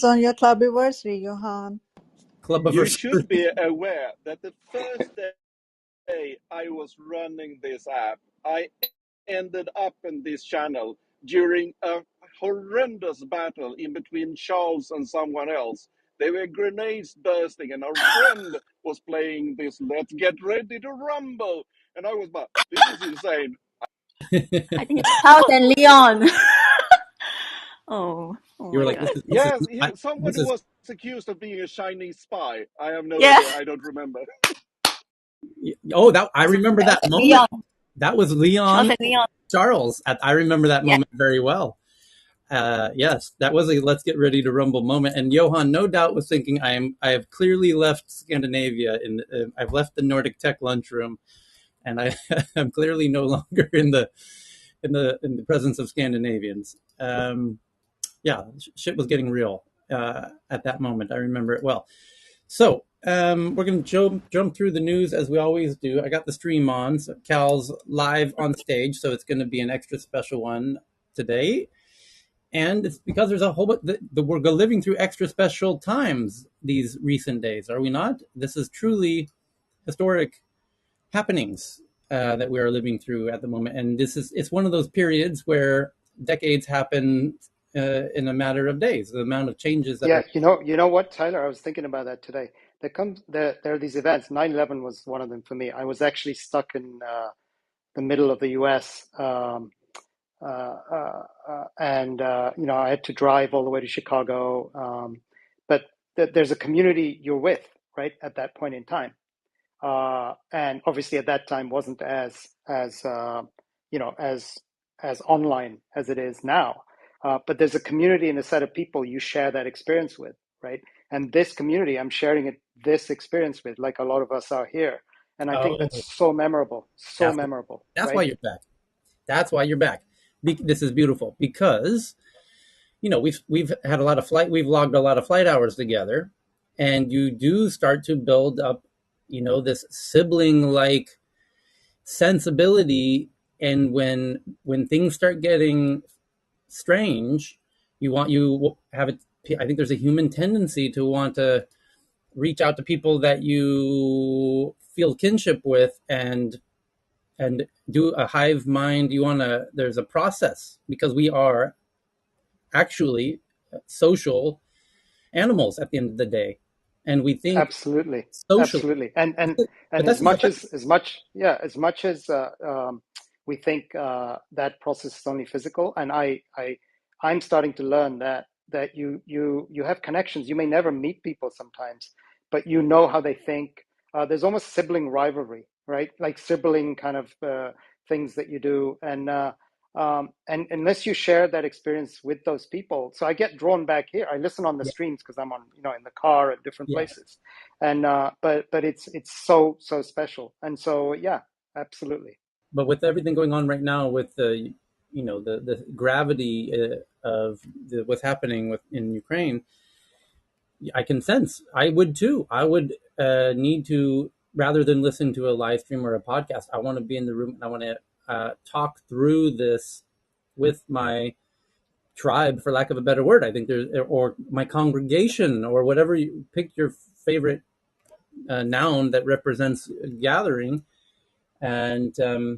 on your club anniversary, Johan? Club of You Versailles. should be aware that the first day I was running this app, I ended up in this channel during a horrendous battle in between Charles and someone else. There were grenades bursting, and our friend was playing this "Let's Get Ready to Rumble," and I was like, "This is insane." I think it's Charles and Leon. Oh You were my like, god. Yes, this somebody is was accused of being a Chinese spy. I have no Yeah, idea. I don't remember. oh, that I remember Charles that and moment. Leon. That was Charles Leon and Leon. Charles. I remember that Yeah. moment very well. Yes, that was a let's get ready to rumble moment. And Johan, no doubt, was thinking, I have clearly left Scandinavia. I've left the Nordic Tech lunchroom, and I'm clearly no longer in the presence of Scandinavians. Yeah, shit was getting real at that moment. I remember it well. So we're going to jump through the news as we always do. I got the stream on. So Cal's live on stage, so it's going to be an extra special one today. And it's because there's a whole we're living through extra special times these recent days, are we not? This is truly historic happenings that we are living through at the moment, and it's one of those periods where decades happen in a matter of days. The amount of changes that Yeah, are you know what, Tyler? I was thinking about that today. There are these events. 9/11 was one of them for me. I was actually stuck in the middle of the U.S. And I had to drive all the way to Chicago. But there's a community you're with, right, at that point in time. And obviously, at that time, wasn't as online as it is now. But there's a community and a set of people you share that experience with, right? And this community, I'm sharing this experience with, like a lot of us are here. And I think oh that's so memorable, that's that's why right? you're back. That's why you're back. This is beautiful because we've had a lot of flight. We've logged a lot of flight hours together, and you do start to build up, this sibling like sensibility. And when things start getting strange, you have it. I think there's a human tendency to want to reach out to people that you feel kinship with and do a hive mind. There's a process because we are actually social animals at the end of the day, and we think Absolutely, socially. absolutely. And But that's as much as we think that process is only physical, and I'm starting to learn that you have connections. You may never meet people sometimes, but you know how they think. There's almost sibling rivalry, right? Like sibling kind of things that you do, and unless you share that experience with those people, so I get drawn back here. I listen on the yeah, streams because I'm on, in the car at different yeah. places, and but it's so special, and so yeah, absolutely. But with everything going on right now, with the gravity of what's happening in Ukraine, I can sense. I would too. I would need to, rather than listen to a live stream or a podcast, I want to be in the room and I want to talk through this with my tribe, for lack of a better word. I think there's, or my congregation, or whatever you pick your favorite noun that represents gathering, and I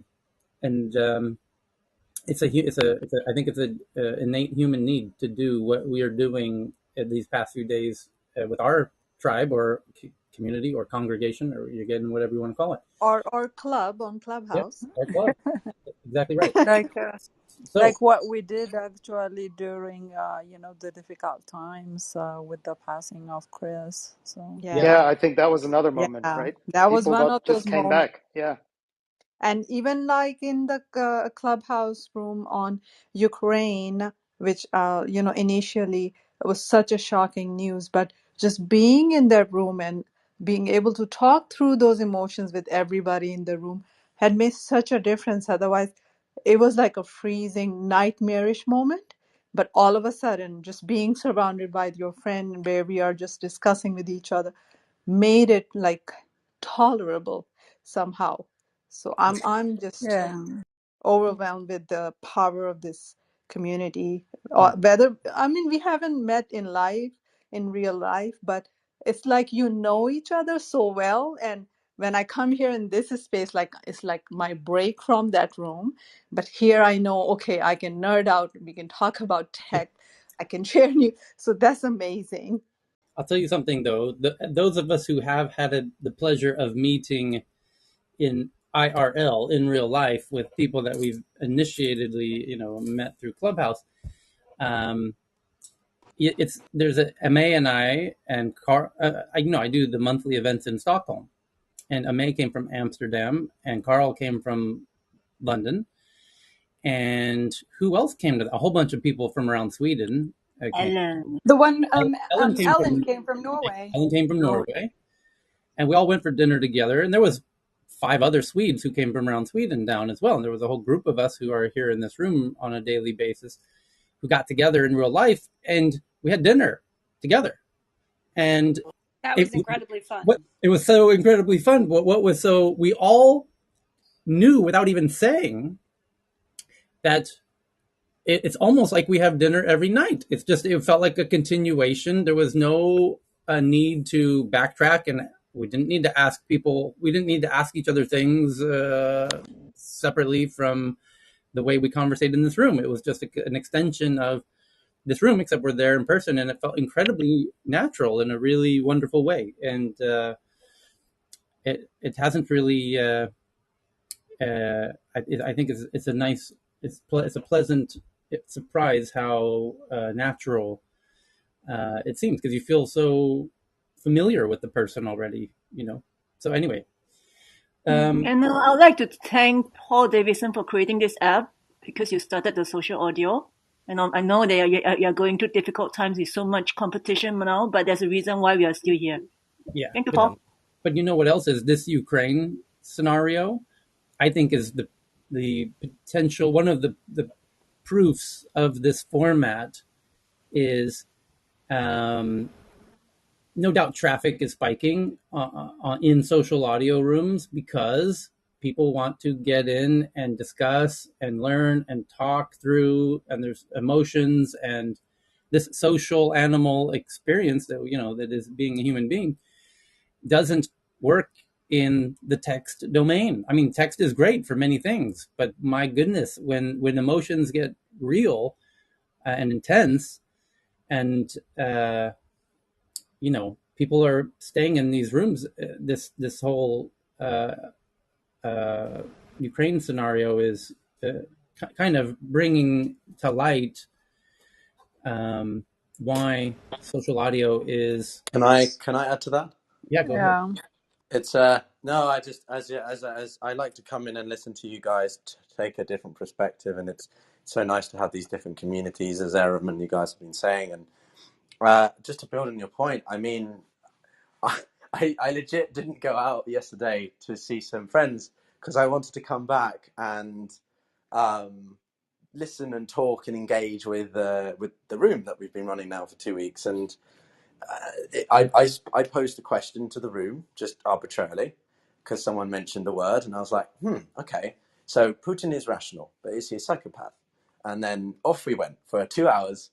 think it's a innate human need to do what we are doing these past few days with our tribe or community or congregation, or you're getting whatever you want to call it. Or club on Yep, Clubhouse. our club. Exactly right. Like So what we did actually during the difficult times with the passing of Chris. So yeah, Yeah, yeah, I think that was another moment, yeah, right? that was People one of got those just came moments. back. Yeah. And even like in the Clubhouse room on Ukraine, which initially was such a shocking news, but just being in that room and being able to talk through those emotions with everybody in the room had made such a difference. Otherwise, it was like a freezing, nightmarish moment. But all of a sudden, just being surrounded by your friend, where we are just discussing with each other, made it like tolerable somehow. So I'm just Yeah. overwhelmed with the power of this community. Or whether, I mean, we haven't met in life, in real life, but it's like you know each other so well. And when I come here in this space, like it's like my break from that room. But here I know, okay, I can nerd out, we can talk about tech, I can share new. So that's amazing. I'll tell you something though. Those of us who have had the pleasure of meeting in IRL in real life with people that we've initiatedly, met through Clubhouse, um, it's there's a May and I and Car. I do the monthly events in Stockholm, and May came from Amsterdam, and Carl came from London, and who else came to a whole bunch of people from around Sweden came. Ellen. The one, Ellen came Ellen from came from Norway. No. Norway, and we all went for dinner together. And there was 5 other Swedes who came from around Sweden down as well. And there was a whole group of us who are here in this room on a daily basis who got together in real life, and we had dinner together. And That was incredibly fun. It was so incredibly fun. What was so we all knew without even saying that it's almost like we have dinner every night. It felt like a continuation. There was no need to backtrack, and we didn't need to ask people. We didn't need to ask each other things separately from the way we conversate in this room. It was just an extension of this room, except we're there in person, and it felt incredibly natural in a really wonderful way. And it hasn't really. I think it's a nice. It's a pleasant surprise how natural it seems, because you feel so familiar with the person already. So anyway. And I would like to thank Paul Davidson for creating this app, because you started the social audio. And I know that you're going through difficult times with so much competition now, but there's a reason why we are still here. Yeah. Thank you, Paul. But you know what else is this Ukraine scenario? I think is the potential, one of the proofs of this format is no doubt traffic is spiking in social audio rooms, because people want to get in and discuss and learn and talk through, and there's emotions and this social animal experience that is being a human being doesn't work in the text domain. I mean, text is great for many things, but my goodness, when emotions get real and intense, and people are staying in these rooms, this whole Ukraine scenario is kind of bringing to light why social audio is. Can I add to that? Yeah, go ahead. Yeah. It's no, I just as I like to come in and listen to you guys take a different perspective, and it's so nice to have these different communities, as Aram and you guys have been saying. And just to build on your point, I mean, I legit didn't go out yesterday to see some friends because I wanted to come back and listen and talk and engage with the room that we've been running now for 2 weeks. And I posed a question to the room just arbitrarily because someone mentioned the word, and I was like, okay, so Putin is rational, but is he a psychopath? And then off we went for 2 hours,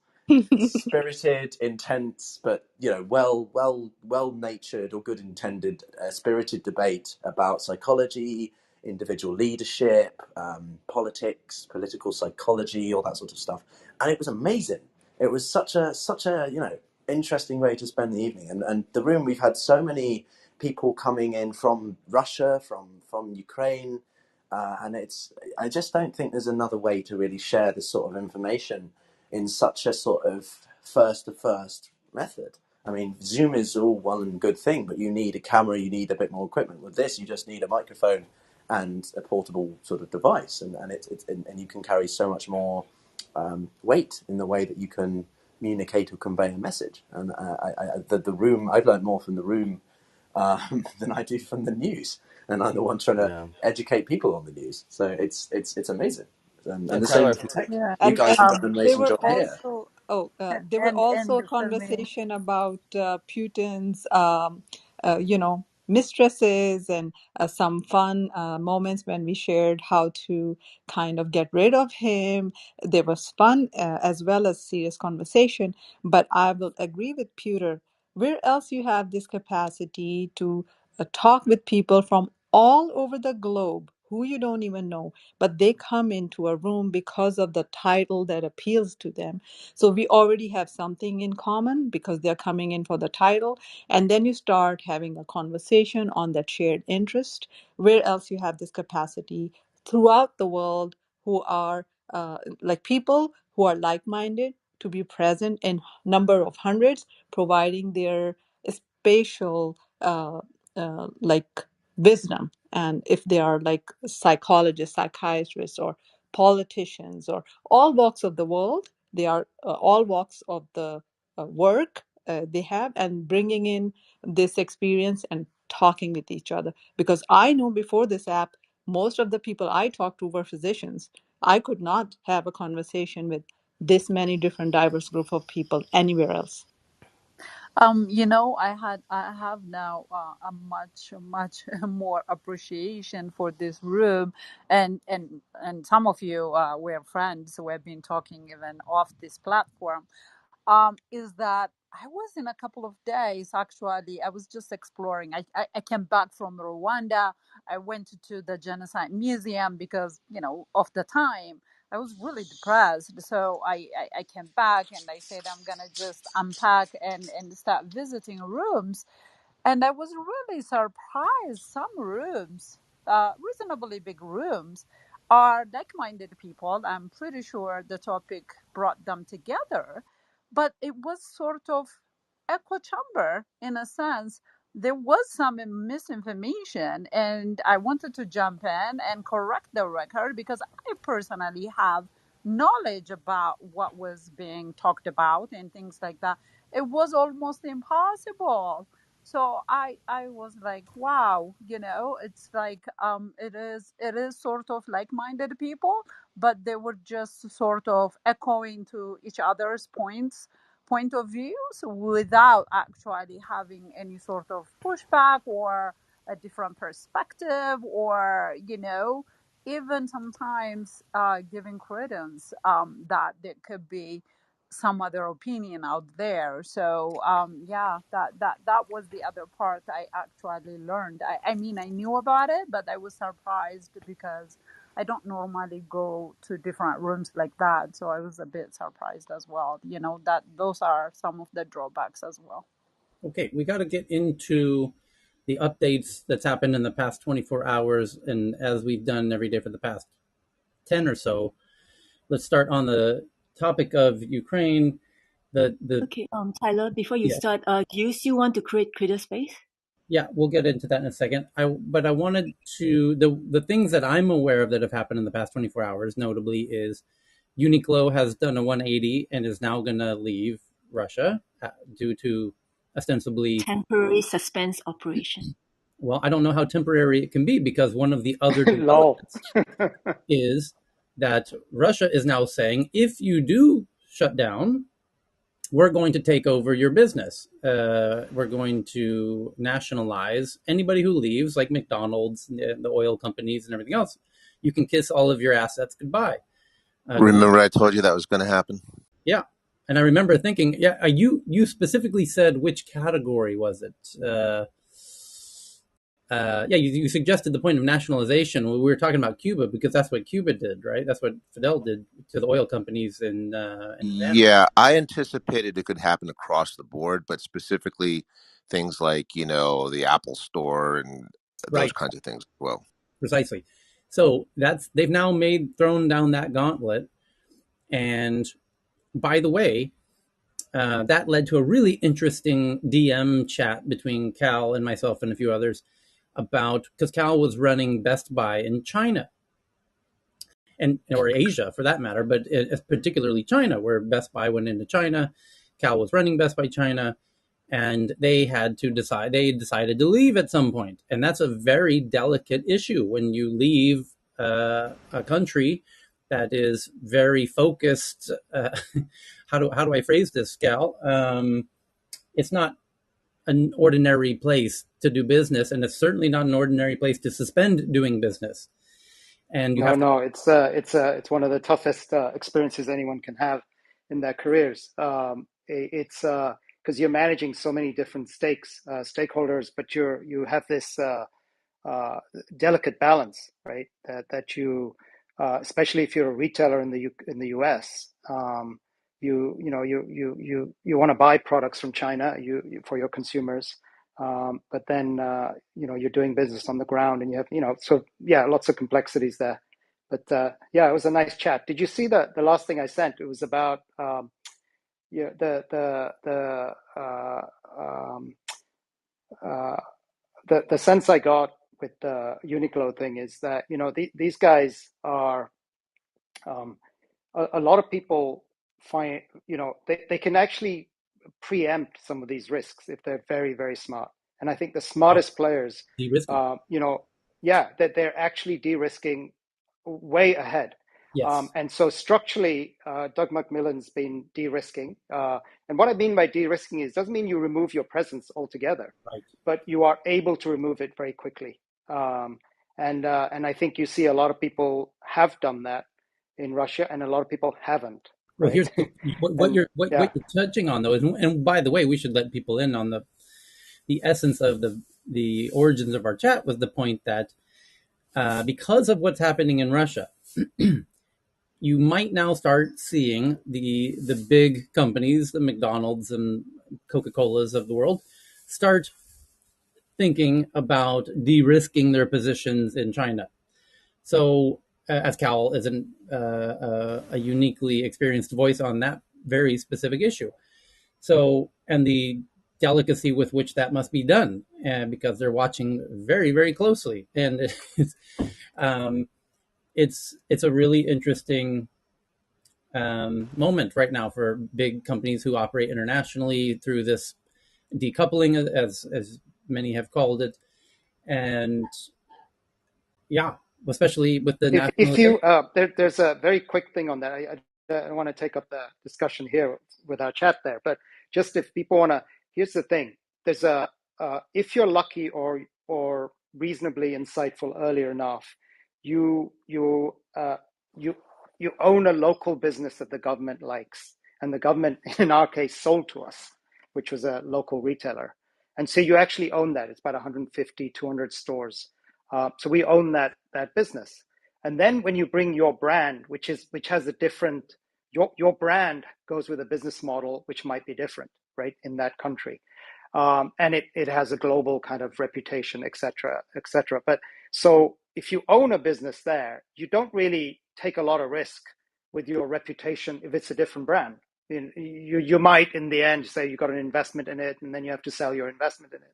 spirited, intense, but well-natured or good intended, spirited debate about psychology, individual leadership, politics, political psychology, all that sort of stuff, and it was amazing. It was such a interesting way to spend the evening, and the room, we've had so many people coming in from Russia, from Ukraine, and I just don't think there's another way to really share this sort of information in such a sort of first to first method. I mean, Zoom is all well and good thing, but you need a camera, you need a bit more equipment. With this, you just need a microphone and a portable sort of device, and you can carry so much more weight in the way that you can communicate or convey a message. And the room, I've learned more from the room than I do from the news, and I'm the one trying to educate people on the news. So it's amazing. And the same with tech. Yeah, You and guys have done an they amazing were job here. also there were And also a just a minute. conversation about Putin's you know mistresses and some fun moments when we shared how to kind of get rid of him. There was fun as well as serious conversation. But I will agree with Pewter. Where else you have this capacity to talk with people from all over the globe who you don't even know, but they come into a room because of the title that appeals to them. So we already have something in common because they're coming in for the title. And then you start having a conversation on that shared interest. Where else you have this capacity throughout the world who are like people who are like-minded to be present in number of hundreds, providing their spatial like wisdom. And if they are like psychologists, psychiatrists, or politicians, or all walks of the world, they are all walks of the work they have, and bringing in this experience and talking with each other. Because I know before this app, most of the people I talked to were physicians. I could not have a conversation with this many different diverse group of people anywhere else. I have now a much more appreciation for this room, and some of you were friends who have been talking even off this platform. Is that I was in a couple of days actually. I was just exploring. I came back from Rwanda. I went to the Genocide Museum because, of the time. I was really depressed. So I came back and I said, I'm going to just unpack and start visiting rooms. And I was really surprised. Some rooms, reasonably big rooms, are like minded people. I'm pretty sure the topic brought them together. But it was sort of echo chamber in a sense. There was some misinformation, and I wanted to jump in and correct the record because I personally have knowledge about what was being talked about and things like that. It was almost impossible. So I was like, wow, it's like it is sort of like-minded people, but they were just sort of echoing to each other's point of views without actually having any sort of pushback or a different perspective, or even sometimes giving credence that there could be some other opinion out there. So yeah, that was the other part I actually learned. I mean, I knew about it, but I was surprised because I don't normally go to different rooms like that. So I was a bit surprised as well. That those are some of the drawbacks as well. Okay, we got to get into the updates that's happened in the past 24 hours, and as we've done every day for the past 10 or so. Let's start on the topic of Ukraine. Okay, Tyler, before you Yeah, start, do you still want to create Creator Space? yeah, we'll get into that in a second. But I wanted to the things that I'm aware of that have happened in the past 24 hours, notably, is Uniqlo has done a 180 and is now going to leave Russia due to ostensibly. Temporary suspense operation. Well, I don't know how temporary it can be because one of the other Lol. developments is that Russia is now saying if you do shut down, we're going to take over your business. We're going to nationalize anybody who leaves, like McDonald's, the oil companies, and everything else. You can kiss all of your assets goodbye. Remember, I told you that was going to happen. Yeah, and I remember thinking, yeah, you specifically said which category was it? Yeah, you suggested the point of nationalization. We were talking about Cuba because that's what Cuba did, right? That's what Fidel did to the oil companies in Havana. Yeah, I anticipated it could happen across the board, but specifically things like, the Apple Store and those Right, kinds of things as well. precisely. So they've now thrown down that gauntlet. And by the way, that led to a really interesting DM chat between Cal and myself and a few others about because Cal was running Best Buy in China and or Asia for that matter, but particularly China, where Best Buy went into China. Cal was running Best Buy China, and they decided to leave at some point, and that's a very delicate issue when you leave a country that is very focused. How do I phrase this, Cal? It's not an ordinary place to do business, and it's certainly not an ordinary place to suspend doing business. And you have to. No, it's one of the toughest experiences anyone can have in their careers. It's because you're managing so many different stakeholders, but you have this delicate balance, right? That you, especially if you're a retailer in the U.S., you want to buy products from China for your consumers, but then you're doing business on the ground, and you have so yeah, lots of complexities there. But yeah, it was a nice chat. Did you see the last thing I sent? It was about yeah, uh, the sense I got with the Uniqlo thing is that these guys are a lot of people find they can actually preempt some of these risks if they're very, very smart. And I think the smartest players, De-risking. yeah, that they're actually de-risking way ahead. Yes. And so structurally, Doug McMillan's been de-risking. And what I mean by de-risking is doesn't mean you remove your presence altogether, Right. but you are able to remove it very quickly. And I think you see a lot of people have done that in Russia, and a lot of people haven't. Well, Right? here's what And you're yeah, touching on, though, and by the way, we should let people in on the essence of the origins of our chat was the point that because of what's happening in Russia, you might now start seeing the big companies, the McDonald's and Coca-Colas of the world, start thinking about de-risking their positions in China. So, as Cal is a uniquely experienced voice on that very specific issue. So, and the delicacy with which that must be done, because they're watching very, very closely, and um, it's a really interesting moment right now for big companies who operate internationally through this decoupling, as many have called it, and yeah, especially with the if you nationalization. there's a very quick thing on that. I don't want to take up the discussion here with our chat there, but just if people want to, here's the thing: there's a if you're lucky or reasonably insightful earlier enough, you you uh, you you own a local business that the government likes, and the government, in our case, sold to us, which was a local retailer, and so you actually own that. It's about 150, 200 stores. So we own that business. And then when you bring your brand, which has a different, your brand goes with a business model which might be different, right, in that country, and it has a global kind of reputation, et cetera, et cetera. But so if you own a business there, you don't really take a lot of risk with your reputation if it's a different brand. You might in the end say you got an investment in it, and then you have to sell your investment in it.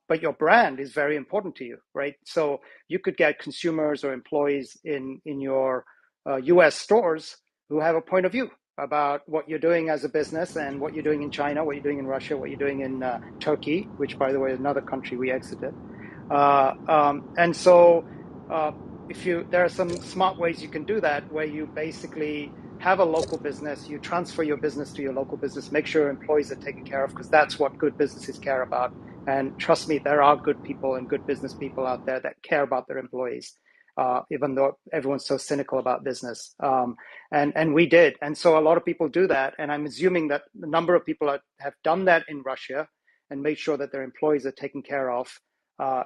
But your brand is very important to you, right? So you could get consumers or employees in your US stores who have a point of view about what you're doing as a business and what you're doing in China, what you're doing in Russia, what you're doing in Turkey, which, by the way, is another country we exited. And so there are some smart ways you can do that, where you basically have a local business, you transfer your business to your local business, make sure employees are taken care of, because that's what good businesses care about. And trust me, there are good people and good business people out there that care about their employees, even though everyone's so cynical about business. And we did. And so a lot of people do that. And I'm assuming that the number of people have done that in Russia and made sure that their employees are taken care of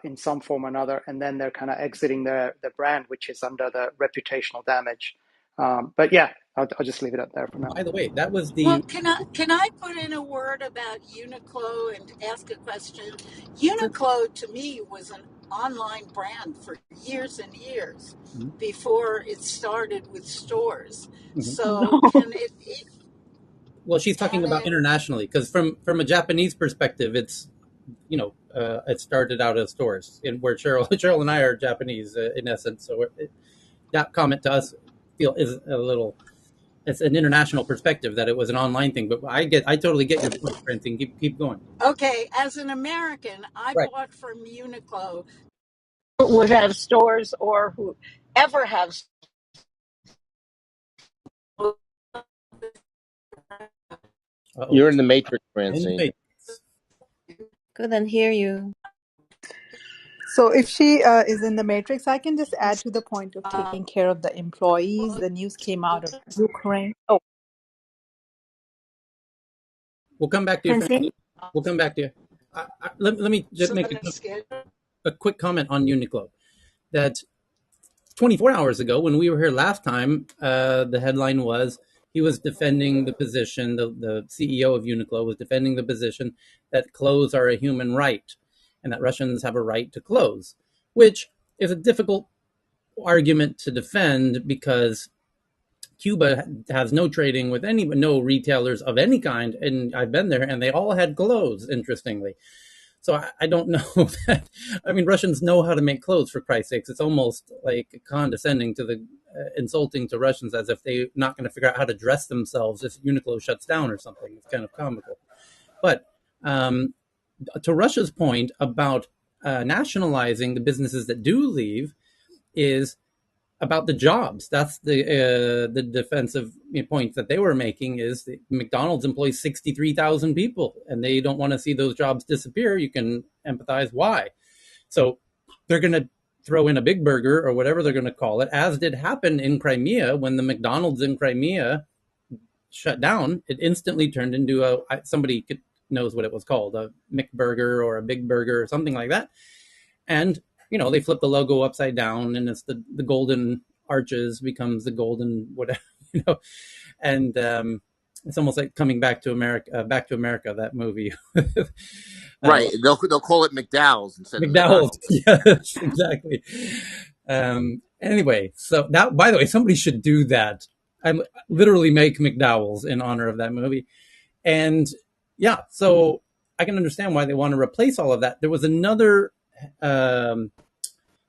in some form or another. And then they're kind of exiting their brand, which is under the reputational damage. But yeah, I'll just leave it up there for now. By the way, that was Well, the can I put in a word about Uniqlo and ask a question? Uniqlo to me was an online brand for years and years before it started with stores. Mhm. So Well, she's talking can about it internationally, because from a Japanese perspective, it's it started out as stores, in where Cheryl and I are Japanese in essence. So that comment to us is a little. It's an international perspective that it was an online thing, but I totally get your point, Francine. Keep going. okay, as an American, I Right. bought from Uniqlo would have stores or who ever have Uh-oh. You're in the matrix, In the Francine. matrix. Couldn't hear you. So if she is in the matrix, I can just add to the point of taking care of the employees. The news came out of Ukraine. Oh, We'll come back to you, Francine? Francine. We'll come back to you. Let me just make a quick comment on Uniqlo. That 24 hours ago, when we were here last time, the headline was he was defending the position, the CEO of Uniqlo was defending the position that clothes are a human right and that Russians have a right to clothes, which is a difficult argument to defend because Cuba has no trading with no retailers of any kind, and I've been there, and they all had clothes. Interestingly, so I don't know that. I mean, Russians know how to make clothes, for Christ's sakes. It's almost like condescending to the insulting to Russians, as if they're not going to figure out how to dress themselves if Uniqlo shuts down or something. It's kind of comical. But to Russia's point about nationalizing the businesses that do leave is about the jobs. That's the defensive point that they were making is that McDonald's employs 63,000 people, and they don't want to see those jobs disappear. You can empathize why. So they're going to throw in a big burger or whatever they're going to call it, as did happen in Crimea when the McDonald's in Crimea shut down. It instantly turned into somebody knows what it was called, a McBurger or a Big Burger or something like that. And they flip the logo upside down, and it's the golden arches becomes the golden whatever, and it's almost like coming back to America, that movie. Right. They'll call it McDowell's instead of McDowell's. McDonald's. Yes, exactly. Anyway, so that, by the way, somebody should do that. I literally make McDowell's in honor of that movie. And yeah, so I can understand why they want to replace all of that. There was another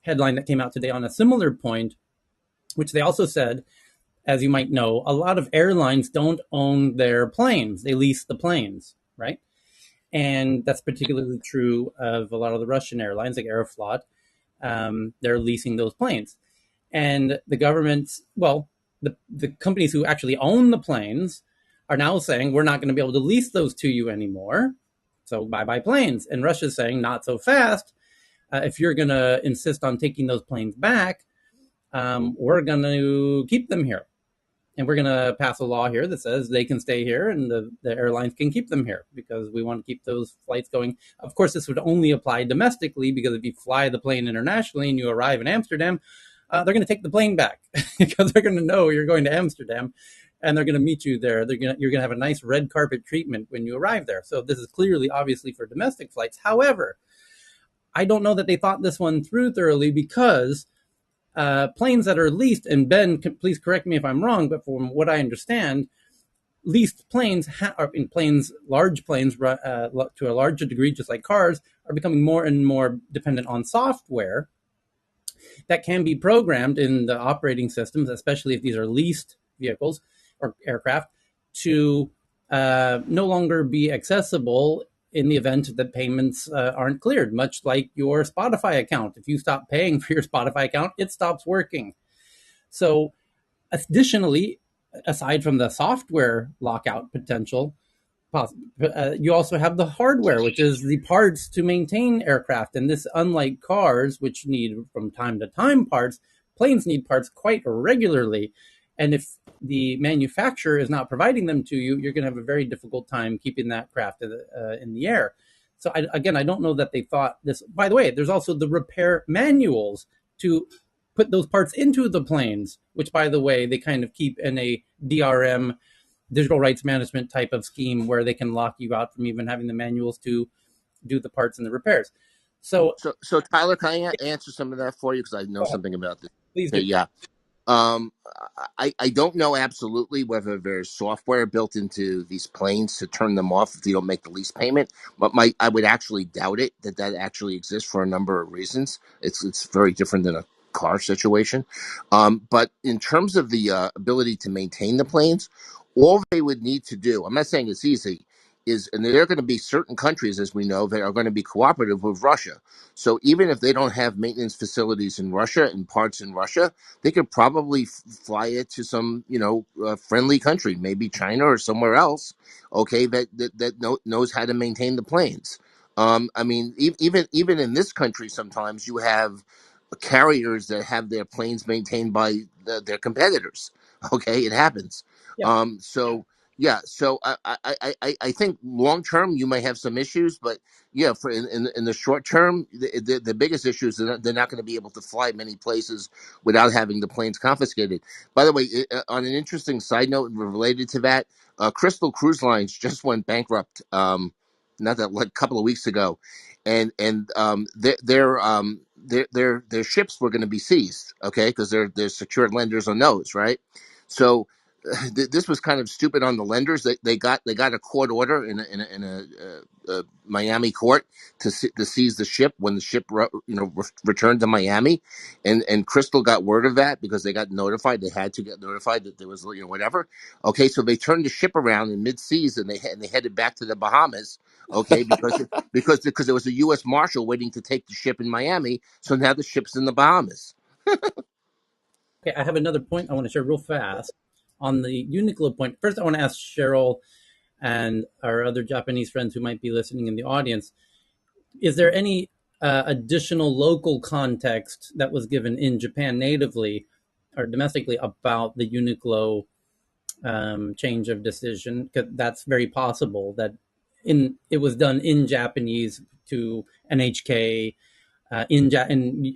headline that came out today on a similar point, which they also said, as you might know, a lot of airlines don't own their planes. They lease the planes, right? And that's particularly true of a lot of the Russian airlines, like Aeroflot. They're leasing those planes. And the governments, the companies who actually own the planes are now saying, we're not going to be able to lease those to you anymore. So bye-bye planes. And Russia's saying, not so fast. If you're going to insist on taking those planes back, we're going to keep them here. And we're going to pass a law here that says they can stay here and the airlines can keep them here because we want to keep those flights going. Of course, this would only apply domestically, because if you fly the plane internationally and you arrive in Amsterdam, they're going to take the plane back because they're going to know you're going to Amsterdam and they're going to meet you there. You're going to have a nice red carpet treatment when you arrive there. So this is clearly, obviously, for domestic flights. However, I don't know that they thought this one through thoroughly, because planes that are leased, and Ben, please correct me if I'm wrong, but from what I understand, leased planes, large planes to a larger degree, just like cars, are becoming more and more dependent on software that can be programmed in the operating systems, especially if these are leased vehicles or aircraft, to no longer be accessible in the event that payments aren't cleared, much like your Spotify account. If you stop paying for your Spotify account, it stops working. So additionally, aside from the software lockout potential, you also have the hardware, which is the parts to maintain aircraft. And this, unlike cars, which need from time to time parts, planes need parts quite regularly. And if the manufacturer is not providing them to you, you're going to have a very difficult time keeping that craft in the air. So I don't know that they thought this. By the way, there's also the repair manuals to put those parts into the planes, which, by the way, they kind of keep in a DRM, digital rights management type of scheme, where they can lock you out from even having the manuals to do the parts and the repairs. So Tyler, can I answer some of that for you, because I know something about this? Please do. Yeah. I don't know absolutely whether there's software built into these planes to turn them off if you don't make the lease payment, but I would actually doubt it that actually exists for a number of reasons. It's very different than a car situation. But in terms of the ability to maintain the planes, all they would need to do, I'm not saying it's easy, and there are going to be certain countries, as we know, that are going to be cooperative with Russia. So even if they don't have maintenance facilities in Russia and parts in Russia, they could probably fly it to some, friendly country, maybe China or somewhere else, okay, that knows how to maintain the planes. I mean, even in this country, sometimes you have carriers that have their planes maintained by their competitors. Okay, it happens. Yeah. So yeah, so I think long term you may have some issues, but yeah, for in the short term, the biggest issue is they're not going to be able to fly many places without having the planes confiscated. By the way, on an interesting side note related to that, Crystal Cruise Lines just went bankrupt. Not that like a couple of weeks ago, and their ships were going to be seized, okay, because they're secured lenders on those, right? So this was kind of stupid on the lenders. They got a court order in a Miami court to seize the ship when the ship returned to Miami, and Crystal got word of that because they got notified. They had to get notified that there was whatever. Okay, so they turned the ship around in mid seas and they headed back to the Bahamas. Okay, because there was a U.S. Marshal waiting to take the ship in Miami, so now the ship's in the Bahamas. Okay, I have another point I want to share real fast on the Uniqlo point. First, I want to ask Cheryl and our other Japanese friends who might be listening in the audience, is there any additional local context that was given in Japan natively or domestically about the Uniqlo change of decision? Because that's very possible that it was done in Japanese to NHK and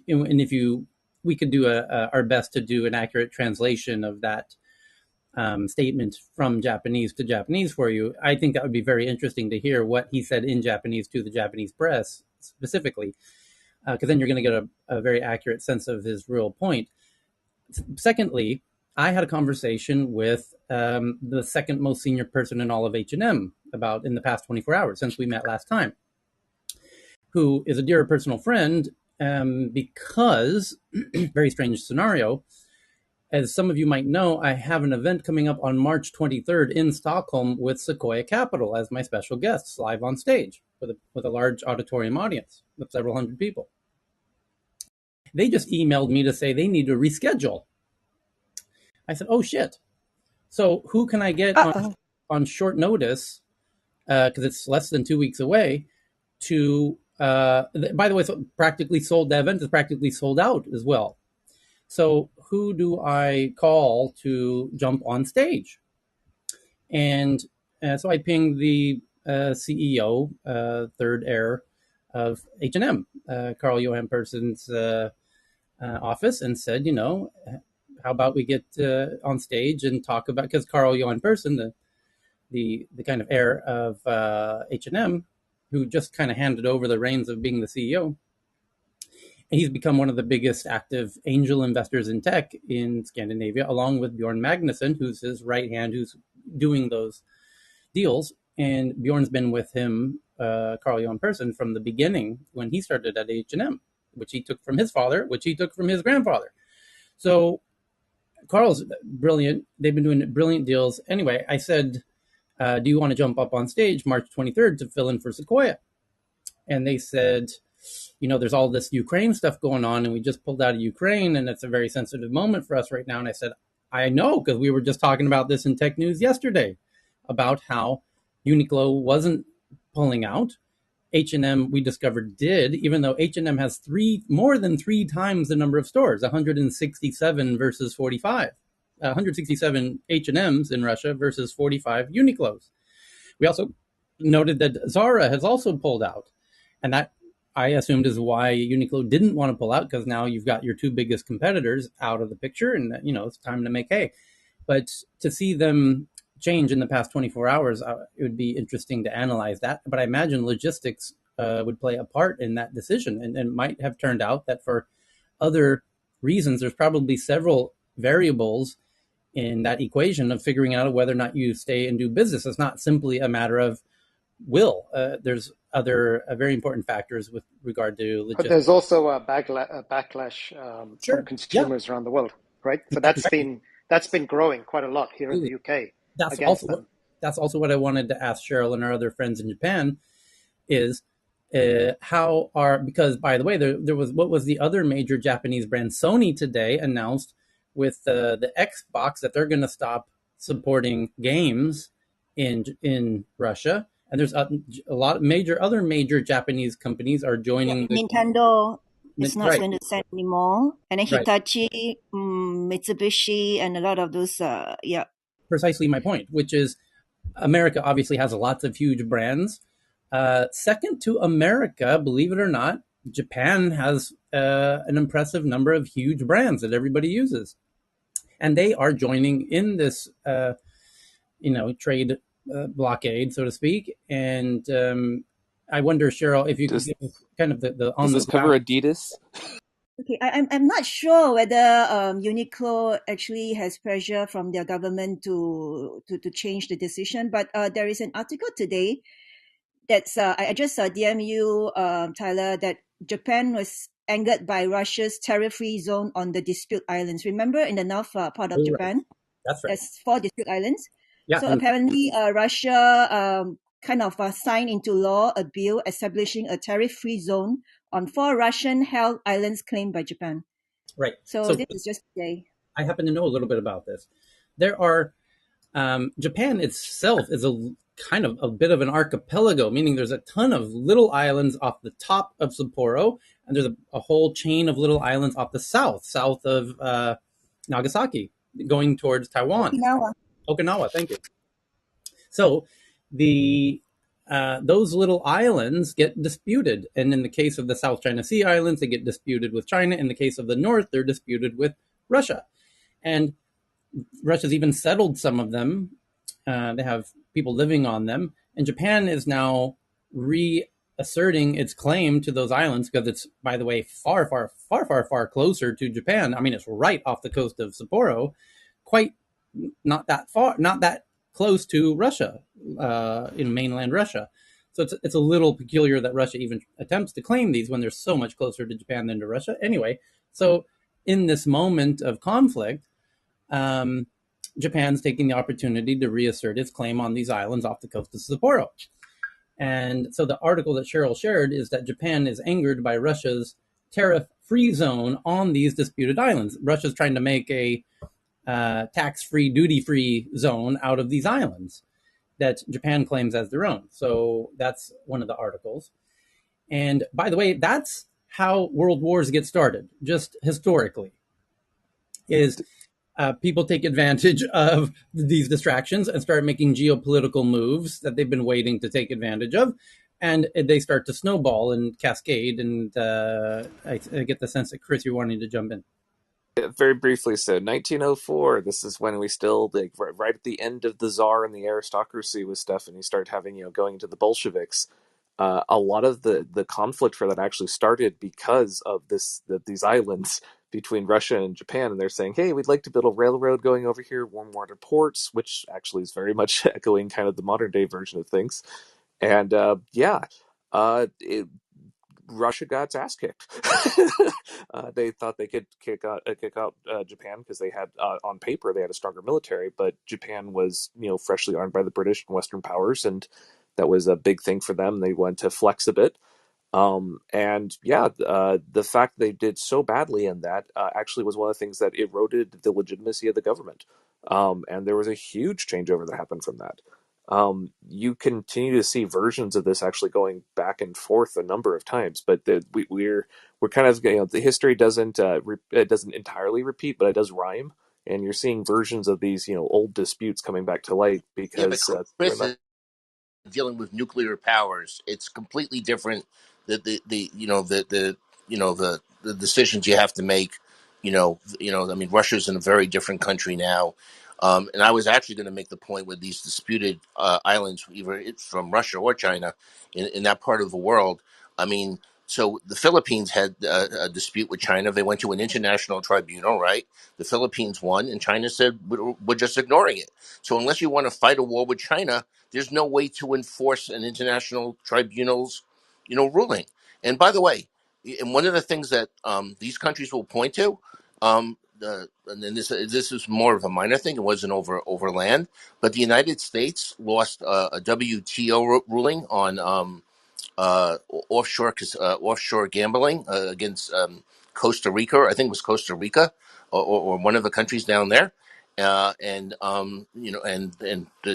if we could do our best to do an accurate translation of that statement from Japanese to Japanese for you. I think that would be very interesting to hear what he said in Japanese to the Japanese press specifically, because then you're going to get a very accurate sense of his real point. Secondly, I had a conversation with the second most senior person in all of H&M about in the past 24 hours since we met last time, who is a dear personal friend because, very strange scenario, as some of you might know, I have an event coming up on March 23rd in Stockholm with Sequoia Capital as my special guests live on stage with a large auditorium audience of several hundred people. They just emailed me to say they need to reschedule. I said, oh shit. So who can I get on short notice, because it's less than 2 weeks away, to, by the way, so practically sold, the event is practically sold out as well. So who do I call to jump on stage? And so I pinged the CEO, third heir of H&M, Carl Johan Persson's office, and said, how about we get on stage and talk about, because Carl Johan Persson, the kind of heir of H&M, who just kind of handed over the reins of being the CEO, he's become one of the biggest active angel investors in tech in Scandinavia, along with Bjorn Magnuson, who's his right hand, who's doing those deals. And Bjorn's been with him, Carl Johan Persson, from the beginning when he started at H&M, which he took from his father, which he took from his grandfather. So Carl's brilliant. They've been doing brilliant deals. Anyway, I said, do you want to jump up on stage March 23rd to fill in for Sequoia? And they said, there's all this Ukraine stuff going on, and we just pulled out of Ukraine, and it's a very sensitive moment for us right now. And I said, I know, because we were just talking about this in tech news yesterday, about how Uniqlo wasn't pulling out. H&M, we discovered, did, even though H&M has more than three times the number of stores, 167 versus 45. 167 H&Ms in Russia versus 45 Uniqlos. We also noted that Zara has also pulled out, and that I assumed is why Uniqlo didn't want to pull out, because now you've got your two biggest competitors out of the picture, and it's time to make hay. But to see them change in the past 24 hours, it would be interesting to analyze that. But I imagine logistics would play a part in that decision, and it might have turned out that for other reasons, there's probably several variables in that equation of figuring out whether or not you stay and do business. It's not simply a matter of will. There's other very important factors with regard to logistics. But there's also a backlash Sure. from consumers around the world, right? So Exactly. that's been growing quite a lot here in the UK against them. That's also what I wanted to ask Cheryl and our other friends in Japan is because by the way, there was, what was the other major Japanese brand? Sony today announced with the Xbox that they're going to stop supporting games in Russia. And there's a lot of other major Japanese companies are Yeah, joining the Nintendo is not right, going to send anymore, and then right. Hitachi, Mitsubishi, and a lot of those. Yeah. Precisely my point, which is America obviously has lots of huge brands. Second to America, believe it or not, Japan has an impressive number of huge brands that everybody uses, and they are joining in this, trade blockade, so to speak. And I wonder, Cheryl, if you could Does give kind of the does on the this ground. cover Adidas? Okay, I'm not sure whether Uniqlo actually has pressure from their government to change the decision, but there is an article today that's I just DM you, Tyler, that Japan was angered by Russia's tariff-free zone on the dispute islands. Remember, in the north part of Oh, right, Japan, that's right. there's 4 dispute islands. Yeah, So and apparently, Russia kind of signed into law a bill establishing a tariff-free zone on 4 Russian-held islands claimed by Japan. right. So So this is just today. I happen to know a little bit about this. There are Japan itself is a kind of a bit of an archipelago, meaning there's a ton of little islands off the top of Sapporo, and there's a whole chain of little islands off the south of Nagasaki, going towards Taiwan, Okinawa. Okinawa. Thank you. So the those little islands get disputed, and in the case of the South China Sea islands, they get disputed with China. In the case of the North, they're disputed with Russia, and Russia's even settled some of them. They have people living on them, and Japan is now reasserting its claim to those islands because it's, by the way, far closer to Japan. I mean, it's right off the coast of Sapporo, quite not that far, not that close to Russia, in mainland Russia. So it's a little peculiar that Russia even attempts to claim these when they're so much closer to Japan than to Russia. Anyway, so in this moment of conflict, um, Japan's taking the opportunity to reassert its claim on these islands off the coast of Sapporo. And so the article that Cheryl shared is that Japan is angered by Russia's tariff-free zone on these disputed islands. Russia's trying to make a tax-free, duty-free zone out of these islands that Japan claims as their own. So that's one of the articles. And by the way, that's how world wars get started, just historically, is people take advantage of these distractions and start making geopolitical moves that they've been waiting to take advantage of. And they start to snowball and cascade. And I get the sense that, Chris, you're wanting to jump in. Very briefly, so 1904. This is when we still right at the end of the Tsar and the aristocracy with stuff, and you start having going into the Bolsheviks. A lot of the conflict for that actually started because of these islands between Russia and Japan, and they're saying, "Hey, we'd like to build a railroad going over here, warm water ports," which actually is very much echoing kind of the modern day version of things. And Russia got its ass kicked. They thought they could kick out Japan because they had, on paper, they had a stronger military, but Japan was, freshly armed by the British and Western powers, and that was a big thing for them. They wanted to flex a bit. The fact they did so badly in that actually was one of the things that eroded the legitimacy of the government. And there was a huge changeover that happened from that. You continue to see versions of this actually going back and forth a number of times, but we're kind of, the history doesn't it doesn't entirely repeat, but it does rhyme, and you're seeing versions of these old disputes coming back to light Yeah, but because Chris is dealing with nuclear powers. It's completely different. The the decisions you have to make. I mean, Russia's in a very different country now. And I was actually going to make the point with these disputed islands, either it's from Russia or China, in that part of the world. I mean, so the Philippines had a dispute with China. They went to an international tribunal, right? The Philippines won, and China said, we're just ignoring it. So unless you want to fight a war with China, there's no way to enforce an international tribunal's, ruling. And by the way, and one of the things that these countries will point to, and then this is more of a minor thing. It wasn't over land, but the United States lost a WTO ruling on offshore gambling against Costa Rica. I think it was Costa Rica, or one of the countries down there. And the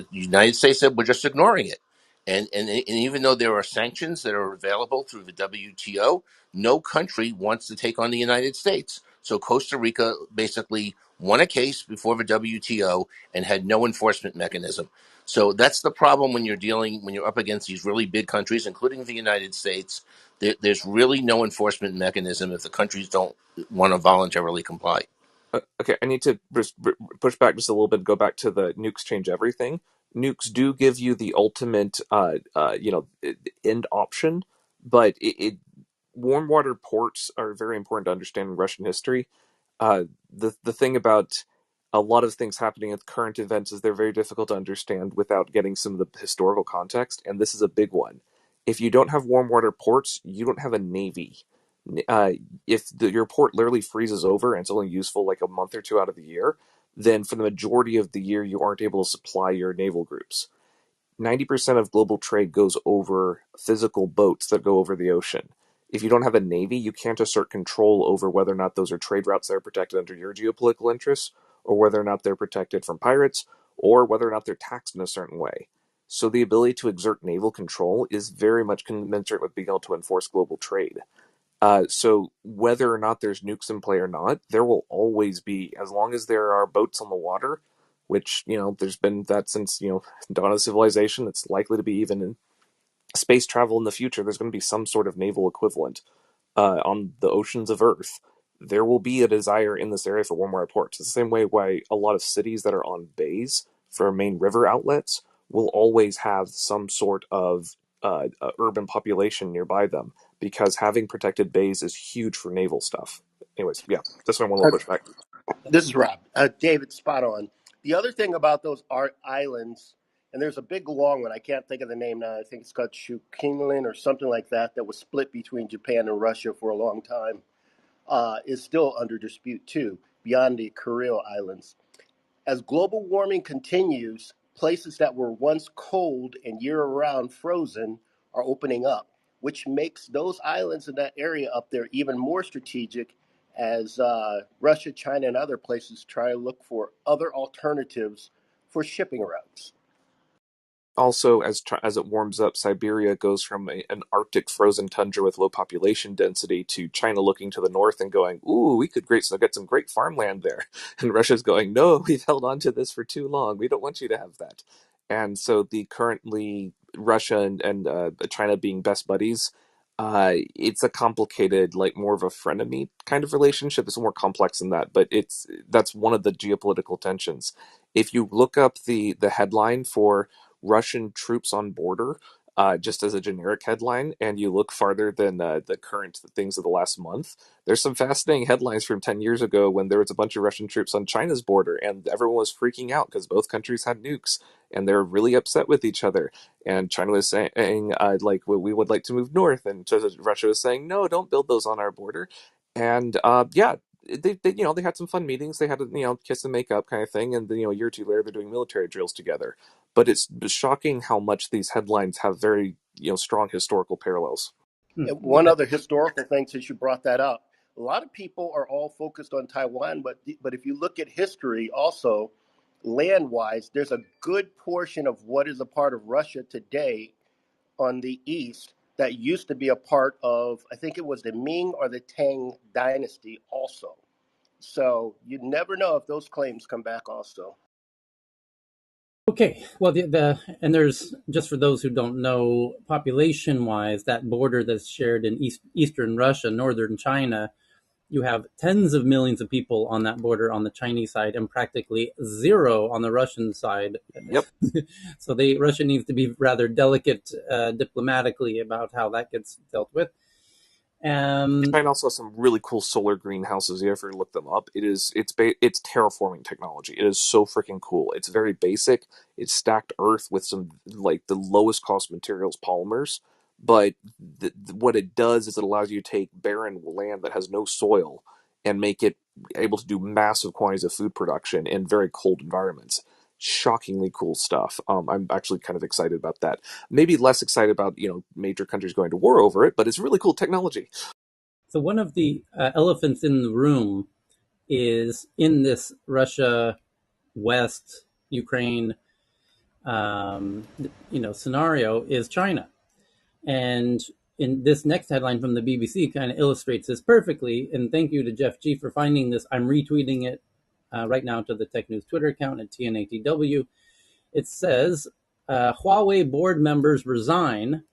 United States said we're just ignoring it. And even though there are sanctions that are available through the WTO, no country wants to take on the United States. So Costa Rica basically won a case before the WTO and had no enforcement mechanism. So that's the problem when you're up against these really big countries, including the United States. There's really no enforcement mechanism if the countries don't want to voluntarily comply. Okay, I need to push back just a little bit. Go back to the nukes change everything. Nukes do give you the ultimate, end option, but warm water ports are very important to understand in Russian history. The thing about a lot of things happening at current events is they're very difficult to understand without getting some of the historical context, and this is a big one. If you don't have warm water ports, you don't have a navy. Uh, if your port literally freezes over and it's only useful like a month or two out of the year, then for the majority of the year you aren't able to supply your naval groups. 90% of global trade goes over physical boats that go over the ocean. If you don't have a navy, you can't assert control over whether or not those are trade routes that are protected under your geopolitical interests, or whether or not they're protected from pirates, or whether or not they're taxed in a certain way. So the ability to exert naval control is very much commensurate with being able to enforce global trade. So whether or not there's nukes in play or not, there will always be, as long as there are boats on the water, which, there's been that since, dawn of civilization. It's likely to be even in space travel in the future. There's going to be some sort of naval equivalent on the oceans of Earth. There will be a desire in this area for warm water ports. It's the same way why a lot of cities that are on bays for main river outlets will always have some sort of urban population nearby them, because having protected bays is huge for naval stuff. Anyways, yeah, that's why I want a little pushback. This is Rob. David, spot on. The other thing about those art islands, and there's a big long one, I can't think of the name now. I think it's called Shukinlin or something like that, that was split between Japan and Russia for a long time, is still under dispute too, beyond the Kuril Islands. As global warming continues, places that were once cold and year round frozen are opening up, which makes those islands in that area up there even more strategic as Russia, China, and other places try to look for other alternatives for shipping routes. Also, as it warms up, Siberia goes from an Arctic frozen tundra with low population density to China looking to the north and going, "Ooh, we could get some great farmland there," and Russia's going, "No, we've held on to this for too long. We don't want you to have that." And so, the currently Russia and China being best buddies, it's a complicated, like more of a frenemy kind of relationship. It's more complex than that, but that's one of the geopolitical tensions. If you look up the headline for Russian troops on border, just as a generic headline, and you look farther than the current things of the last month, there's some fascinating headlines from 10 years ago when there was a bunch of Russian troops on China's border, and everyone was freaking out because both countries had nukes, and they were really upset with each other. And China was saying, like, well, we would like to move north, and Russia was saying, no, don't build those on our border. And yeah, they had some fun meetings. They had a kiss and make up kind of thing, and a year or two later they're doing military drills together. But it's shocking how much these headlines have very strong historical parallels. And one other historical thing, since you brought that up, a lot of people are all focused on Taiwan, but if you look at history also, land-wise, there's a good portion of what is a part of Russia today on the east that used to be a part of, I think it was the Ming or the Tang dynasty also. So you never know if those claims come back also. Okay, well, and there's, just for those who don't know, population-wise, that border that's shared in eastern Russia, northern China, you have tens of millions of people on that border on the Chinese side and practically zero on the Russian side. Yep. So Russia needs to be rather delicate diplomatically about how that gets dealt with. China also has some really cool solar greenhouses. You ever look them up? It's terraforming technology. It is so freaking cool. It's very basic. It's stacked earth with some like the lowest cost materials, polymers. But what it does is it allows you to take barren land that has no soil and make it able to do massive quantities of food production in very cold environments. Shockingly cool stuff. I'm actually kind of excited about that. Maybe less excited about major countries going to war over it, but it's really cool technology. So one of the elephants in the room is in this Russia, West, Ukraine scenario is China. And in this next headline from the BBC kind of illustrates this perfectly. And thank you to Jeff G for finding this. I'm retweeting it right now to the Tech News Twitter account at TNATW. It says Huawei board members resign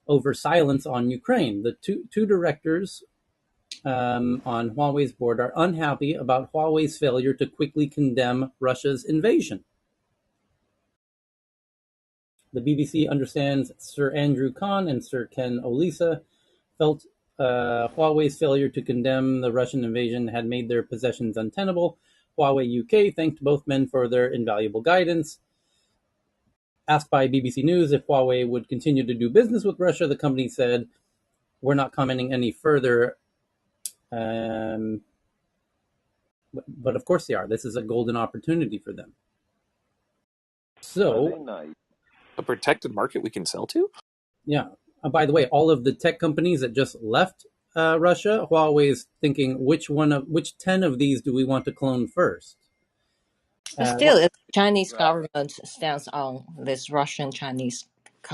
over silence on Ukraine. The two directors on Huawei's board are unhappy about Huawei's failure to quickly condemn Russia's invasion. The BBC understands Sir Andrew Kahn and Sir Ken Olisa felt Huawei's failure to condemn the Russian invasion had made their possessions untenable. Huawei UK thanked both men for their invaluable guidance. Asked by BBC News if Huawei would continue to do business with Russia, the company said, "We're not commenting any further." But of course they are. This is a golden opportunity for them. So, A protected market we can sell to? yeah. By the way, all of the tech companies that just left Russia, Huawei is thinking which 10 of these do we want to clone first? But still, the Chinese government stands on this Russian-Chinese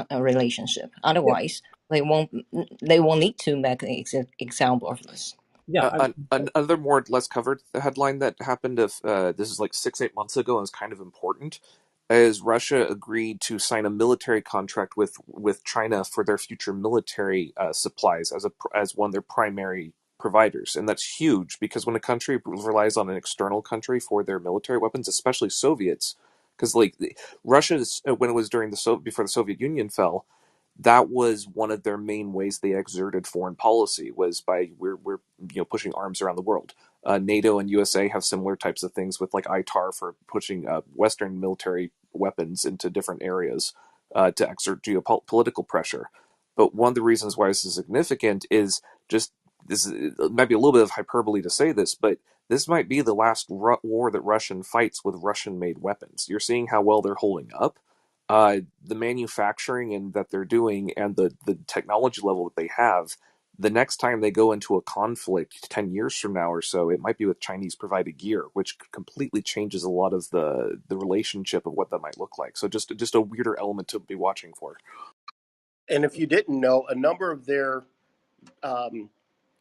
relationship. Otherwise, they won't need to make an example of this. Yeah. Another more or less covered headline that happened this is like 6-8 months ago and is kind of important, is Russia agreed to sign a military contract with China for their future military supplies as one of their primary providers. And that's huge because when a country relies on an external country for their military weapons, especially Soviets, because like Russia's when it was before the Soviet Union fell, that was one of their main ways they exerted foreign policy was by we're pushing arms around the world. NATO and USA have similar types of things with like ITAR for pushing Western military weapons into different areas to exert geopolitical pressure. But one of the reasons why this is significant is just it might be a little bit of hyperbole to say this, but this might be the last war that Russian fights with Russian-made weapons. You're seeing how well they're holding up. The manufacturing and that they're doing and the technology level that they have, the next time they go into a conflict 10 years from now or so, it might be with Chinese provided gear, which completely changes a lot of the relationship of what that might look like. So just a weirder element to be watching for. And if you didn't know, a number of their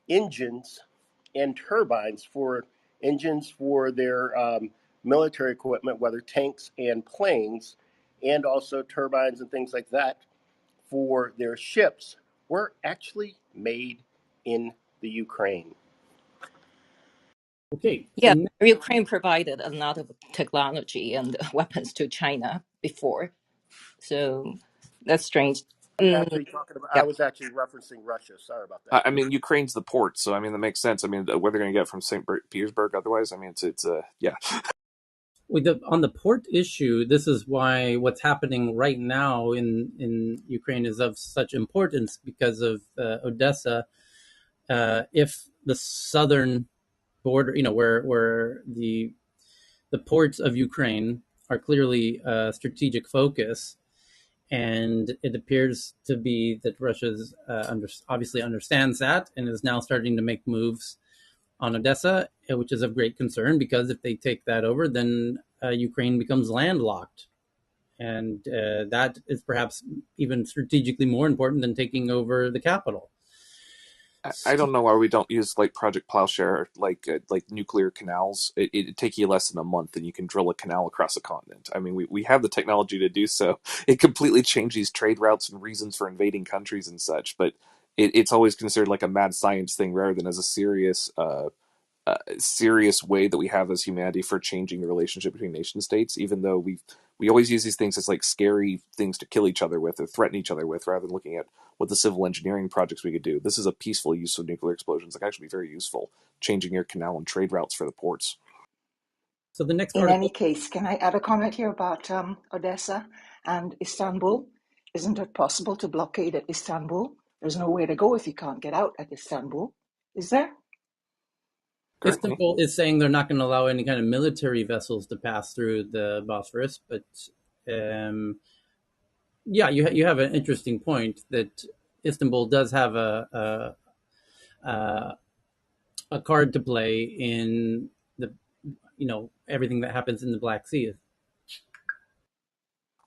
engines and turbines for their military equipment, whether tanks and planes, and also turbines and things like that for their ships, were actually made in the Ukraine. Okay. Yeah, Ukraine provided a lot of technology and weapons to China before, so that's strange. Actually, talking about, I was actually referencing Russia. Sorry about that. I mean, Ukraine's the port, so I mean that makes sense. I mean, where they're going to get from St. Petersburg otherwise? I mean, it's yeah. On the port issue, this is why what's happening right now in Ukraine is of such importance because of Odessa. If the southern border, where the ports of Ukraine are clearly a strategic focus, and it appears to be that Russia's obviously understands that and is now starting to make moves on Odessa, which is of great concern because if they take that over, then Ukraine becomes landlocked. And that is perhaps even strategically more important than taking over the capital. I don't know why we don't use like Project Plowshare, like nuclear canals. It'd take you less than a month, and you can drill a canal across a continent. I mean, we have the technology to do so. It completely changed these trade routes and reasons for invading countries and such. But it's always considered like a mad science thing rather than as a serious way that we have as humanity for changing the relationship between nation states. Even though we always use these things as like scary things to kill each other with or threaten each other with, rather than looking at what the civil engineering projects we could do. This is a peaceful use of nuclear explosions that can actually be very useful, changing your canal and trade routes for the ports. So the next In article. any case, can I add a comment here about Odessa and Istanbul? Isn't it possible to blockade at Istanbul? There's nowhere to go if you can't get out at Istanbul, is there? Currently, Istanbul is saying they're not going to allow any kind of military vessels to pass through the Bosphorus, but yeah, you have an interesting point that Istanbul does have a card to play in the everything that happens in the Black Sea.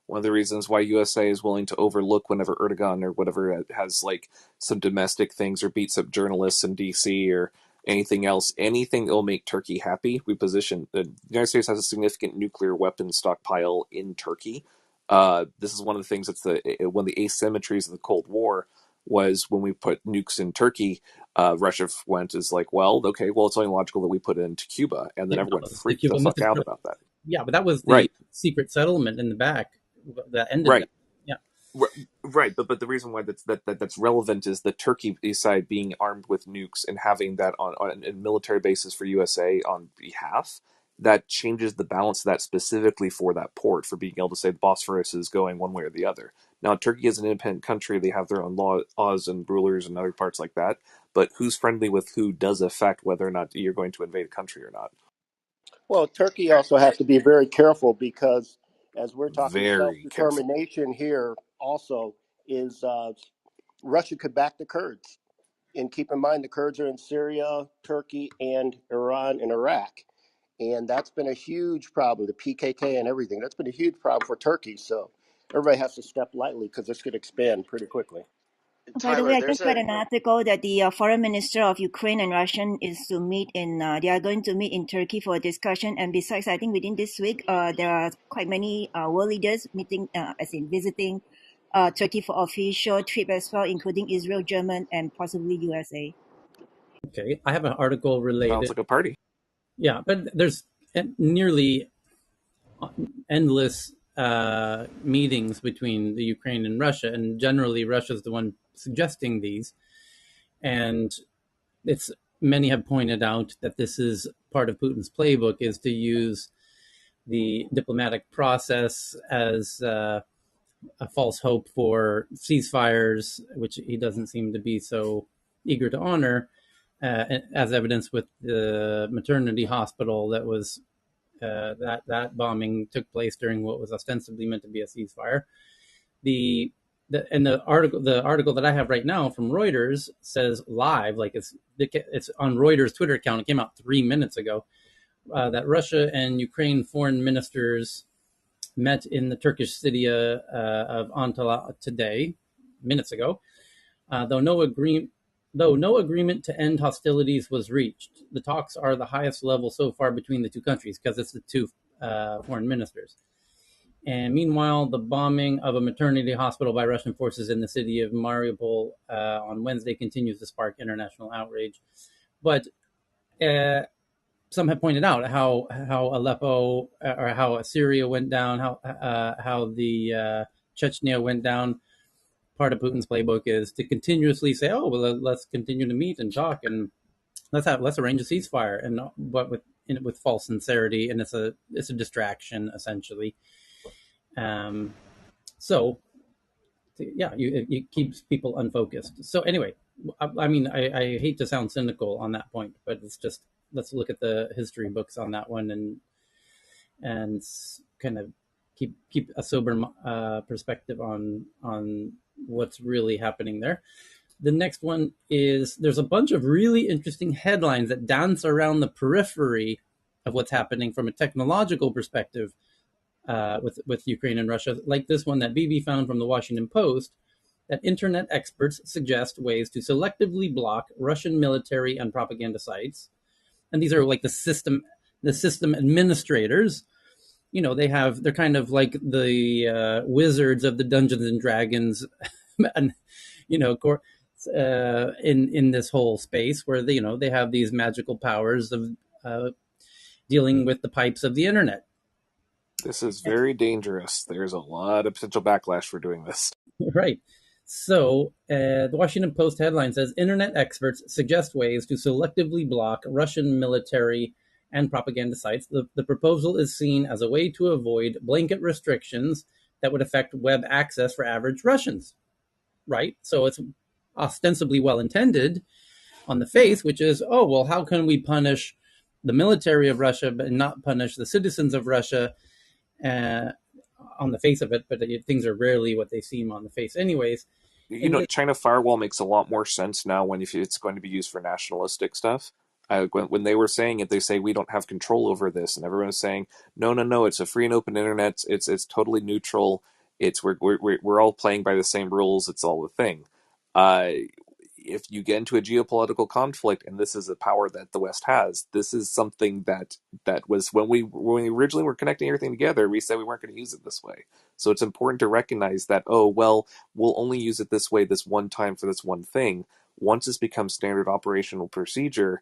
One of the reasons why USA is willing to overlook whenever Erdogan or whatever has like some domestic things or beats up journalists in DC or anything else, anything that will make Turkey happy, we position. The United States has a significant nuclear weapons stockpile in Turkey. This is one of the things that's one of the asymmetries of the Cold War was when we put nukes in Turkey. Russia went is like, well, okay, well, it's only logical that we put it into Cuba, and then Yeah, everyone no, the freaked the Cuban fuck Missile out Crisis. about that. Yeah, but that was the Right, secret settlement in the back that ended that. right. Yeah. Right, but the reason why that's relevant is the Turkey side being armed with nukes and having that on a military basis for USA on behalf, that changes the balance of that specifically for that port, for being able to say the Bosphorus is going one way or the other. Now, Turkey is an independent country; they have their own laws and rulers and other parts like that. But who's friendly with who does affect whether or not you're going to invade a country or not. Well, Turkey also has to be very careful because, as we're talking Very careful. self-determination here, also is Russia could back the Kurds. And keep in mind, the Kurds are in Syria, Turkey, and Iran and Iraq. And that's been a huge problem, the PKK and everything. That's been a huge problem for Turkey. So everybody has to step lightly because this could expand pretty quickly. By the way, Tyler, I there's just read a an article that the foreign minister of Ukraine and Russian is to meet in. They are going to meet in Turkey for a discussion. And besides, I think within this week, there are quite many world leaders meeting, as in visiting Turkey for official trip as well, including Israel, German, and possibly USA. Okay, I have an article Sounds related. like a party. Yeah, but there's nearly endless meetings between the Ukraine and Russia, and generally Russia's the one suggesting these. And it's many have pointed out that this is part of Putin's playbook, is to use the diplomatic process as a false hope for ceasefires, which he doesn't seem to be so eager to honor, as evidenced with the maternity hospital that was that bombing took place during what was ostensibly meant to be a ceasefire. The article that I have right now from Reuters says live, like it's on Reuters Twitter account. It came out 3 minutes ago. That Russia and Ukraine foreign ministers met in the Turkish city of Antalya today, minutes ago. Though no agreement to end hostilities was reached. The talks are the highest level so far between the two countries because it's the two foreign ministers. And meanwhile, the bombing of a maternity hospital by Russian forces in the city of Mariupol on Wednesday continues to spark international outrage. But some have pointed out how Aleppo or how Syria went down, how the Chechnya went down. Part of Putin's playbook is to continuously say, "Oh, well, let's continue to meet and talk, and let's arrange a ceasefire," and but with false sincerity, and it's a distraction essentially. So yeah, it keeps people unfocused. So anyway, I mean, I hate to sound cynical on that point, but it's just, let's look at the history books on that one and kind of keep a sober perspective on what's really happening there. The next one is, there's a bunch of really interesting headlines that dance around the periphery of what's happening from a technological perspective with Ukraine and Russia, like this one that BB found from the Washington Post, that internet experts suggest ways to selectively block Russian military and propaganda sites. And these are like the system administrators. You know, they're kind of like the wizards of the Dungeons and Dragons, and you know, in this whole space where they have these magical powers of dealing with the pipes of the internet. This is very dangerous. There's a lot of potential backlash for doing this. Right. So the Washington Post headline says, internet experts suggest ways to selectively block Russian military and propaganda sites. The proposal is seen as a way to avoid blanket restrictions that would affect web access for average Russians. Right? So it's ostensibly well-intended on the face, which is, oh, well, how can we punish the military of Russia but not punish the citizens of Russia on the face of it? But things are rarely what they seem on the face anyways. You know, China firewall makes a lot more sense now when it's going to be used for nationalistic stuff. When they were saying it, they say we don't have control over this, and everyone is saying no, it's a free and open internet. It's totally neutral. It's we're all playing by the same rules. It's all the thing. Uh, if you get into a geopolitical conflict, and this is a power that the West has, this is something that was when we originally were connecting everything together, we said we weren't going to use it this way. So it's important to recognize that, oh well, we'll only use it this way this one time for this one thing. Once this becomes standard operational procedure,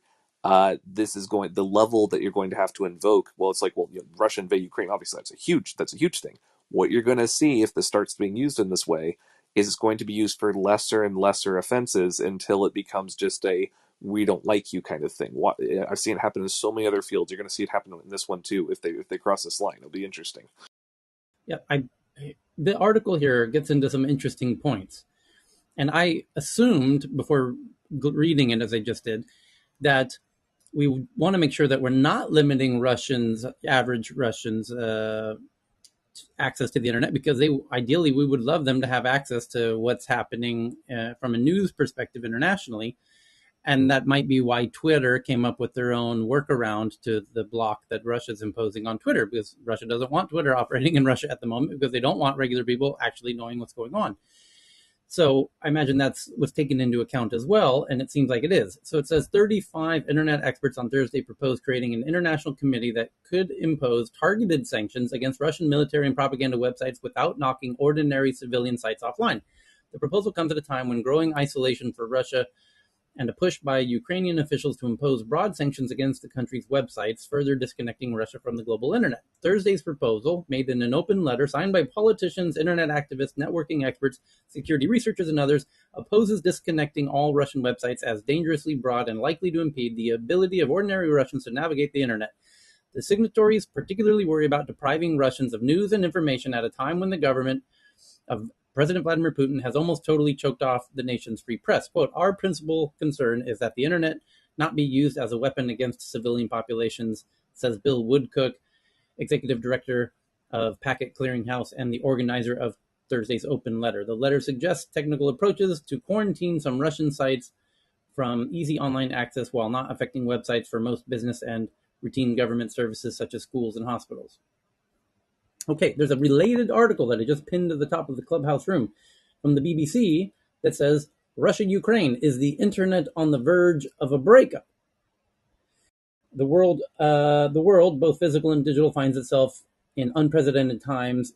this is going the level that you're going to have to invoke. Well, it's like, well, Russia invade Ukraine. Obviously, that's a huge thing. What you're going to see if this starts being used in this way is it's going to be used for lesser and lesser offenses until it becomes just a we don't like you kind of thing. I've seen it happen in so many other fields. You're going to see it happen in this one too if they cross this line. It'll be interesting. Yeah, the article here gets into some interesting points. And I assumed before reading it, as I just did, that we want to make sure that we're not limiting average Russians, access to the internet, because ideally we would love them to have access to what's happening from a news perspective internationally. And that might be why Twitter came up with their own workaround to the block that Russia's imposing on Twitter, because Russia doesn't want Twitter operating in Russia at the moment, because they don't want regular people actually knowing what's going on. So I imagine that's what's taken into account as well, and it seems like it is. So it says 35 internet experts on Thursday proposed creating an international committee that could impose targeted sanctions against Russian military and propaganda websites without knocking ordinary civilian sites offline. The proposal comes at a time when growing isolation for Russia and a push by Ukrainian officials to impose broad sanctions against the country's websites, further disconnecting Russia from the global internet. Thursday's proposal, made in an open letter signed by politicians, internet activists, networking experts, security researchers, and others, opposes disconnecting all Russian websites as dangerously broad and likely to impede the ability of ordinary Russians to navigate the internet. The signatories particularly worry about depriving Russians of news and information at a time when the government of President Vladimir Putin has almost totally choked off the nation's free press. Quote, our principal concern is that the internet not be used as a weapon against civilian populations, says Bill Woodcook, executive director of Packet Clearinghouse and the organizer of Thursday's open letter. The letter suggests technical approaches to quarantine some Russian sites from easy online access while not affecting websites for most business and routine government services such as schools and hospitals. Okay, there's a related article that I just pinned to the top of the Clubhouse room from the BBC that says Russia-Ukraine, is the internet on the verge of a breakup? The world, both physical and digital, finds itself in unprecedented times.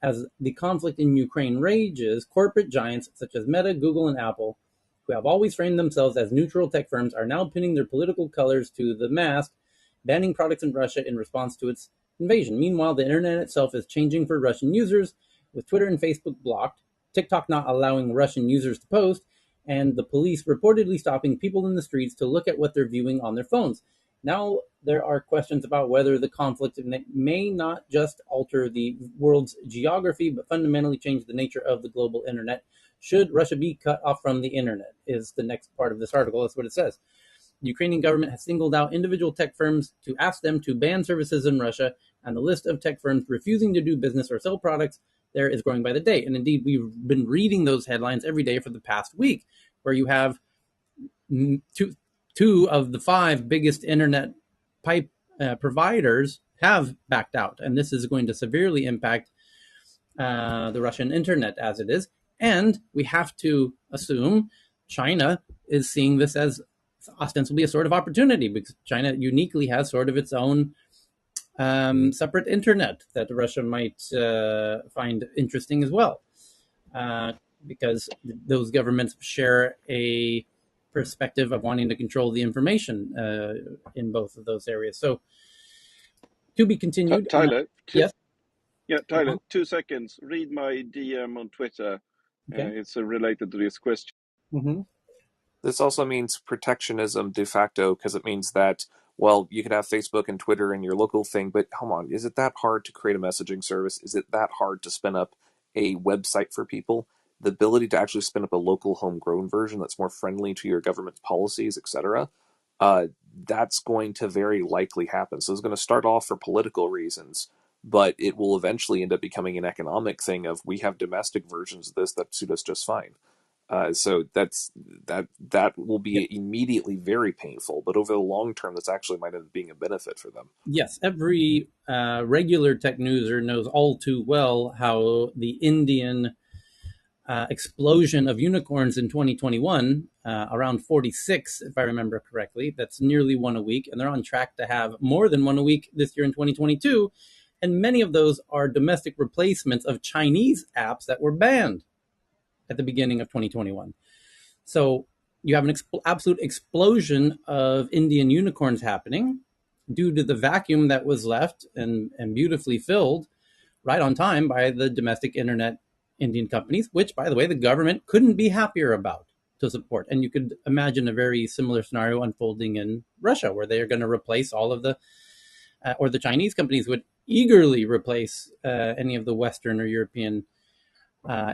As the conflict in Ukraine rages, corporate giants such as Meta, Google, and Apple, who have always framed themselves as neutral tech firms, are now pinning their political colors to the mast, banning products in Russia in response to its invasion. Meanwhile, the internet itself is changing for Russian users, with Twitter and Facebook blocked, TikTok not allowing Russian users to post, and the police reportedly stopping people in the streets to look at what they're viewing on their phones. Now there are questions about whether the conflict may not just alter the world's geography, but fundamentally change the nature of the global internet. Should Russia be cut off from the internet, is the next part of this article. That's what it says. The Ukrainian government has singled out individual tech firms to ask them to ban services in Russia, and the list of tech firms refusing to do business or sell products there is growing by the day. And indeed, we've been reading those headlines every day for the past week, where you have two of the five biggest internet pipe providers have backed out. And this is going to severely impact the Russian internet as it is. And we have to assume China is seeing this as ostensibly a sort of opportunity, because China uniquely has sort of its own separate internet that Russia might find interesting as well, because those governments share a perspective of wanting to control the information in both of those areas. So to be continued. Tyler, yes? Yeah, Tyler, 2 seconds. Read my DM on Twitter. Okay. It's related to this question. Mm-hmm. This also means protectionism de facto, because it means that, well, you can have Facebook and Twitter and your local thing, but come on, is it that hard to create a messaging service? Is it that hard to spin up a website for people? The ability to actually spin up a local homegrown version that's more friendly to your government's policies, etc., that's going to very likely happen. So it's going to start off for political reasons, but it will eventually end up becoming an economic thing of we have domestic versions of this that suit us just fine. So that will be immediately very painful, but over the long term, this actually might end up being a benefit for them. Yes, every regular tech newser knows all too well how the Indian explosion of unicorns in 2021, around 46, if I remember correctly. That's nearly one a week, and they're on track to have more than one a week this year in 2022. And many of those are domestic replacements of Chinese apps that were banned at the beginning of 2021. So you have an absolute explosion of Indian unicorns happening due to the vacuum that was left and beautifully filled right on time by the domestic internet Indian companies, which, by the way, the government couldn't be happier about to support. And you could imagine a very similar scenario unfolding in Russia, where they are going to replace all of the, or the Chinese companies would eagerly replace any of the Western or European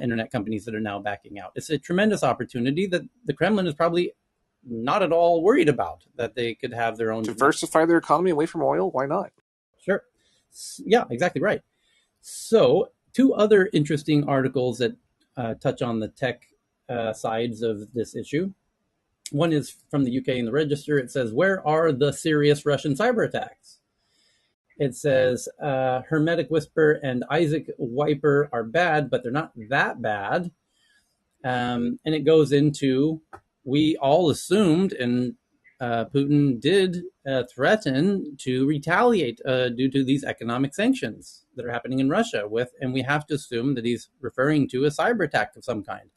internet companies that are now backing out. It's a tremendous opportunity that the Kremlin is probably not at all worried about, that they could have their own. Diversify their economy away from oil? Why not? Sure. Yeah, exactly right. So, two other interesting articles that touch on the tech sides of this issue. One is from the UK in the Register. It says, "Where are the serious Russian cyber attacks?" It says, Hermetic Whisper and Isaac Wiper are bad, but they're not that bad. And it goes into, we all assumed, and Putin did threaten to retaliate due to these economic sanctions that are happening in Russia and we have to assume that he's referring to a cyber attack of some kind.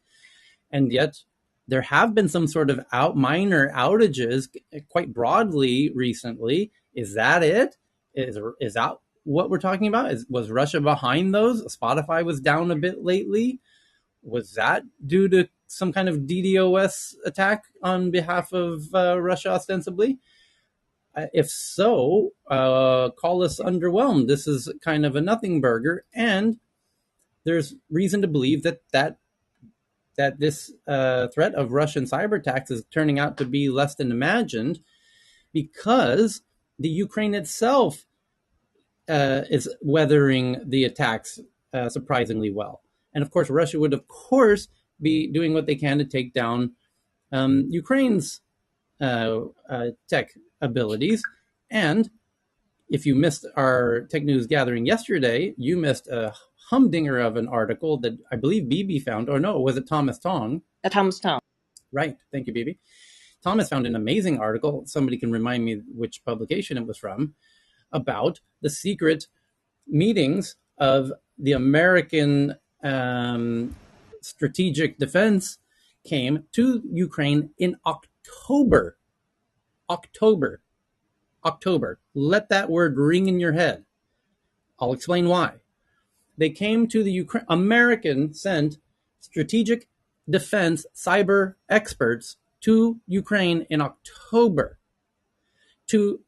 And yet there have been some sort of minor outages quite broadly recently. Is that it? Is that what we're talking about? Was Russia behind those? Spotify was down a bit lately. Was that due to some kind of DDoS attack on behalf of Russia, ostensibly? If so, call us underwhelmed. This is kind of a nothing burger, and there's reason to believe that this threat of Russian cyber attacks is turning out to be less than imagined, because the Ukraine itself is weathering the attacks surprisingly well. And of course, Russia would, of course, be doing what they can to take down Ukraine's tech abilities. And if you missed our tech news gathering yesterday, you missed a humdinger of an article that I believe Bibi found, or no, was it Thomas Tong? Thomas Tong. Right. Thank you, Bibi. Thomas found an amazing article. Somebody can remind me which publication it was from, about the secret meetings of the American strategic defense came to Ukraine in October. October. Let that word ring in your head. I'll explain why. They came to the American sent strategic defense cyber experts to Ukraine in October to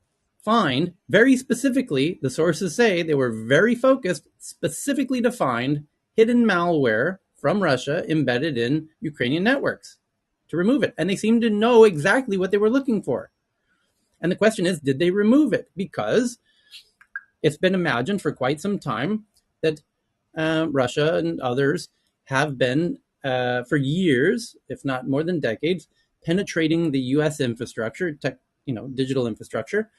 find, very specifically, the sources say they were very focused, specifically to find hidden malware from Russia embedded in Ukrainian networks, to remove it. And they seemed to know exactly what they were looking for. And the question is, did they remove it? Because it's been imagined for quite some time that Russia and others have been, for years, if not more than decades, penetrating the U.S. infrastructure, digital infrastructure,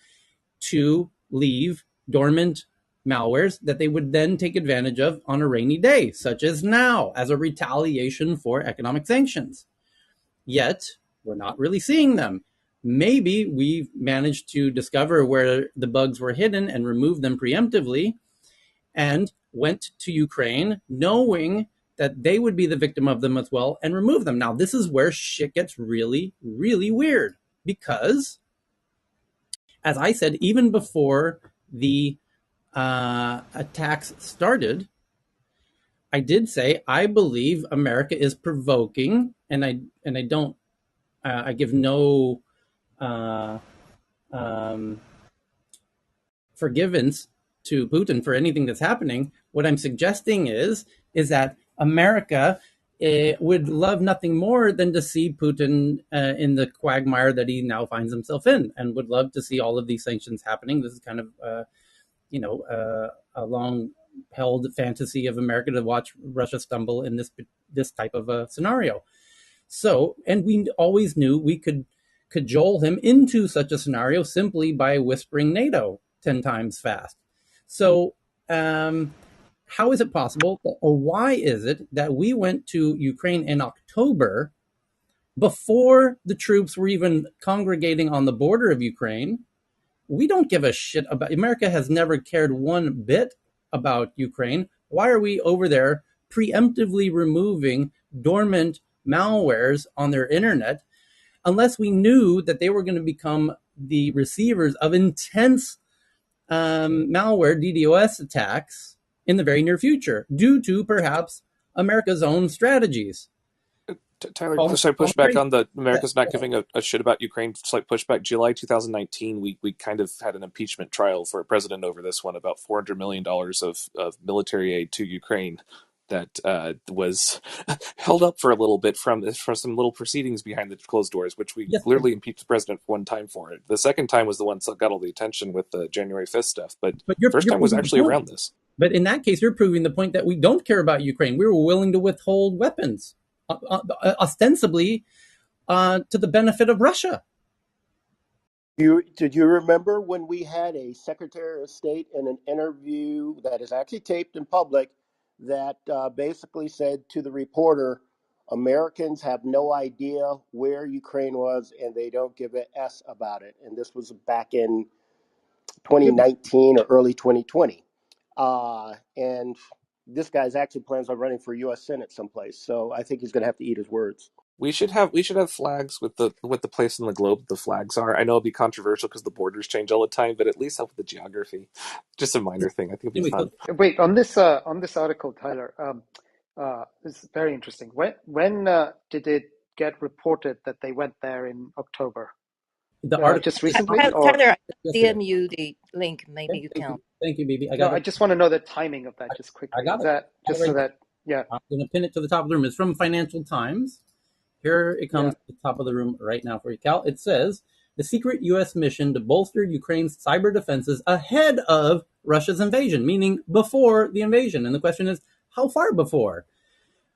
to leave dormant malwares that they would then take advantage of on a rainy day, such as now, as a retaliation for economic sanctions. Yet, we're not really seeing them. Maybe we've managed to discover where the bugs were hidden and remove them preemptively, and went to Ukraine knowing that they would be the victim of them as well and remove them. Now, this is where shit gets really, really weird, because, as I said, even before the attacks started, I did say I believe America is provoking, and I don't, I give no forgiveness to Putin for anything that's happening. What I'm suggesting is that America would love nothing more than to see Putin in the quagmire that he now finds himself in, and would love to see all of these sanctions happening. This is kind of, a long-held fantasy of America, to watch Russia stumble in this type of a scenario. So, and we always knew we could cajole him into such a scenario simply by whispering NATO 10 times fast. So, how is it possible, or why is it that we went to Ukraine in October before the troops were even congregating on the border of Ukraine? We don't give a shit about America has never cared one bit about Ukraine. Why are we over there preemptively removing dormant malwares on their internet unless we knew that they were going to become the receivers of intense malware DDoS attacks in the very near future due to perhaps America's own strategies? Tyler, Call, so I call push back me on the crazy. America's not giving a shit about Ukraine. Slight pushback. July 2019, we kind of had an impeachment trial for a president over this one, about $400 million of military aid to Ukraine that was held up for a little bit for some little proceedings behind the closed doors, which we Yes, clearly impeached the president one time for it. The second time was the one that got all the attention with the January 5th stuff, but but first you're time was proving the actually point. around this. But in that case, you're proving the point that we don't care about Ukraine. We were willing to withhold weapons, ostensibly to the benefit of Russia. Did you remember when we had a Secretary of State in an interview that is actually taped in public that basically said to the reporter, Americans have no idea where Ukraine was and they don't give a S about it. And this was back in 2019 or early 2020. And this guy's actually plans on running for U.S. Senate someplace. So I think he's going to have to eat his words. We should have flags with the place in the globe the flags are. I know it'll be controversial because the borders change all the time, but at least help with the geography. Just a minor thing. I think it'll be Anyway, fun. Wait, on this article, Tyler, this is very interesting. When did it get reported that they went there in October? the article Just recently, or Tyler, I yesterday. DM you the link. Maybe Okay, you thank can. you, thank you, baby. I no? got I it. just want to know the timing of that, just I quickly. got Is it. that I got it just so right that, yeah, I'm going to pin it to the top of the room. It's from Financial Times. Here it yeah, comes to the top of the room right now for you, Cal. It says the secret U.S. mission to bolster Ukraine's cyber defenses ahead of Russia's invasion, meaning before the invasion. And the question is, how far before?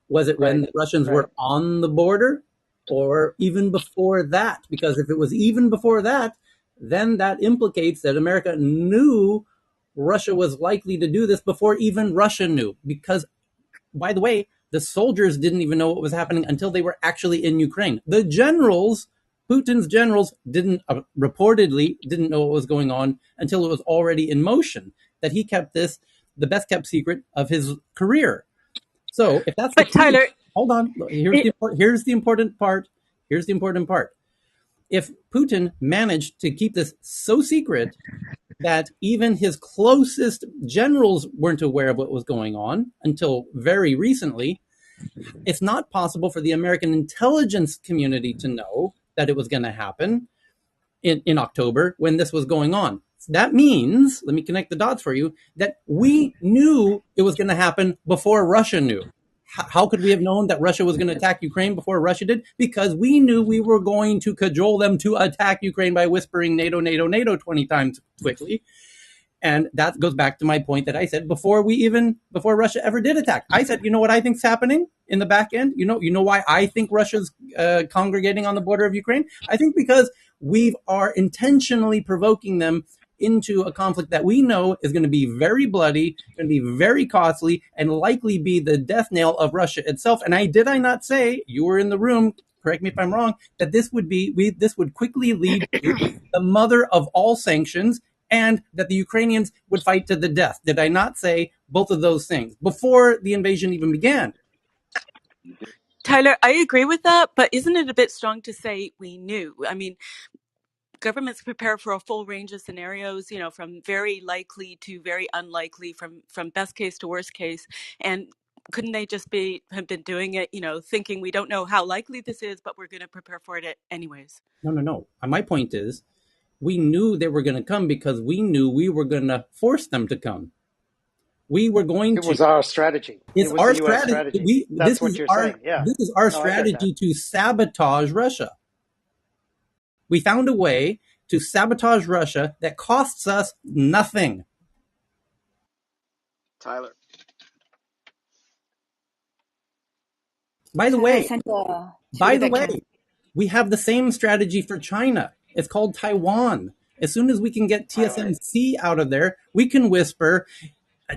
Was it when right, the Russians right. were on the border or even before that? Because if it was even before that, then that implicates that America knew Russia was likely to do this before even Russia knew. Because, by the way, the soldiers didn't even know what was happening until they were actually in Ukraine. The generals, Putin's generals, didn't reportedly didn't know what was going on until it was already in motion. That he kept this the best kept secret of his career. So if that's the But case, Tyler, hold on. it, Here's the important part. Here's the important part. If Putin managed to keep this so secret that even his closest generals weren't aware of what was going on until very recently, it's not possible for the American intelligence community to know that it was going to happen in October when this was going on. That means, let me connect the dots for you, that we knew it was going to happen before Russia knew. How could we have known that Russia was going to attack Ukraine before Russia did? Because we knew we were going to cajole them to attack Ukraine by whispering NATO, NATO, NATO 20 times quickly. And that goes back to my point that I said before Russia ever did attack. I said, you know what I think's happening in the back end? You know why I think Russia's congregating on the border of Ukraine? I think because we are intentionally provoking them into a conflict that we know is going to be very bloody, going to be very costly, and likely be the death nail of Russia itself. And I not say, you were in the room, correct me if I'm wrong, that this would quickly lead to the mother of all sanctions and that the Ukrainians would fight to the death. Did I not say both of those things before the invasion even began? Tyler, I agree with that, but isn't it a bit strong to say we knew? I mean, governments prepare for a full range of scenarios, from very likely to very unlikely, from best case to worst case. And couldn't they just have been doing it, thinking we don't know how likely this is, but we're going to prepare for it anyways? No. My point is, we knew they were going to come because we knew we were going to force them to come. We were going It to. was our strategy. It It's was our the U.S. strategy. strategy. That's what you're saying. Yeah. This is our No, I get that. strategy to sabotage Russia. We found a way to sabotage Russia that costs us nothing. Tyler. By the Tyler, I way, sent to by the the back way, channel. we have the same strategy for China. It's called Taiwan. As soon as we can get TSMC out of there, we can whisper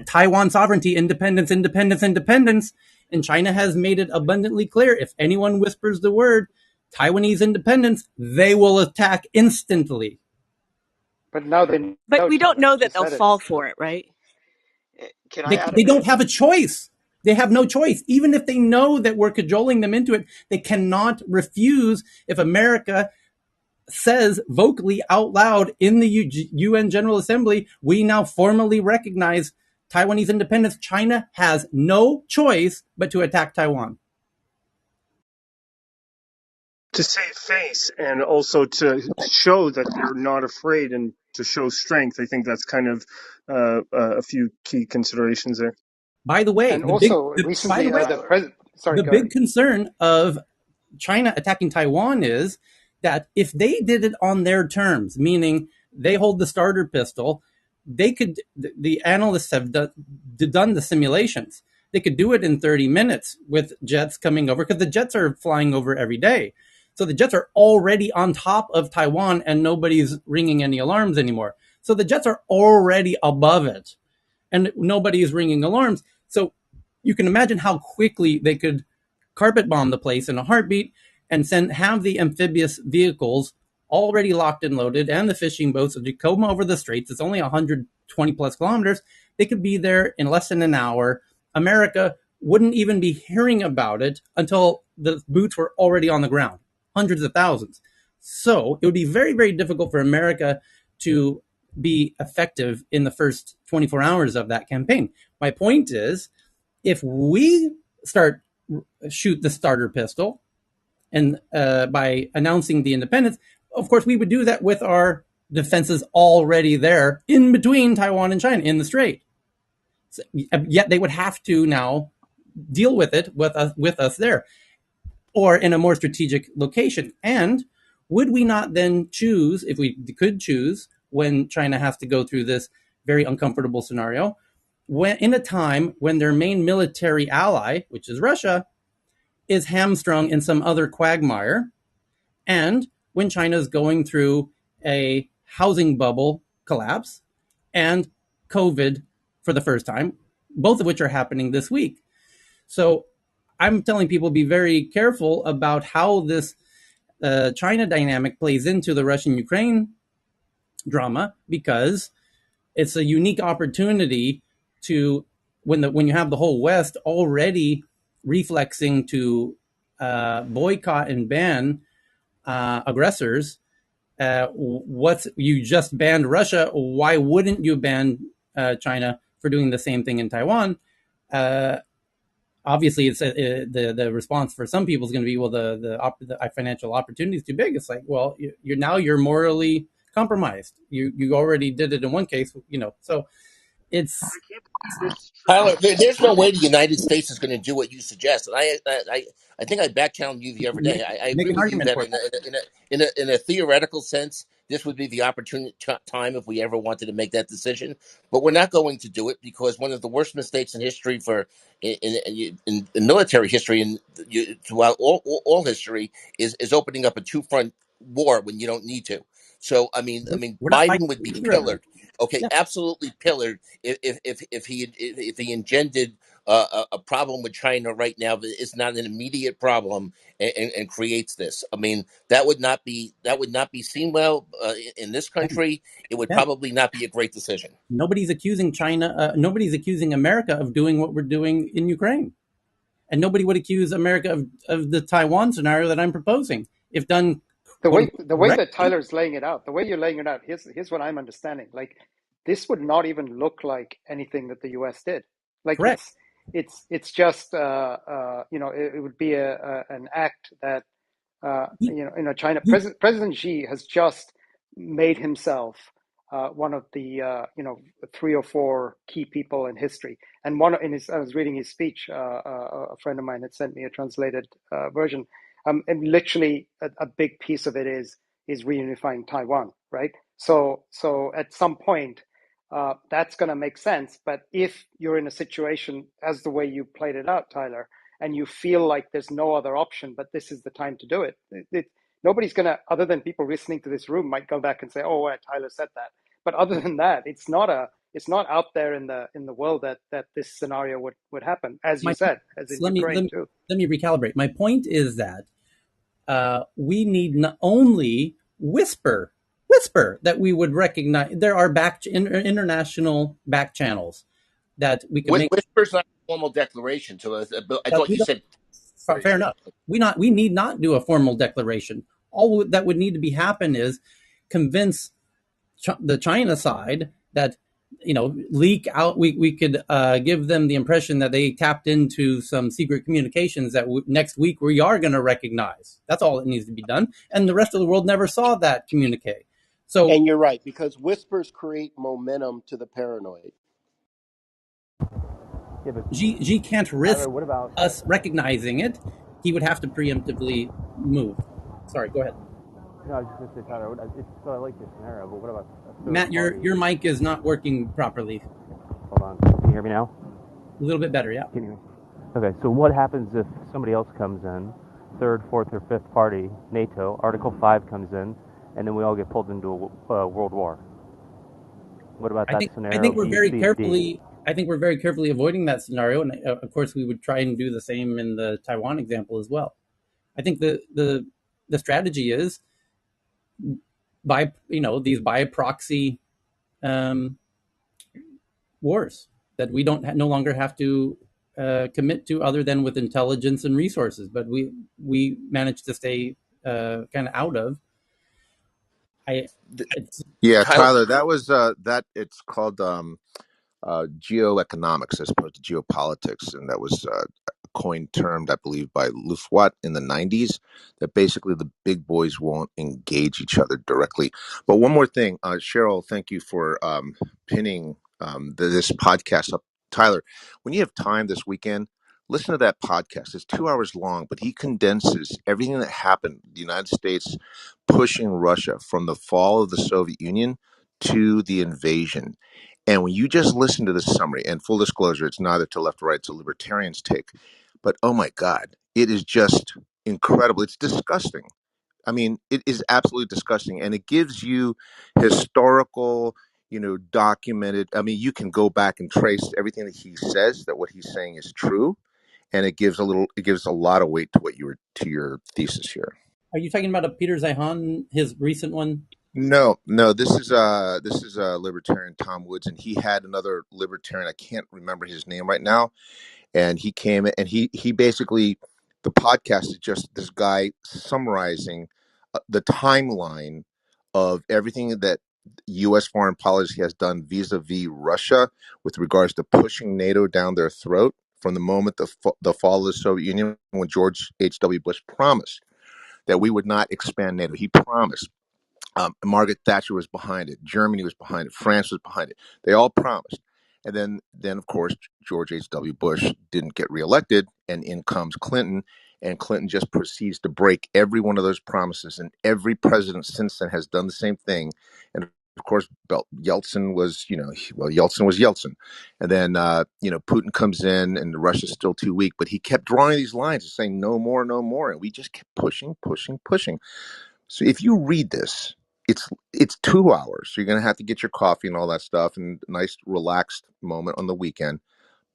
Taiwan sovereignty, independence, independence, independence. And China has made it abundantly clear if anyone whispers the word Taiwanese independence, they will attack instantly. But now they But know, we don't Tyler. know You that they'll said it. fall for it, right? Can I They, add a they bit don't of have a choice. They have no choice. Even if they know that we're cajoling them into it, they cannot refuse if America says vocally out loud in the UN General Assembly, we now formally recognize Taiwanese independence. China has no choice but to attack Taiwan. to save face and also to show that they're not afraid and to show strength. I think that's kind of a few key considerations there. By the way, And also recently, Tyler? sorry, the go ahead. big concern of China attacking Taiwan is that if they did it on their terms, meaning they hold the starter pistol, they could, the analysts have done the simulations. They could do it in 30 minutes with jets coming over because the jets are flying over every day. So the jets are already on top of Taiwan and nobody's ringing any alarms anymore. So the jets are already above it and nobody is ringing alarms. So you can imagine how quickly they could carpet bomb the place in a heartbeat and have the amphibious vehicles already locked and loaded and the fishing boats to come over the straits. It's only 120 plus kilometers. They could be there in less than an hour. America wouldn't even be hearing about it until the boots were already on the ground, hundreds of thousands. So it would be very, very difficult for America to be effective in the first 24 hours of that campaign. My point is, if we start shoot the starter pistol and by announcing the independence, of course we would do that with our defenses already there in between Taiwan and China in the strait. So, yet they would have to now deal with it with us there or in a more strategic location. And would we not then choose, if we could choose, when China has to go through this very uncomfortable scenario, when in a time when their main military ally, which is Russia, is hamstrung in some other quagmire, and when China is going through a housing bubble collapse and COVID for the first time, both of which are happening this week. So I'm telling people be very careful about how this China dynamic plays into the Russian-Ukraine drama, because it's a unique opportunity to when you have the whole West already reflexing to boycott and ban aggressors. What's You just banned Russia? Why wouldn't you ban China for doing the same thing in Taiwan? Obviously, it's the response for some people is going to be, well, the financial opportunity is too big. It's like, well, you're morally compromised. You already did it in one case, So it's Tyler, there's no way the United States is going to do what you suggest. And I think I backchanneled you the other day. I make agree an with you argument that for that. in a theoretical sense, this would be the opportune time if we ever wanted to make that decision. But we're not going to do it because one of the worst mistakes in history in military history and throughout all history is opening up a two-front war when you don't need to. So I mean, We're not fighting Biden would be either of them. pillared. Okay, Yeah, absolutely pillared if he engendered a problem with China right now that is not an immediate problem and creates this. I mean, that would not be seen well in this Ben, country. It would Ben, probably not be a great decision. nobody's accusing China. Nobody's accusing America of doing what we're doing in Ukraine, and nobody would accuse America of the Taiwan scenario that I'm proposing if done The quote way unquote the way that correctly. Tyler's laying it out, the way you're laying it out, here's what I'm understanding. Like this would not even look like anything that the U.S. did. Like Correct. it's just it would be an act that He, China he, President Xi has just made himself one of the 3 or 4 key people in history. And I was reading his speech. A friend of mine had sent me a translated version. And literally, a big piece of it is reunifying Taiwan, right? So at some point, that's going to make sense. But if you're in a situation as the way you played it out, Tyler, and you feel like there's no other option, but this is the time to do it. Nobody's going to, other than people listening to this room, might go back and say, "Oh, yeah, Tyler said that." But other than that, it's not out there in the world that this scenario would happen, as you My said, as in Ukraine too. let me recalibrate. My point is that we need not only whisper that we would recognize there are international back channels that we can make. Whisper's not a formal declaration. So I thought We you don't, said fair enough. We need not do a formal declaration. All that would need to be happen is convince the China side that leak out. We could give them the impression that they tapped into some secret communications that next week we are going to recognize. That's all that needs to be done, and the rest of the world never saw that communique. So And you're right, because whispers create momentum to the paranoid. Yeah, but Xi can't risk Tyler, what about? us recognizing it. He would have to preemptively move. Sorry, go ahead. No, I was just gonna say, Tyler. So I like this scenario, but what about a third Matt, party? your mic is not working properly. Hold on. Can you hear me now? A little bit better, yeah. Can you? Okay. So what happens if somebody else comes in, third, fourth, or fifth party, NATO, Article 5 comes in, and then we all get pulled into a world war? What about that scenario? I think we're very carefully. I think we're very carefully avoiding that scenario, and of course, we would try and do the same in the Taiwan example as well. I think the strategy is by these by proxy wars that we don't no longer have to commit to other than with intelligence and resources, but we manage to stay kind of out of. Yeah, Tyler, Tyler, that was that. It's called geoeconomics as opposed to geopolitics, and that was a coined term, I believe, by Wechat in the '90s. That basically the big boys won't engage each other directly. But one more thing, Cheryl, thank you for pinning this podcast up. Tyler, when you have time this weekend, listen to that podcast. It's 2 hours long, but he condenses everything that happened. The United States pushing Russia from the fall of the Soviet Union to the invasion. And when you just listen to this summary, and full disclosure, it's neither to left or right, it's a libertarian's take, but oh my God, it is just incredible. It's disgusting. I mean, it is absolutely disgusting. And it gives you historical, documented. I mean, you can go back and trace everything that he says, that what he's saying is true. And it gives a lot of weight to your thesis here. Are you talking about a Peter Zeihan, his recent one? No. This is libertarian Tom Woods, and he had another libertarian. I can't remember his name right now. And he came and he basically, the podcast is just this guy summarizing the timeline of everything that U.S. foreign policy has done vis-a-vis Russia with regards to pushing NATO down their throat from the moment the fall of the Soviet Union, when George H.W. Bush promised that we would not expand NATO. He promised. Margaret Thatcher was behind it. Germany was behind it. France was behind it. They all promised. And then of course, George H.W. Bush didn't get reelected, and in comes Clinton. And Clinton just proceeds to break every one of those promises. And every president since then has done the same thing. And of course, Yeltsin was, Yeltsin was Yeltsin. And then, Putin comes in, and Russia's still too weak. But he kept drawing these lines and saying, no more, no more. And we just kept pushing. So if you read this, it's 2 hours. So you're going to have to get your coffee and all that stuff, and a nice relaxed moment on the weekend.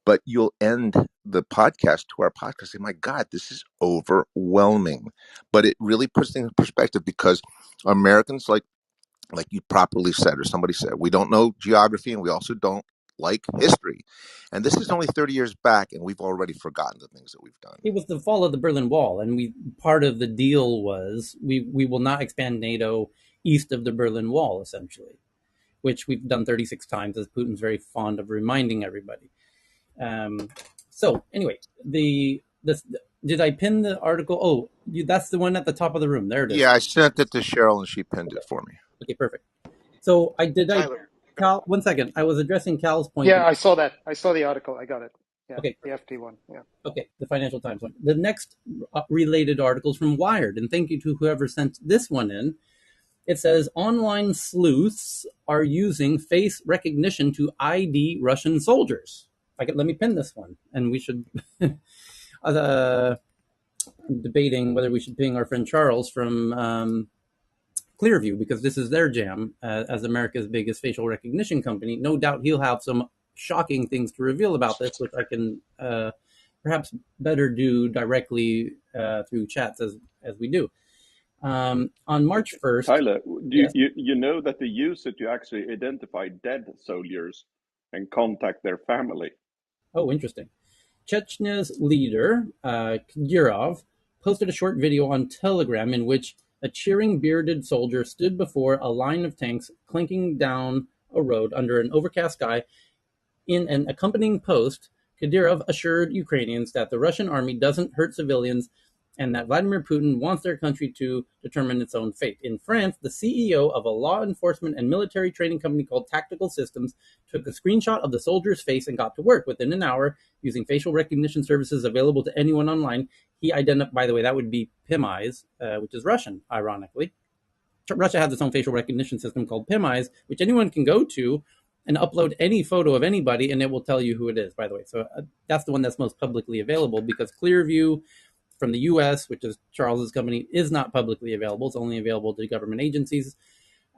But you'll end the podcast, 2 hour podcast, saying, my God, this is overwhelming. But it really puts things in perspective, because Americans, like you properly said, or somebody said, we don't know geography, and we also don't like history. And this is only 30 years back, and we've already forgotten the things that we've done. It was the fall of the Berlin Wall, and part of the deal was we will not expand NATO east of the Berlin Wall, essentially, which we've done 36 times, as Putin's very fond of reminding everybody. So anyway, did I pin the article? Oh, that's the one at the top of the room. There it is. Yeah, I sent it to Cheryl, and she pinned it for me. Okay, perfect. So Cal, 1 second. I was addressing Cal's point. Yeah, I saw that. I saw the article. I got it. Yeah, okay. The FT one. Yeah. Okay, the Financial Times one. The next related articles from Wired, and thank you to whoever sent this one in. It says online sleuths are using face recognition to ID Russian soldiers. Let me pin this one, and we should. debating whether we should ping our friend Charles from Clearview, because this is their jam as America's biggest facial recognition company. No doubt he'll have some shocking things to reveal about this, which I can perhaps better do directly through chats as we do. On March 1st. Tyler, yes. you know that they use it to actually identify dead soldiers and contact their family? Oh, interesting. Chechnya's leader, Kadyrov, posted a short video on Telegram in which a cheering bearded soldier stood before a line of tanks clinking down a road under an overcast sky. In an accompanying post, Kadyrov assured Ukrainians that the Russian army doesn't hurt civilians and that Vladimir Putin wants their country to determine its own fate. In France, the CEO of a law enforcement and military training company called Tactical Systems took a screenshot of the soldier's face and got to work. Within an hour, using facial recognition services available to anyone online, he identified, by the way, that would be PimEyes, which is Russian, ironically. Russia has its own facial recognition system called PimEyes, which anyone can go to and upload any photo of anybody, and it will tell you who it is, by the way. So that's the one that's most publicly available, because Clearview from the US, which is Charles's company, is not publicly available. It's only available to government agencies.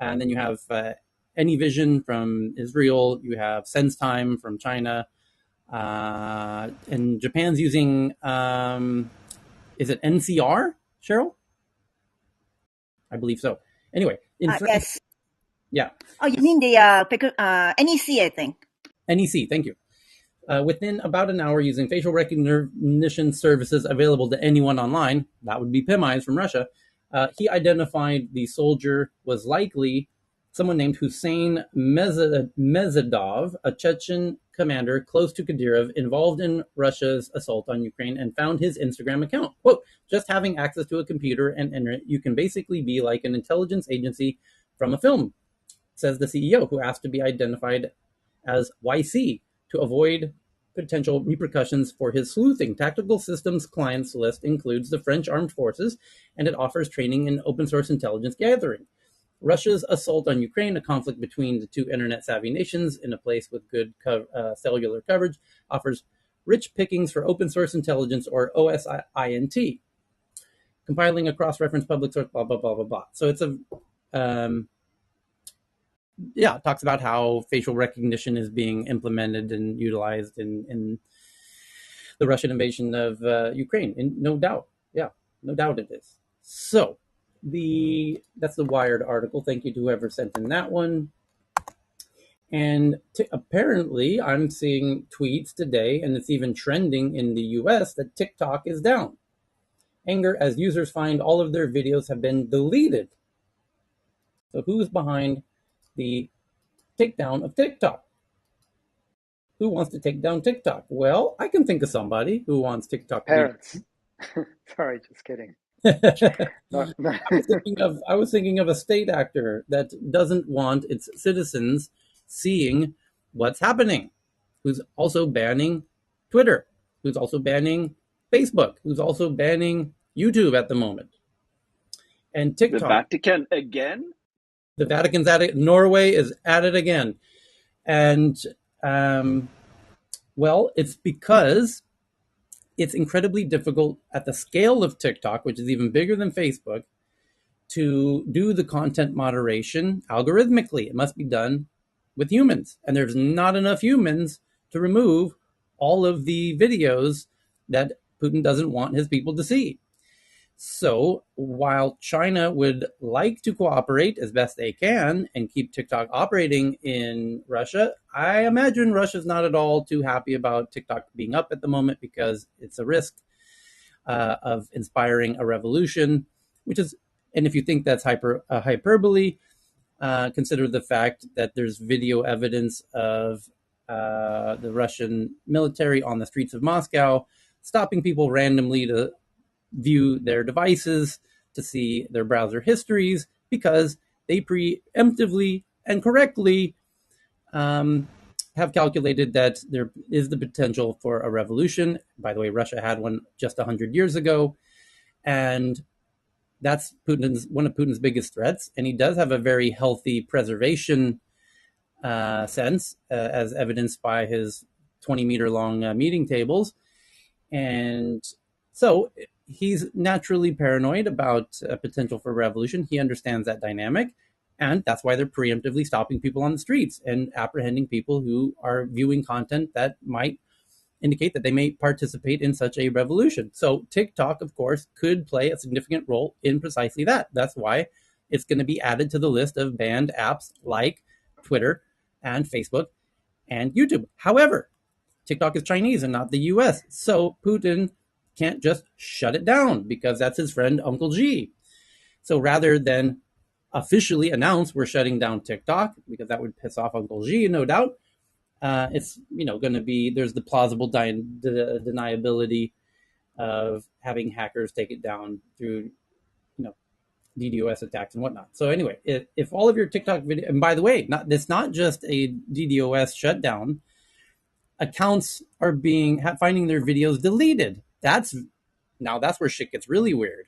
And then you have AnyVision from Israel. You have SenseTime from China. And Japan's using, is it NCR, Cheryl? I believe so. Anyway, in France, Yes. yeah. Oh, you mean the NEC, I think. NEC, thank you. Within about an hour, using facial recognition services available to anyone online, that would be PimEyes from Russia, he identified the soldier was likely someone named Hussein Mezadov, a Chechen commander close to Kadyrov, involved in Russia's assault on Ukraine, and found his Instagram account. Quote, just having access to a computer and internet, you can basically be like an intelligence agency from a film, says the CEO, who asked to be identified as YC to avoid potential repercussions for his sleuthing. Tactical Systems clients list includes the French Armed Forces, and it offers training in open source intelligence gathering. Russia's assault on Ukraine, a conflict between the two internet-savvy nations in a place with good cellular coverage, offers rich pickings for open source intelligence, or OSINT, compiling a cross-reference public source, blah, blah, blah, blah, blah. So it's a... it talks about how facial recognition is being implemented and utilized in the Russian invasion of Ukraine. And no doubt. Yeah, no doubt it is. So that's the Wired article. Thank you to whoever sent in that one. And apparently I'm seeing tweets today, and it's even trending in the US, that TikTok is down. Anger as users find all of their videos have been deleted. So who's behind the takedown of TikTok? Who wants to take down TikTok? Well, I can think of somebody who wants TikTok. Parents. Sorry, just kidding. No. I was thinking of a state actor that doesn't want its citizens seeing what's happening, who's also banning Twitter, who's also banning Facebook, who's also banning YouTube at the moment. And TikTok. The Vatican again? The Vatican's at it. Norway is at it again. And, well, it's because it's incredibly difficult at the scale of TikTok, which is even bigger than Facebook, to do the content moderation algorithmically. It must be done with humans. And there's not enough humans to remove all of the videos that Putin doesn't want his people to see. So while China would like to cooperate as best they can and keep TikTok operating in Russia, I imagine Russia's not at all too happy about TikTok being up at the moment, because it's a risk of inspiring a revolution, which is, and if you think that's hyperbole, consider the fact that there's video evidence of the Russian military on the streets of Moscow stopping people randomly to view their devices, to see their browser histories, because they preemptively and correctly have calculated that there is the potential for a revolution. By the way, Russia had one just 100 years ago, and that's one of Putin's biggest threats. And he does have a very healthy preservation sense, as evidenced by his 20-meter long meeting tables. And so he's naturally paranoid about a potential for revolution. He understands that dynamic. And that's why they're preemptively stopping people on the streets and apprehending people who are viewing content that might indicate that they may participate in such a revolution. So TikTok, of course, could play a significant role in precisely that. That's why it's going to be added to the list of banned apps like Twitter and Facebook and YouTube. However, TikTok is Chinese and not the US. So Putin can't just shut it down because that's his friend Uncle G. So rather than officially announce we're shutting down TikTok, because that would piss off Uncle G, no doubt, it's going to be, there's the plausible deniability of having hackers take it down through DDoS attacks and whatnot. So anyway, if all of your TikTok video, and by the way, it's not just a DDoS shutdown, accounts are finding their videos deleted. That's where shit gets really weird,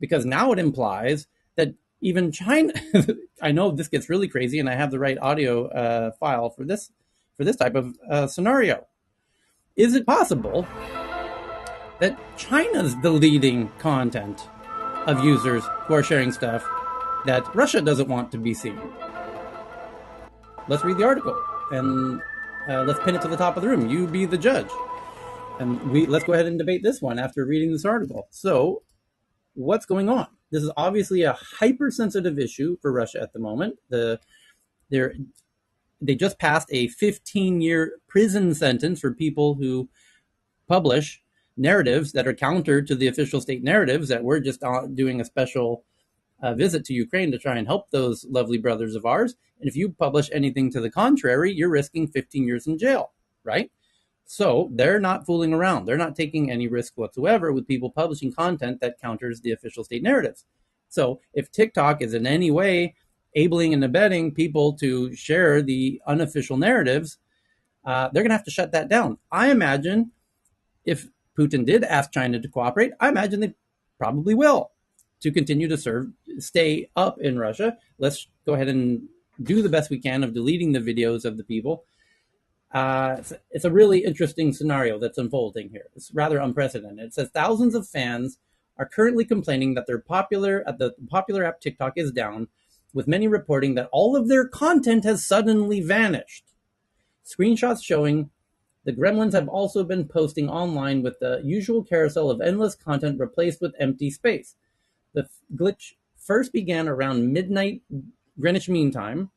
because now it implies that even China, I know this gets really crazy, and I have the right audio file for this type of scenario. Is it possible that China's deleting content of users who are sharing stuff that Russia doesn't want to be seen? Let's read the article and let's pin it to the top of the room. You be the judge. And let's go ahead and debate this one after reading this article. So, what's going on? This is obviously a hypersensitive issue for Russia at the moment. They just passed a 15-year prison sentence for people who publish narratives that are counter to the official state narratives, that we're just doing a special visit to Ukraine to try and help those lovely brothers of ours. And if you publish anything to the contrary, you're risking 15 years in jail, right? So they're not fooling around. They're not taking any risk whatsoever with people publishing content that counters the official state narratives. So if TikTok is in any way abling and abetting people to share the unofficial narratives, they're going to have to shut that down. I imagine if Putin did ask China to cooperate, I imagine they probably will, to continue to stay up in Russia. Let's go ahead and do the best we can of deleting the videos of the people. It's a really interesting scenario that's unfolding here. It's rather unprecedented. It says thousands of fans are currently complaining that the popular app TikTok is down, with many reporting that all of their content has suddenly vanished. Screenshots showing the gremlins have also been posting online with the usual carousel of endless content replaced with empty space. The glitch first began around midnight Greenwich Mean Time,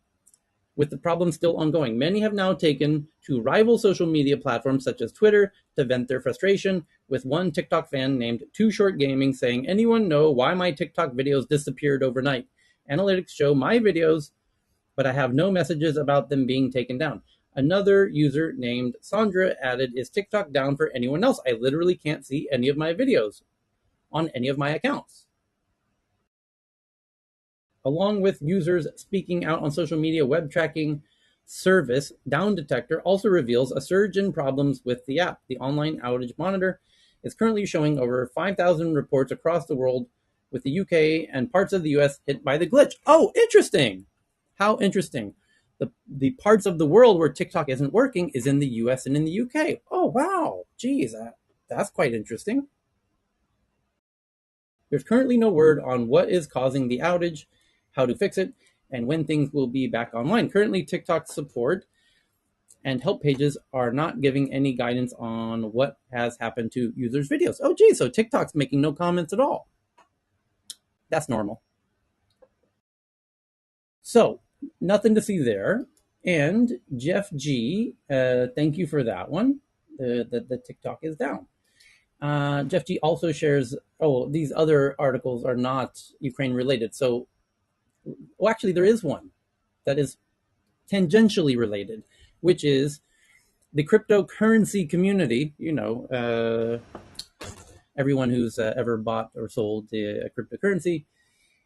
with the problem still ongoing. Many have now taken to rival social media platforms such as Twitter to vent their frustration, with one TikTok fan named Too Short Gaming saying, "Anyone know why my TikTok videos disappeared overnight? Analytics show my videos, but I have no messages about them being taken down." Another user named Sandra added, "Is TikTok down for anyone else? I literally can't see any of my videos on any of my accounts." Along with users speaking out on social media, web tracking service Down Detector also reveals a surge in problems with the app. The online outage monitor is currently showing over 5,000 reports across the world, with the UK and parts of the US hit by the glitch. Oh, interesting. How interesting. The parts of the world where TikTok isn't working is in the US and in the UK. Oh, wow. Geez, that's quite interesting. There's currently no word on what is causing the outage, how to fix it, and when things will be back online. Currently, TikTok support and help pages are not giving any guidance on what has happened to users' videos. Oh, geez, so TikTok's making no comments at all. That's normal. So, nothing to see there. And Jeff G, thank you for that one. The TikTok is down. Jeff G also shares, these other articles are not Ukraine related. So, actually, there is one that is tangentially related, which is the cryptocurrency community. Everyone who's ever bought or sold a cryptocurrency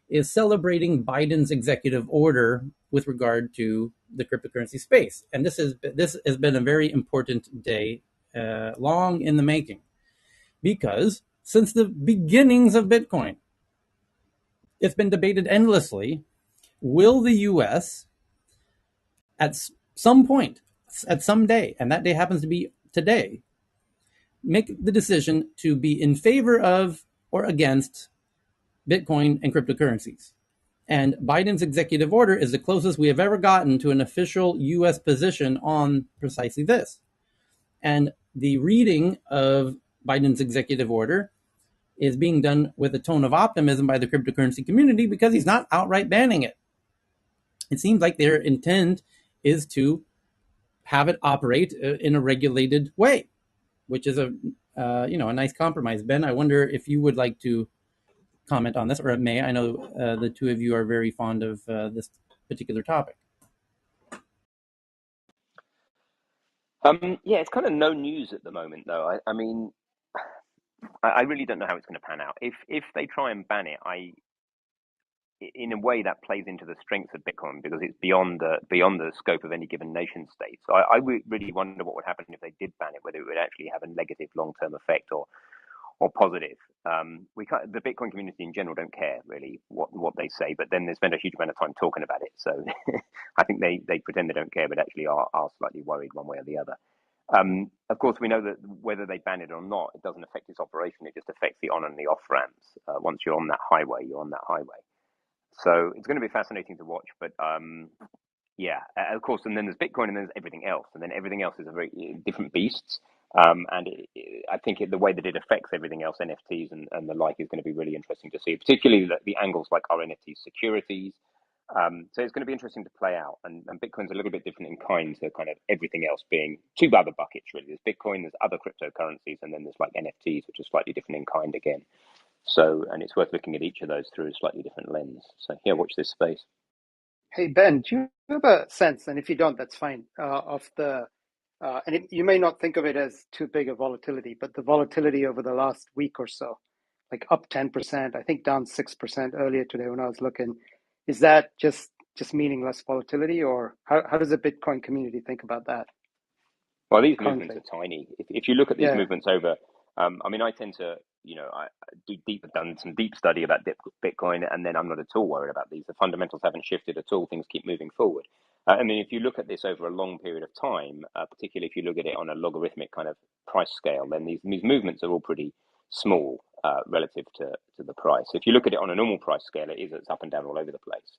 is celebrating Biden's executive order with regard to the cryptocurrency space. And this has been a very important day, long in the making, because since the beginnings of Bitcoin, it's been debated endlessly. Will the US at some point, at some day, and that day happens to be today, make the decision to be in favor of or against Bitcoin and cryptocurrencies. And Biden's executive order is the closest we have ever gotten to an official US position on precisely this. And the reading of Biden's executive order is being done with a tone of optimism by the cryptocurrency community because he's not outright banning it. It seems like their intent is to have it operate in a regulated way, which is a nice compromise. Ben, I wonder if you would like to comment on this, or May. I know the two of you are very fond of this particular topic. Yeah, it's kind of no news at the moment, though. I mean, I really don't know how it's going to pan out. If they try and ban it, in a way that plays into the strengths of Bitcoin because it's beyond the scope of any given nation state. So I really wonder what would happen if they did ban it, whether it would actually have a negative long-term effect or positive. The Bitcoin community in general don't care really what they say, but then they spend a huge amount of time talking about it. So I think they pretend they don't care, but actually are slightly worried one way or the other. Of course, we know that whether they ban it or not, it doesn't affect its operation. It just affects the on and the off ramps. Once you're on that highway, you're on that highway. So it's going to be fascinating to watch. But yeah, of course, and then there's Bitcoin and there's everything else. And then everything else is a very different beasts. And I think the way that it affects everything else, NFTs and the like, is going to be really interesting to see, particularly the angles like are NFT securities. So it's going to be interesting to play out. And Bitcoin's a little bit different in kind to kind of everything else being two other buckets, really. There's Bitcoin, there's other cryptocurrencies, and then there's like NFTs, which are slightly different in kind again. So, and it's worth looking at each of those through a slightly different lens. So, yeah, watch this space. Hey, Ben, do you have a sense, and if you don't, that's fine, of you may not think of it as too big a volatility, but the volatility over the last week or so, like up 10%, I think down 6% earlier today when I was looking, is that just meaningless volatility, or how does the Bitcoin community think about that Well, these movements currently? are tiny. If you look at these Yeah. movements over, I mean, I tend to, I done some deep study about Bitcoin, and then I'm not at all worried about these. The fundamentals haven't shifted at all. Things keep moving forward. I mean, if you look at this over a long period of time, particularly if you look at it on a logarithmic kind of price scale, then these movements are all pretty small relative to the price. If you look at it on a normal price scale, it's up and down all over the place.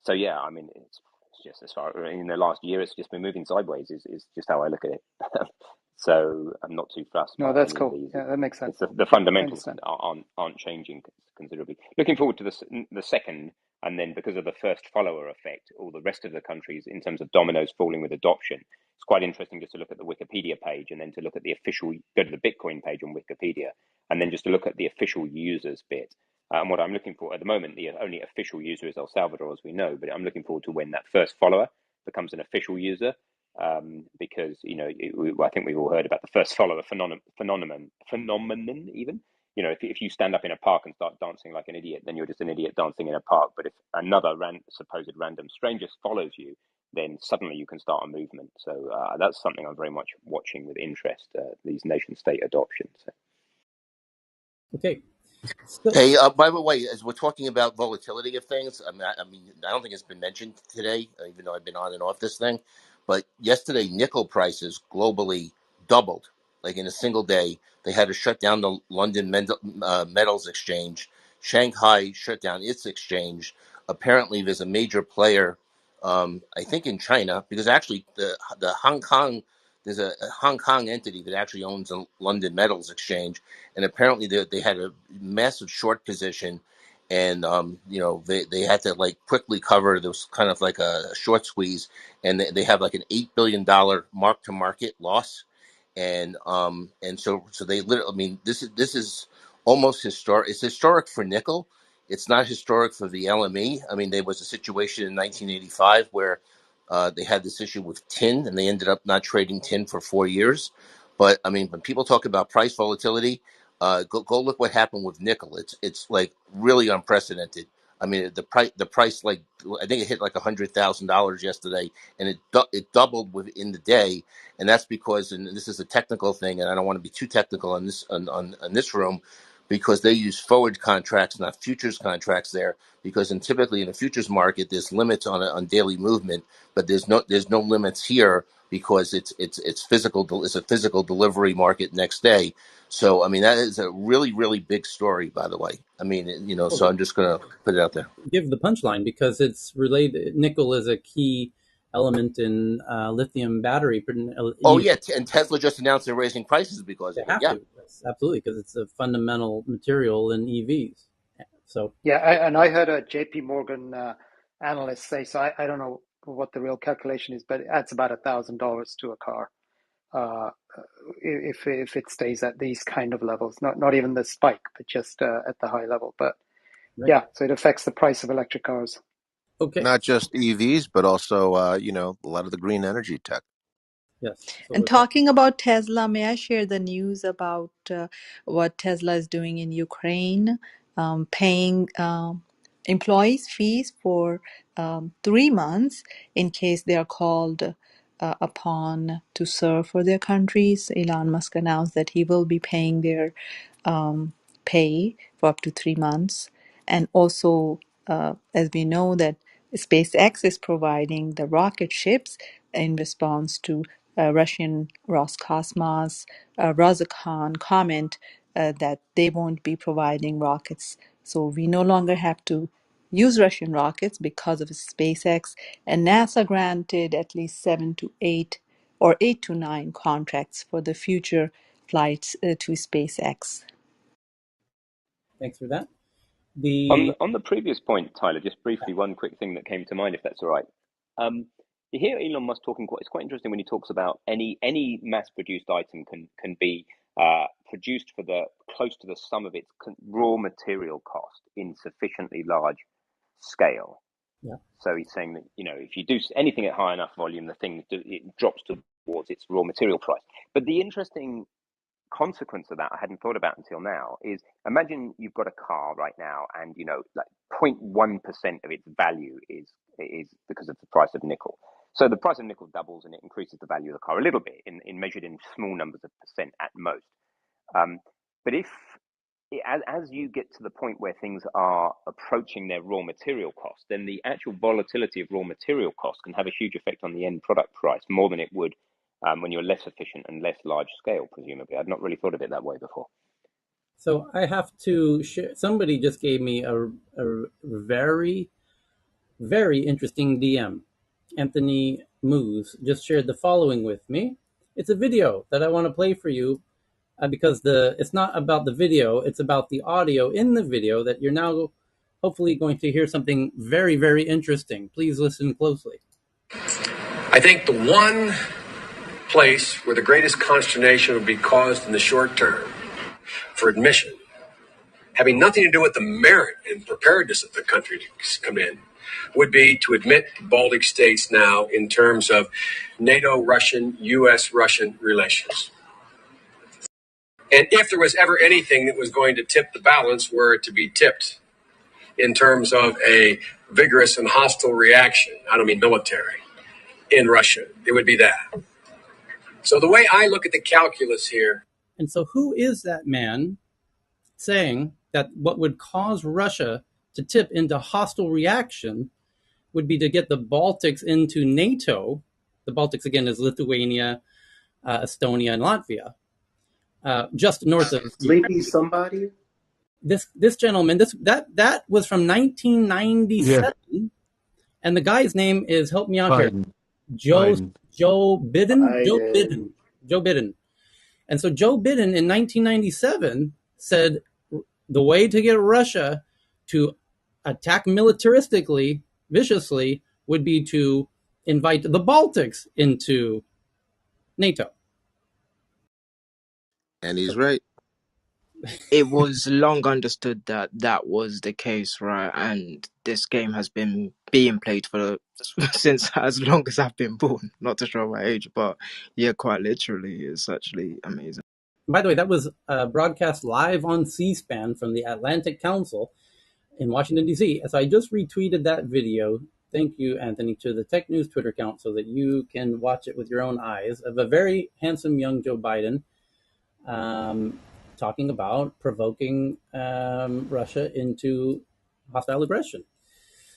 So yeah, I mean, it's just as far in the last year, it's just been moving sideways. Is just how I look at it. So I'm not too fussed No, by that's any of cool. these. Yeah, that makes sense. It's the I fundamentals understand. aren't changing considerably. Looking forward to the second, and then because of the first follower effect, all the rest of the countries in terms of dominoes falling with adoption. It's quite interesting just to look at the Wikipedia page and then to look at the official, go to the Bitcoin page on Wikipedia, and then just to look at the official users bit. And what I'm looking for at the moment, the only official user is El Salvador, as we know, but I'm looking forward to when that first follower becomes an official user. Because I think we've all heard about the first follower phenomenon even. If you stand up in a park and start dancing like an idiot, then you're just an idiot dancing in a park. But if another supposed random stranger follows you, then suddenly you can start a movement. So that's something I'm very much watching with interest, these nation state adoptions. Okay. So, Hey, by the way, as we're talking about volatility of things, I don't think it's been mentioned today, even though I've been on and off this thing. But yesterday, nickel prices globally doubled, like in a single day. They had to shut down the London Metals Exchange. Shanghai shut down its exchange. Apparently, there's a major player, I think in China, because actually the Hong Kong, there's a Hong Kong entity that actually owns the London Metals Exchange, and apparently they had a massive short position, and they had to like quickly cover. There was kind of like a short squeeze, and they have like an $8 billion mark to market loss, and so they literally. I mean, this is almost historic. It's historic for nickel. It's not historic for the LME. I mean, there was a situation in 1985 where they had this issue with tin, and they ended up not trading tin for 4 years. But I mean, when people talk about price volatility, go look what happened with nickel. It's like really unprecedented. I mean, the price like I think it hit like $100,000 yesterday, and it doubled within the day. And that's because, and this is a technical thing, and I don't want to be too technical on this on this room, because they use forward contracts, not futures contracts there. Because typically in the futures market, there's limits on daily movement, but there's no limits here because it's physical. It's a physical delivery market next day. So I mean that is a really really big story, by the way. I mean Well, so I'm just gonna put it out there. give the punchline because it's related. Nickel is a key element in lithium battery. Oh yeah, and Tesla just announced they're raising prices because They of it. have Yeah. to, yes, absolutely, because it's a fundamental material in EVs. So, Yeah, and I heard a JP Morgan analyst say, so I don't know what the real calculation is, but it adds about $1,000 to a car uh, if it stays at these kind of levels. Not even the spike, but just at the high level. But right, yeah, so it affects the price of electric cars. okay, Not just EVs, but also a lot of the green energy tech. yes. So And with that, talking about Tesla, may I share the news about what Tesla is doing in Ukraine, paying employees fees for 3 months in case they are called upon to serve for their countries. Elon Musk announced that he will be paying their pay for up to 3 months. And also, as we know, that SpaceX is providing the rocket ships in response to Russian Roscosmos, Rosicon comment that they won't be providing rockets. So we no longer have to use Russian rockets because of SpaceX, and NASA granted at least 7 to 8 or 8 to 9 contracts for the future flights to SpaceX. thanks for that. On The on the previous point, Tyler, just briefly, one quick thing that came to mind, if that's all right. You hear Elon Musk talking quite. It's quite interesting when he talks about any mass-produced item can be produced for the close to the sum of its raw material cost in sufficiently large scale. yeah. So he's saying that if you do anything at high enough volume, the thing it drops towards its raw material price. But the interesting consequence of that I hadn't thought about until now is imagine you've got a car right now and like 0.1% of its value is because of the price of nickel. So the price of nickel doubles and it increases the value of the car a little bit in measured in small numbers of percent at most. But if as you get to the point where things are approaching their raw material cost, then the actual volatility of raw material cost can have a huge effect on the end product price, more than it would when you're less efficient and less large scale, presumably. I'd not really thought of it that way before. So I have to share. Somebody just gave me a very very interesting DM. Anthony Moose just shared the following with me. It's a video that I want to play for you because it's not about the video, it's about the audio in the video that you're now hopefully going to hear something very, very interesting. Please listen closely. I think the one place where the greatest consternation would be caused in the short term for admission, having nothing to do with the merit and preparedness of the country to come in, would be to admit the Baltic states now in terms of NATO Russian, US Russian relations. And if there was ever anything that was going to tip the balance, were it to be tipped in terms of a vigorous and hostile reaction, I don't mean military, in Russia, it would be that. So the way I look at the calculus here. And so, who is that man saying that what would cause Russia to tip into hostile reaction would be to get the Baltics into NATO? The Baltics, again, is Lithuania, Estonia, and Latvia, just north of Sleepy Ukraine. somebody? This gentleman, that was from Yeah, 1997, and the guy's name is, help me out here, Biden. Joe Biden. Joe Biden, Joe Biden. Biden, Joe Biden. And so Joe Biden in 1997 said the way to get Russia to attack militaristically, viciously, would be to invite the Baltics into NATO. And he's right. It was long understood that that was the case, right? And this game has been being played for since as long as I've been born. Not to show my age, but yeah, quite literally, it's actually amazing. By the way, that was broadcast live on C-SPAN from the Atlantic Council in Washington, D.C. So I just retweeted that video. Thank you, Anthony, to the Tech News Twitter account so that you can watch it with your own eyes of a very handsome young Joe Biden. talking about provoking Russia into hostile aggression.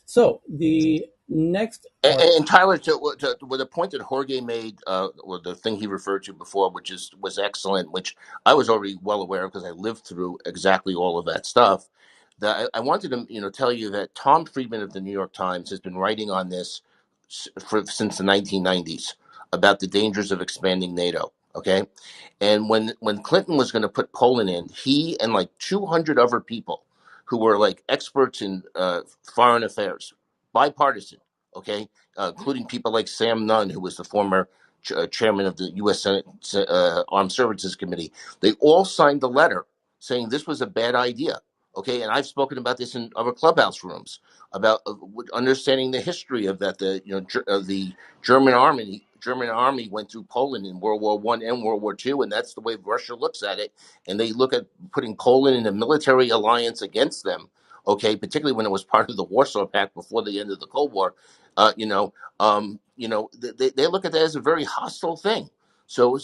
So the next And Tyler, with the point that Jorge made, or the thing he referred to before, which was excellent, which I was already well aware of because I lived through exactly all of that stuff. That I wanted to tell you that Tom Friedman of the New York Times has been writing on this since the 1990s about the dangers of expanding NATO. Okay, and when Clinton was going to put Poland in, he and like 200 other people who were like experts in foreign affairs, bipartisan, okay, including people like Sam Nunn, who was the former chairman of the U.S. Senate Armed Services Committee. They all signed a letter saying this was a bad idea. Okay, and I've spoken about this in other clubhouse rooms about understanding the history of that. The German army went through Poland in World War I and World War II, and that's the way Russia looks at it. And they look at putting Poland in a military alliance against them. Okay, particularly when it was part of the Warsaw Pact before the end of the Cold War. They look at that as a very hostile thing. So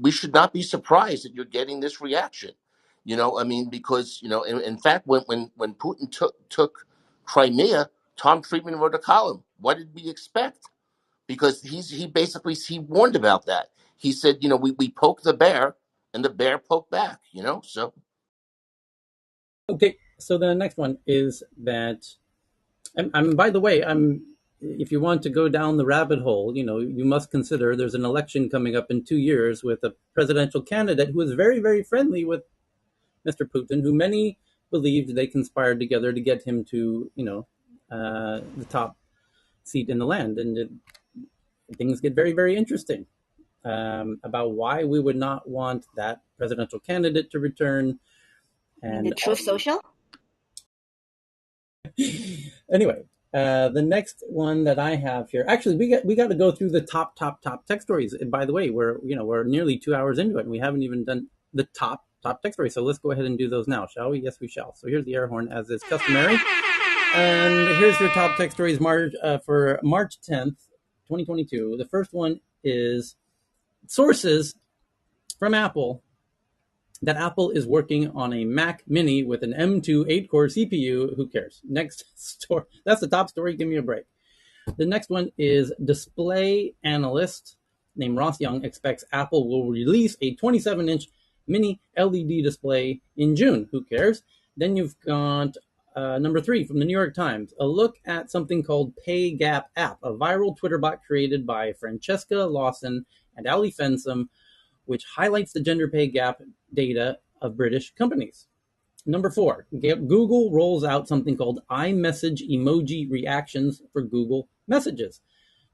we should not be surprised that you're getting this reaction. Because in fact, when Putin took Crimea, Tom Friedman wrote a column. What did we expect? Because he warned about that. He said, we poke the bear, and the bear poked back. So. Okay, so the next one is that, by the way, if you want to go down the rabbit hole, you must consider there's an election coming up in 2 years with a presidential candidate who is very, very friendly with Mr. Putin, who many believed they conspired together to get him to, the top seat in the land. And things get very, very interesting about why we would not want that presidential candidate to return. And the Truth Social? Anyway, the next one that I have here, actually, we got to go through the top tech stories. And by the way, we're nearly 2 hours into it, and we haven't even done the top tech stories. So let's go ahead and do those now, shall we? Yes, we shall. So here's the air horn, as is customary, and here's your top tech stories for March 10th, 2022. The first one is sources from Apple that Apple is working on a Mac Mini with an M2 8-core CPU. Who cares? Next story. That's the top story. Give me a break. The next one is display analyst named Ross Young expects Apple will release a 27-inch mini LED display in June. Who cares? Then you've got number 3 from the New York Times, a look at something called Pay Gap App, a viral Twitter bot created by Francesca Lawson and Ali Fensum, which highlights the gender pay gap data of British companies. Number 4, Google rolls out something called iMessage emoji reactions for Google Messages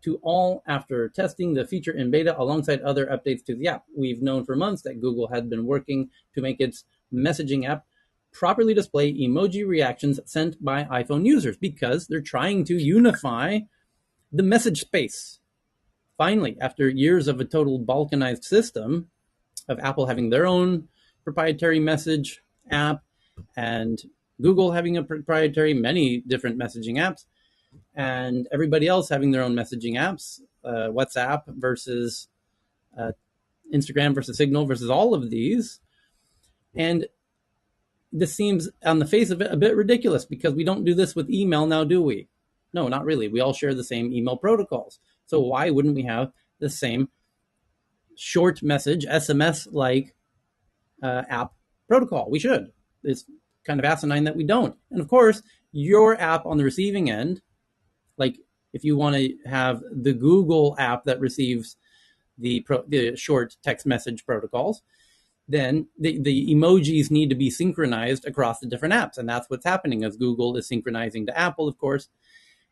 to all after testing the feature in beta alongside other updates to the app. We've known for months that Google had been working to make its messaging app properly display emoji reactions sent by iPhone users because they're trying to unify the message space. Finally, after years of a total balkanized system of Apple having their own proprietary message app and Google having a proprietary many different messaging apps and everybody else having their own messaging apps, WhatsApp versus Instagram versus Signal versus all of these. And this seems on the face of it a bit ridiculous because we don't do this with email now, do we? No, not really. We all share the same email protocols. So why wouldn't we have the same short message, SMS-like app protocol? We should. It's kind of asinine that we don't. And of course, your app on the receiving end, like if you want to have the Google app that receives the short text message protocols, then the emojis need to be synchronized across the different apps. And that's what's happening as Google is synchronizing to Apple, of course.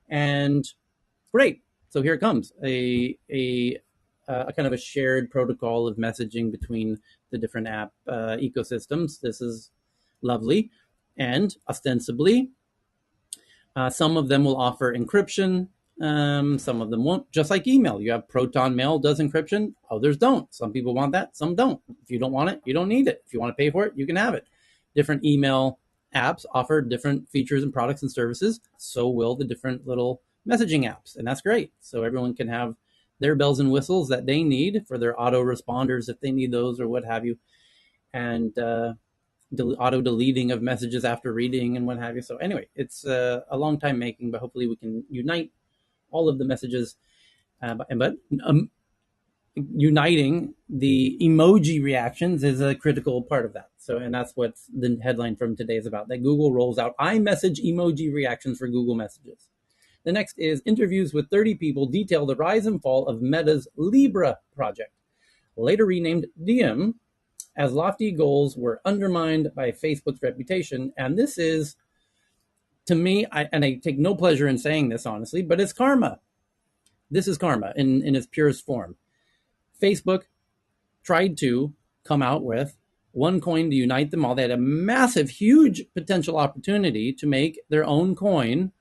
And great. So here it comes, a kind of a shared protocol of messaging between the different app ecosystems. This is lovely. And ostensibly, some of them will offer encryption. Some of them won't, just like email. You have Proton Mail does encryption. Others don't. Some people want that. Some don't. If you don't want it, you don't need it. If you want to pay for it, you can have it. Different email apps offer different features and products and services. So will the different little messaging apps. And that's great. So everyone can have their bells and whistles that they need for their autoresponders if they need those or what have you. and auto deleting of messages after reading and what have you. So anyway, it's a long time making, but hopefully we can unite all of the messages. But uniting the emoji reactions is a critical part of that. So, and that's what the headline from today is about, that Google rolls out iMessage emoji reactions for Google Messages. The next is interviews with 30 people detail the rise and fall of Meta's Libra project, later renamed Diem, as lofty goals were undermined by Facebook's reputation. And this is, to me, and I take no pleasure in saying this, honestly, but it's karma. This is karma in its purest form. Facebook tried to come out with one coin to unite them all. They had a massive, huge potential opportunity to make their own coin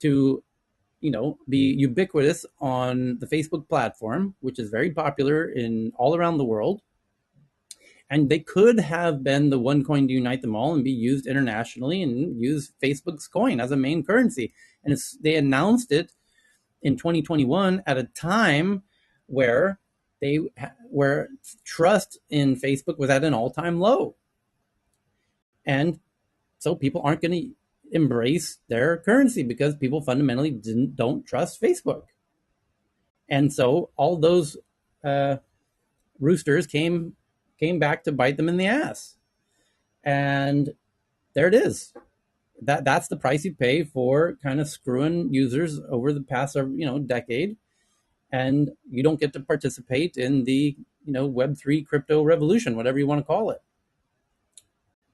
to, be ubiquitous on the Facebook platform, which is very popular in all around the world. And they could have been the one coin to unite them all and be used internationally and use Facebook's coin as a main currency. And they announced it in 2021 at a time where where trust in Facebook was at an all-time low. And so people aren't going to embrace their currency because people fundamentally don't trust Facebook. And so all those roosters came back to bite them in the ass. And there it is. That's the price you pay for kind of screwing users over the past decade, and you don't get to participate in the Web3 crypto revolution, whatever you want to call it.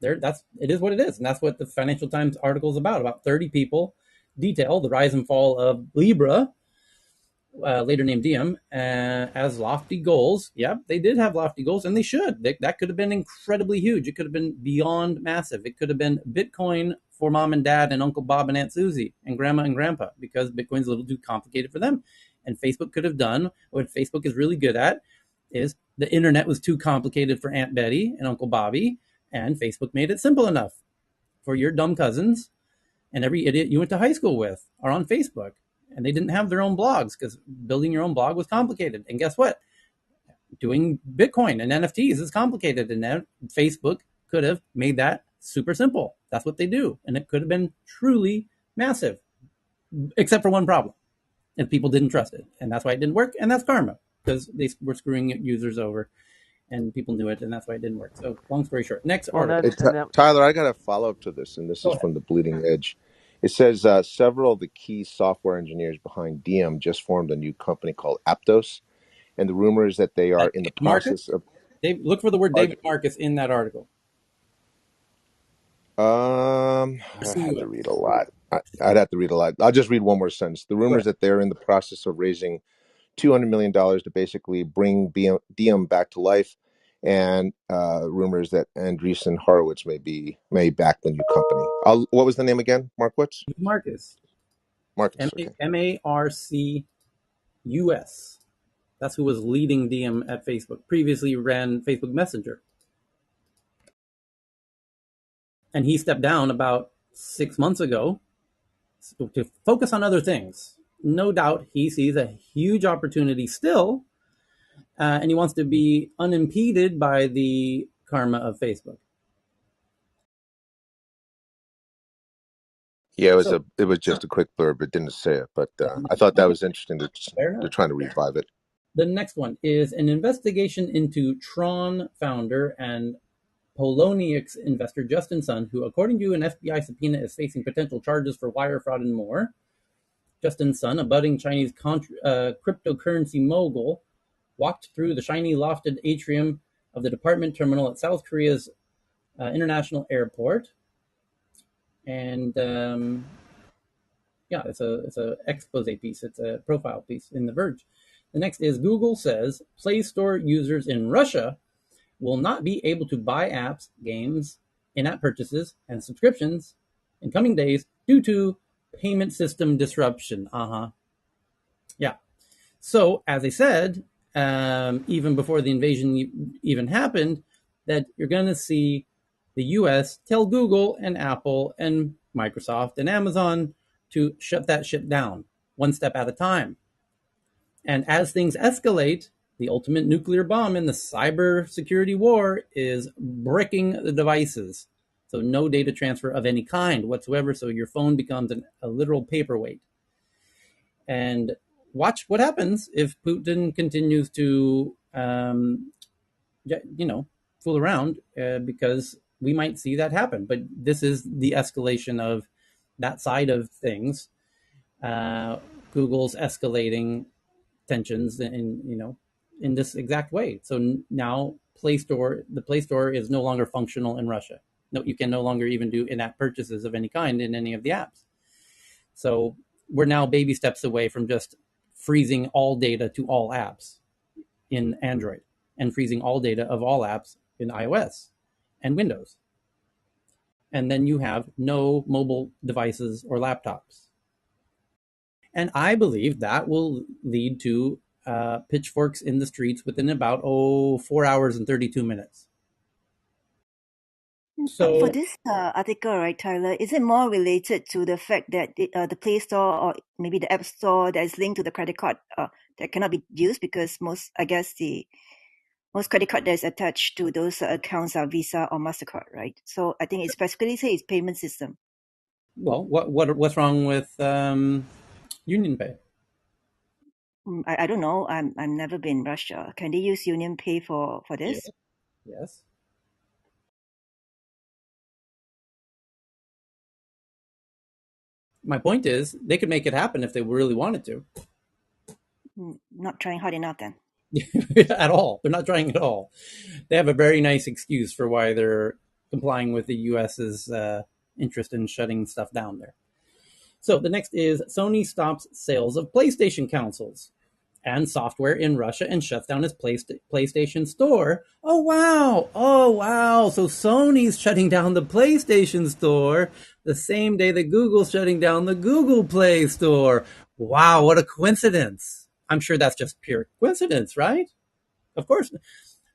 It is what it is, and that's what the Financial Times article is about 30 people detail the rise and fall of Libra, later named Diem, as lofty goals. Yeah, they did have lofty goals, and they should. That could have been incredibly huge. It could have been beyond massive. It could have been Bitcoin for mom and dad and Uncle Bob and Aunt Susie and grandma and grandpa, because Bitcoin's a little too complicated for them. And Facebook could have done what Facebook is really good at, is the internet was too complicated for Aunt Betty and Uncle Bobby, and Facebook made it simple enough for your dumb cousins and every idiot you went to high school with are on Facebook. And they didn't have their own blogs because building your own blog was complicated. And guess what? Doing Bitcoin and NFTs is complicated. And then Facebook could have made that super simple. That's what they do. And it could have been truly massive, except for one problem. And people didn't trust it. And that's why it didn't work. And that's karma, because they were screwing users over and people knew it. And that's why it didn't work. So long story short, next article. Tyler, I got a follow up to this, and this Go is ahead. from the Bleeding Edge. It says several of the key software engineers behind Diem just formed a new company called Aptos, and the rumor is that they are in the David Marcus? process of. Look for the word David Marcus in that article. I'd have to read a lot. I'd have to read a lot. I'll just read one more sentence. The rumors that they're in the process of raising $200 million to basically bring Diem back to life, and rumors that Andreessen Horowitz may back the new company. What was the name again? Markowitz? Marcus. Marcus. Okay. Marcus. That's who was leading Diem at Facebook. Previously ran Facebook Messenger. And he stepped down about 6 months ago to focus on other things. No doubt he sees a huge opportunity still, and he wants to be unimpeded by the karma of Facebook. Yeah, it was just a quick blurb. It didn't say it, but I thought that was interesting. They're trying to revive it. The next one is an investigation into Tron founder and Poloniex investor Justin Sun, who, according to an FBI subpoena, is facing potential charges for wire fraud and more. Justin Sun, a budding Chinese cryptocurrency mogul, walked through the shiny lofted atrium of the department terminal at South Korea's international airport. And it's a expose piece. It's a profile piece in The Verge. The next is Google says Play Store users in Russia will not be able to buy apps, games, in-app purchases, and subscriptions in coming days due to payment system disruption. Yeah. So, as I said, even before the invasion even happened, that you're going to see the U.S. tell Google and Apple and Microsoft and Amazon to shut that shit down one step at a time. And as things escalate, The ultimate nuclear bomb in the cyber security war is bricking the devices. So no data transfer of any kind whatsoever. So your phone becomes a literal paperweight. And watch what happens if Putin continues to, fool around, because we might see that happen. But this is the escalation of that side of things. Google's escalating tensions in this exact way. So now the Play Store is no longer functional in Russia. No, you can no longer even do in-app purchases of any kind in any of the apps. So we're now baby steps away from just freezing all data to all apps in Android and freezing all data of all apps in iOS and Windows. And then you have no mobile devices or laptops. And I believe that will lead to pitchforks in the streets within about 4 hours and 32 minutes. But for So, this article, right, Tyler, is it more related to the fact that the Play Store or maybe the App Store that is linked to the credit card that cannot be used because most credit card that is attached to those accounts are Visa or MasterCard, right? So I think it's specifically say it's payment system. well, what's wrong with Union Pay? I don't know. I've never been in Russia. Can they use Union Pay for Yeah. this? Yes. My point is, they could make it happen if they really wanted to. Not trying hard enough then. At all. They're not trying at all. They have a very nice excuse for why they're complying with the US's interest in shutting stuff down there. So the next is Sony stops sales of PlayStation consoles and software in Russia and shuts down its PlayStation store. Oh wow! Oh wow! So Sony's shutting down the PlayStation store the same day that Google's shutting down the Google Play Store. Wow, what a coincidence. I'm sure that's just pure coincidence, right? Of course,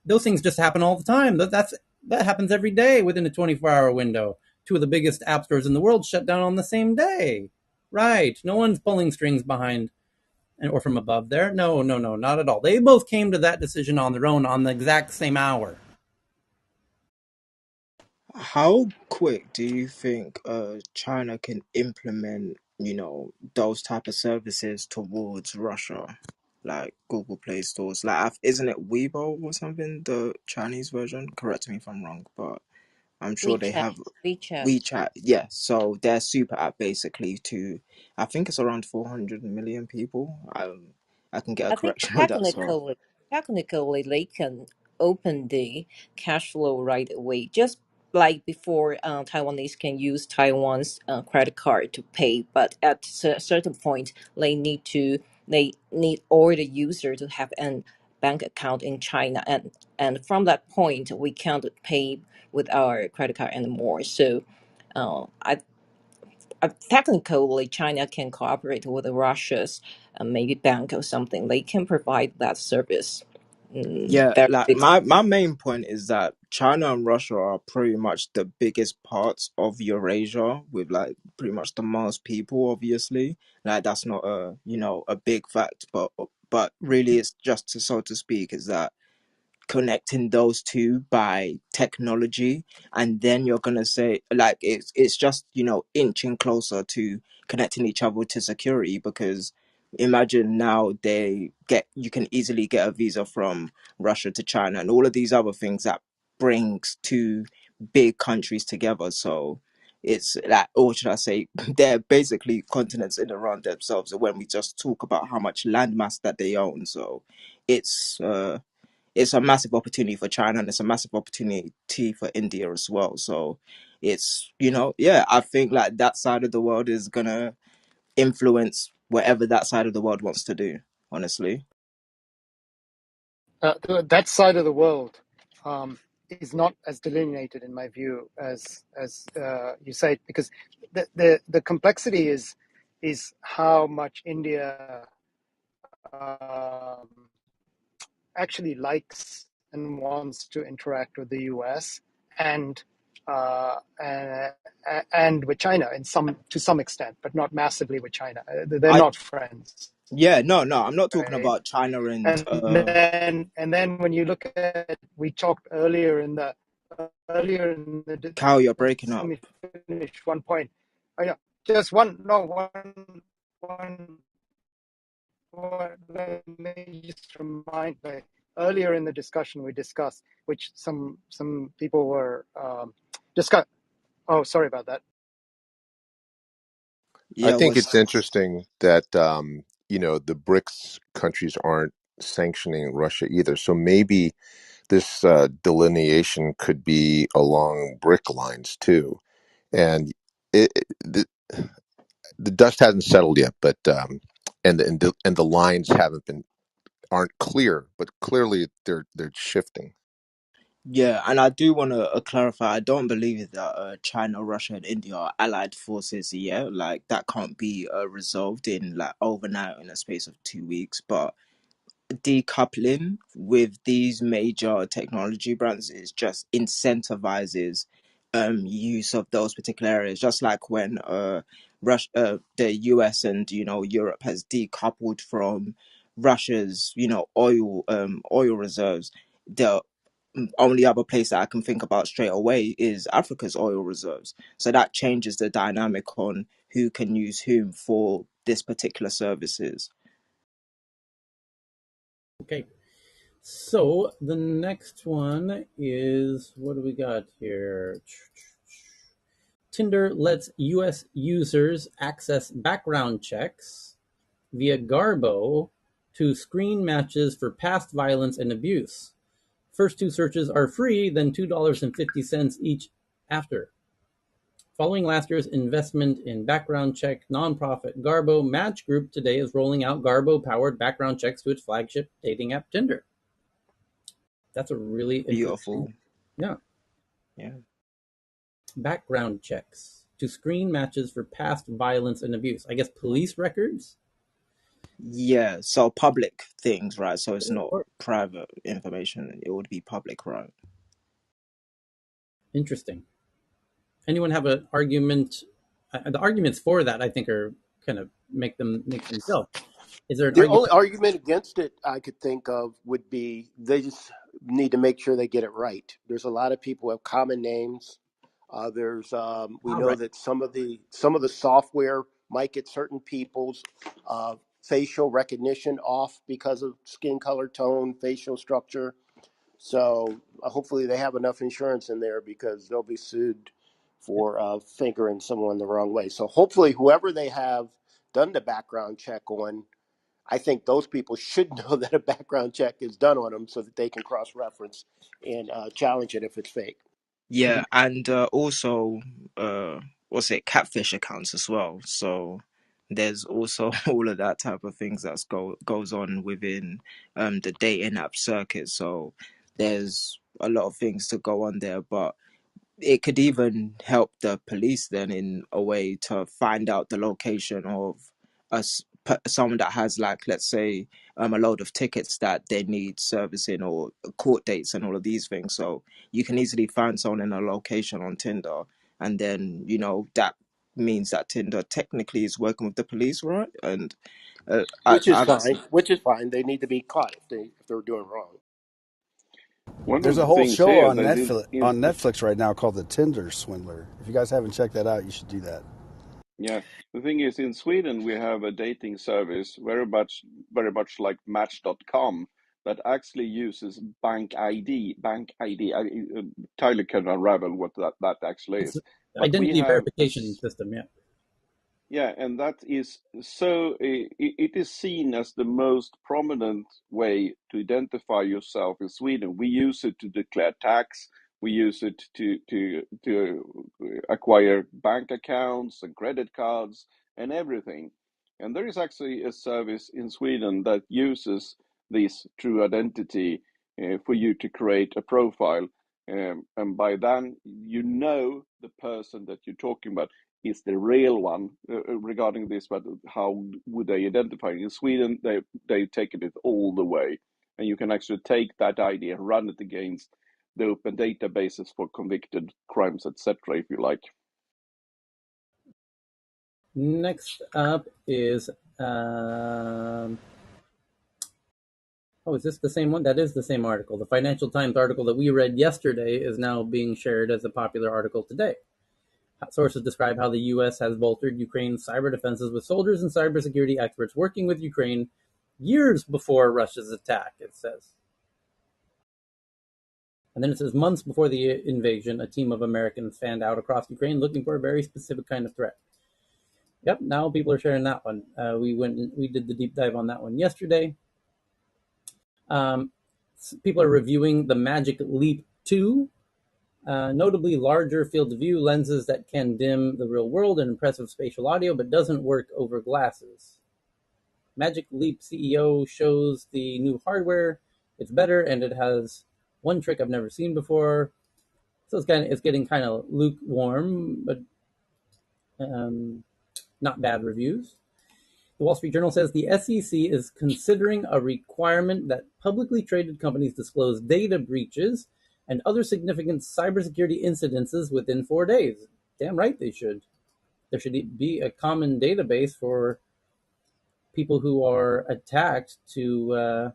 those things just happen all the time. That happens every day within a 24-hour window. Two of the biggest app stores in the world shut down on the same day. Right. No one's pulling strings behind or from above there. No, not at all. They both came to that decision on their own on the exact same hour. How quick do you think China can implement, those type of services towards Russia, like Google Play stores? Like, isn't it Weibo or something, the Chinese version? Correct me if I'm wrong, but I'm sure they WeChat, have WeChat. WeChat. Yeah, so their super app basically to, I think it's around 400 million people. I can get a I think correction on that. So technically they can open the cash flow right away, just like before Taiwanese can use Taiwan's credit card to pay. But at a certain point, they need all the user to have an bank account in China, and from that point we can't pay with our credit card anymore. So. I technically China can cooperate with Russia's maybe bank or something. They can provide that service. yeah, Very like big. my main point is that China and Russia are pretty much the biggest parts of Eurasia with like pretty much the most people, obviously. Like that's not a big fact, but really it's just to, so to speak, is that connecting those two by technology, and then you're gonna say like it's just inching closer to connecting each other to security, because imagine now you can easily get a visa from Russia to China and all of these other things that brings two big countries together. So it's like, or should I say, they're basically continents in and around themselves when we just talk about how much landmass that they own. So it's it's a massive opportunity for China, and it's a massive opportunity for India as well. So it's, yeah, I think like that side of the world is gonna influence whatever that side of the world wants to do, honestly. That side of the world is not as delineated, in my view, as you say, because the complexity is how much India um, actually likes and wants to interact with the U.S. and uh, and, and with China to some extent, but not massively with China. They're I not friends. Yeah, no, no, I'm not talking right? about China and And then when you look at, we talked earlier in the Cal, you're breaking let up. me finish one point. Yeah, just one, no, one, let me just remind, like, earlier in the discussion we discussed, which some people were discuss. Oh, sorry about that. I Yeah, think was it's interesting that the BRICS countries aren't sanctioning Russia either. So maybe this delineation could be along BRIC lines too. And the dust hasn't settled yet, but and the lines aren't clear, but clearly they're shifting. yeah, and I do want to clarify. I don't believe that China, Russia, and India are allied forces yet. Like that can't be resolved in like overnight in a space of 2 weeks. But decoupling with these major technology brands is just incentivizes use of those particular areas, just like when the US and Europe has decoupled from Russia's oil reserves. The only other place that I can think about straight away is Africa's oil reserves. So that changes the dynamic on who can use whom for this particular services. Okay. So the next one is, what do we got here? Tinder lets US users access background checks via Garbo to screen matches for past violence and abuse. First two searches are free, then $2.50 each after. Following last year's investment in background check nonprofit Garbo, Match Group today is rolling out Garbo-powered background checks to its flagship dating app Tinder. That's a really interesting, Beautiful. yeah. Yeah. Background checks to screen matches for past violence and abuse. I guess police records? Yeah, so public things, right? So it's not Or private information. It would be public, right? interesting. Anyone have an argument? The arguments for that, I think, are kind of make themselves. Is there an The only argument? argument against it I could think of would be they just need to make sure they get it right. There's a lot of people who have common names. We All know right. that some of the software might get certain people's facial recognition off because of skin color tone, facial structure. So hopefully they have enough insurance in there because they'll be sued for fingering someone the wrong way. So hopefully whoever they have done the background check on, I think those people should know that a background check is done on them so that they can cross-reference and challenge it if it's fake. Yeah, and also, what's it, catfish accounts as well. So there's also all of that type of things that goes on within the dating app circuit. So there's a lot of things to go on there, but it could even help the police then in a way to find out the location of someone that has, like, let's say a load of tickets that they need servicing or court dates and all of these things. So you can easily find someone in a location on Tinder, and then that means that Tinder technically is working with the police, right? And Which is I've fine. Which is fine. They need to be caught if they're doing wrong. One There's of a the whole things show here on that Netflix right now called The Tinder Swindler. If you guys haven't checked that out, you should do that. yeah, the thing is, in Sweden we have a dating service very much like Match.com that actually uses bank ID. Tyler can unravel what that actually It's is, the but we identity have verification system, yeah. yeah, and that is so it is seen as the most prominent way to identify yourself in Sweden. We use it to declare tax. We use it to acquire bank accounts and credit cards and everything. And there is actually a service in Sweden that uses this true identity for you to create a profile. And by then, you know the person that you're talking about is the real one regarding this, but how would they identify it? In Sweden, they've taken it all the way, and you can actually take that idea and run it against the open databases for convicted crimes, etc., if you like. Next up is Oh, is this the same one? That is the same article. The Financial Times article that we read yesterday is now being shared as a popular article today. Sources describe how the U.S. has bolstered Ukraine's cyber defenses with soldiers and cybersecurity experts working with Ukraine years before Russia's attack, it says. And then it says, months before the invasion, a team of Americans fanned out across Ukraine looking for a very specific kind of threat. Yep, now people are sharing that one. We did the deep dive on that one yesterday. People are reviewing the Magic Leap 2, notably larger field of view lenses that can dim the real world and impressive spatial audio, but doesn't work over glasses. Magic Leap CEO shows the new hardware. It's better, and it has one trick I've never seen before. So it's getting kind of lukewarm, but not bad reviews. The Wall Street Journal says the SEC is considering a requirement that publicly traded companies disclose data breaches and other significant cybersecurity incidences within 4 days. Damn right they should. There should be a common database for people who are attacked to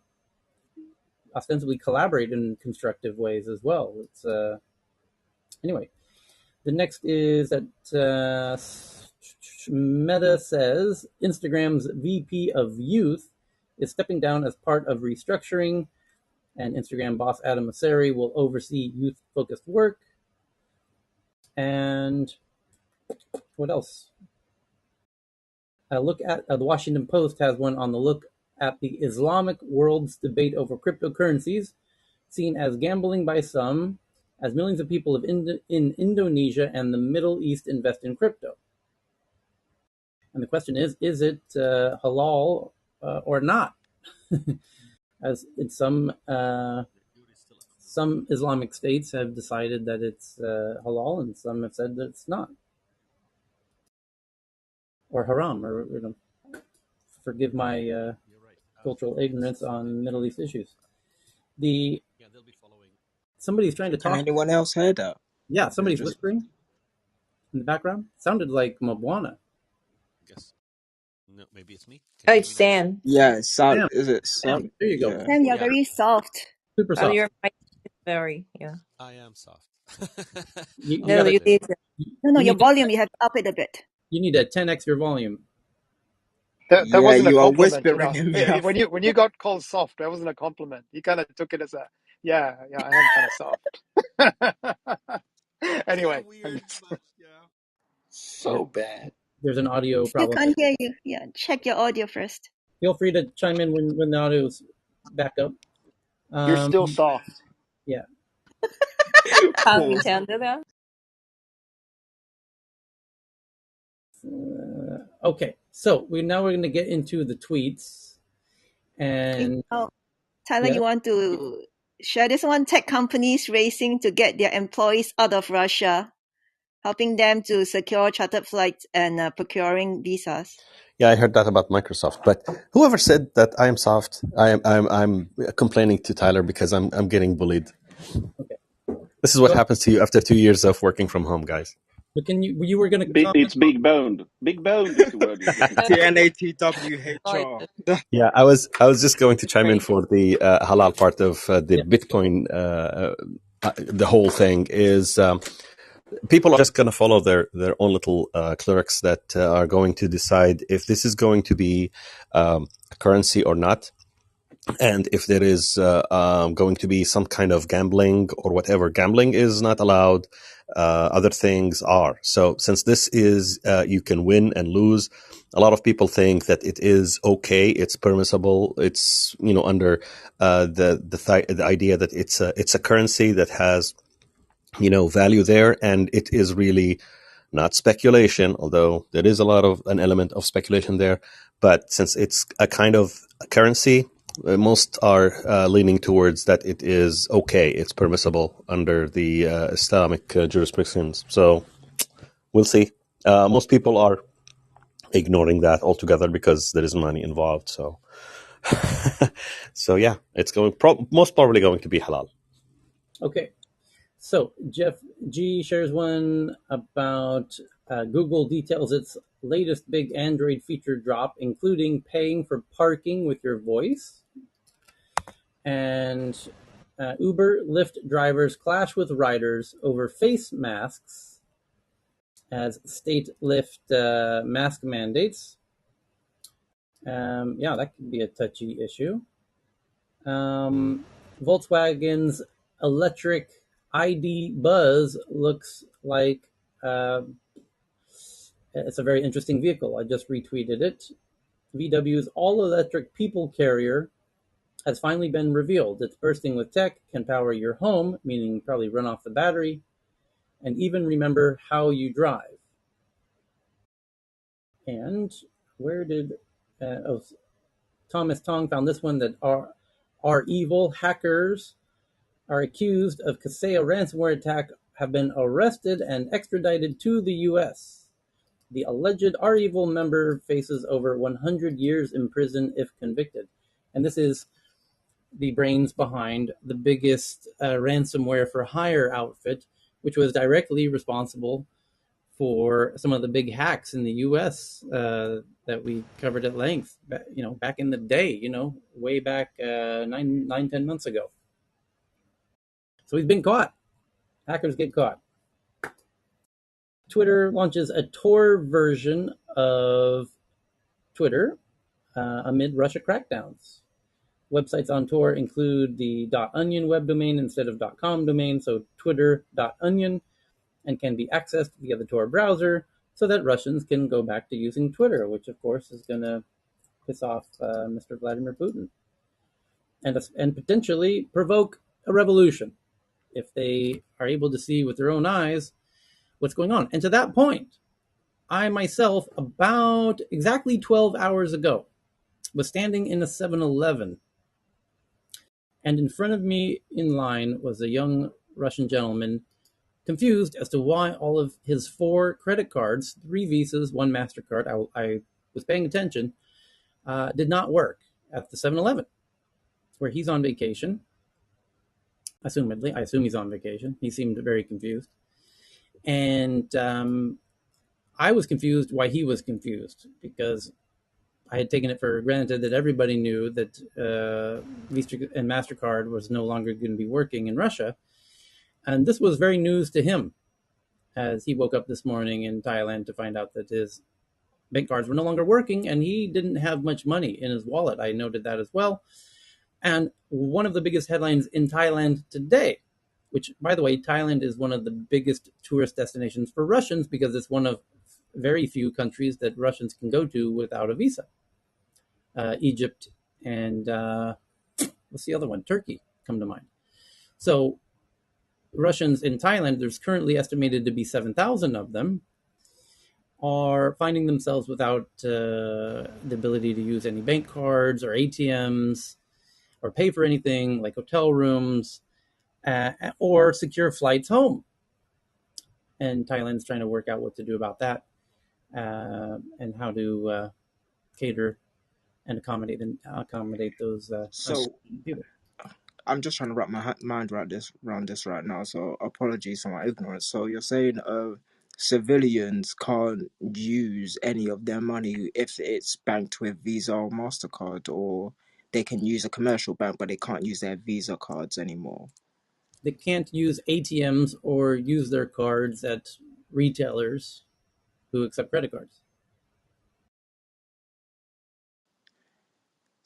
ostensibly collaborate in constructive ways as well. It's anyway. The next is that Meta says Instagram's VP of Youth is stepping down as part of restructuring, and Instagram boss Adam Mosseri will oversee youth-focused work. And what else? A look at the Washington Post has one on the look at the Islamic world's debate over cryptocurrencies, seen as gambling by some, as millions of people in Indonesia and the Middle East invest in crypto. And the question is it halal or not? As in some Islamic states have decided that it's halal, and some have said that it's not, or haram, or forgive my cultural ignorance on Middle East issues. Somebody's trying to Can talk. anyone else hear that? Yeah, somebody's whispering in the background. Sounded like Mabwana. No, maybe it's me. Oh, Can you hear it's me now? Sam. Yeah, Sam. Sam, Is it Sam, Sam? there you go. Yeah. Sam, you're Yeah, very soft. Super Oh, soft. your mic is very, yeah. I am soft. You No, gotta you Apologies. did. No, you your need to volume, you have to up it a bit. 10x your volume. That Yeah, wasn't a you are compliment, whispering in me. When you got called soft, that wasn't a compliment. You kind of took it as a yeah, I am kind of soft. It's kind Anyway, of I'm weird, just but yeah. There, So bad. there's an audio Still problem. can't hear you. Yeah, check your audio first. Feel free to chime in when the audio's back up. you're still soft. Yeah. Pun Pause. intended. Yeah. Okay. So we're going to get into the tweets, Okay. and Oh, Tyler, yeah. you want to share this one? Tech companies racing to get their employees out of Russia, helping them to secure chartered flights and procuring visas. Yeah, I heard that about Microsoft. But whoever said that I am soft, I'm complaining to Tyler because I'm getting bullied. Okay. This is what Go ahead. happens to you after 2 years of working from home, guys. But you were going to comment Big, on? it's big Boned. Big boned is the word you're looking for. TNATWHR. Yeah, I was just going to chime in for the halal part of the Yeah. Bitcoin. The whole thing is people are just going to follow their own little clerks that are going to decide if this is going to be a currency or not. And if there is going to be some kind of gambling or whatever, gambling is not allowed. Other things are. So since this is, you can win and lose, a lot of people think that it is okay. It's permissible. It's, under the idea that it's a currency that has, value there, and it is really not speculation, although there is an element of speculation there. But since it's a kind of currency, most are leaning towards that it is okay, it's permissible under the Islamic jurisprudence. So we'll see. Most people are ignoring that altogether because there is money involved. So, so yeah, it's most probably going to be halal. Okay. So Jeff G shares one about Google details its latest big Android feature drop, including paying for parking with your voice. And Uber, Lyft drivers clash with riders over face masks as state lift mask mandates. Yeah, that could be a touchy issue. Volkswagen's electric ID Buzz looks like uh, it's a very interesting vehicle. I just retweeted it. VW's all-electric people carrier has finally been revealed. It's bursting with tech, can power your home, meaning probably run off the battery, and even remember how you drive. And where did Thomas Tong found this one, that are evil hackers are accused of Kaseya ransomware attack have been arrested and extradited to the US. The alleged R-Evil member faces over 100 years in prison if convicted. And this is the brains behind the biggest ransomware for hire outfit, which was directly responsible for some of the big hacks in the U.S. That we covered at length, back in the day, way back 10 months ago. So he's been caught. Hackers get caught. Twitter launches a Tor version of Twitter amid Russia crackdowns. Websites on Tor include the .onion web domain instead of .com domain, so twitter.onion, and can be accessed via the Tor browser so that Russians can go back to using Twitter, which of course is going to piss off Mr. Vladimir Putin and potentially provoke a revolution if they are able to see with their own eyes what's going on. And to that point, I myself, about exactly 12 hours ago, was standing in a 7-Eleven, and in front of me in line was a young Russian gentleman, confused as to why all of his 4 credit cards, 3 Visas, 1 MasterCard, I was paying attention, did not work at the 7-Eleven, where he's on vacation. Assumedly, I assume he's on vacation. He seemed very confused. And I was confused why he was confused, because I had taken it for granted that everybody knew that Visa and MasterCard was no longer going to be working in Russia. And this was very news to him, as he woke up this morning in Thailand to find out that his bank cards were no longer working and he didn't have much money in his wallet. I noted that as well. And one of the biggest headlines in Thailand today, which, by the way, Thailand is one of the biggest tourist destinations for Russians because it's one of very few countries that Russians can go to without a visa. Egypt and what's the other one? Turkey come to mind. So Russians in Thailand, there's currently estimated to be 7,000 of them, are finding themselves without the ability to use any bank cards or ATMs or pay for anything like hotel rooms or secure flights home. And Thailand's trying to work out what to do about that and how to cater and accommodate those So people. I'm just trying to wrap my mind around this right now. So apologies for my ignorance. So you're saying civilians can't use any of their money if it's banked with Visa or MasterCard, or they can use a commercial bank but they can't use their Visa cards anymore. They can't use ATMs or use their cards at retailers who accept credit cards.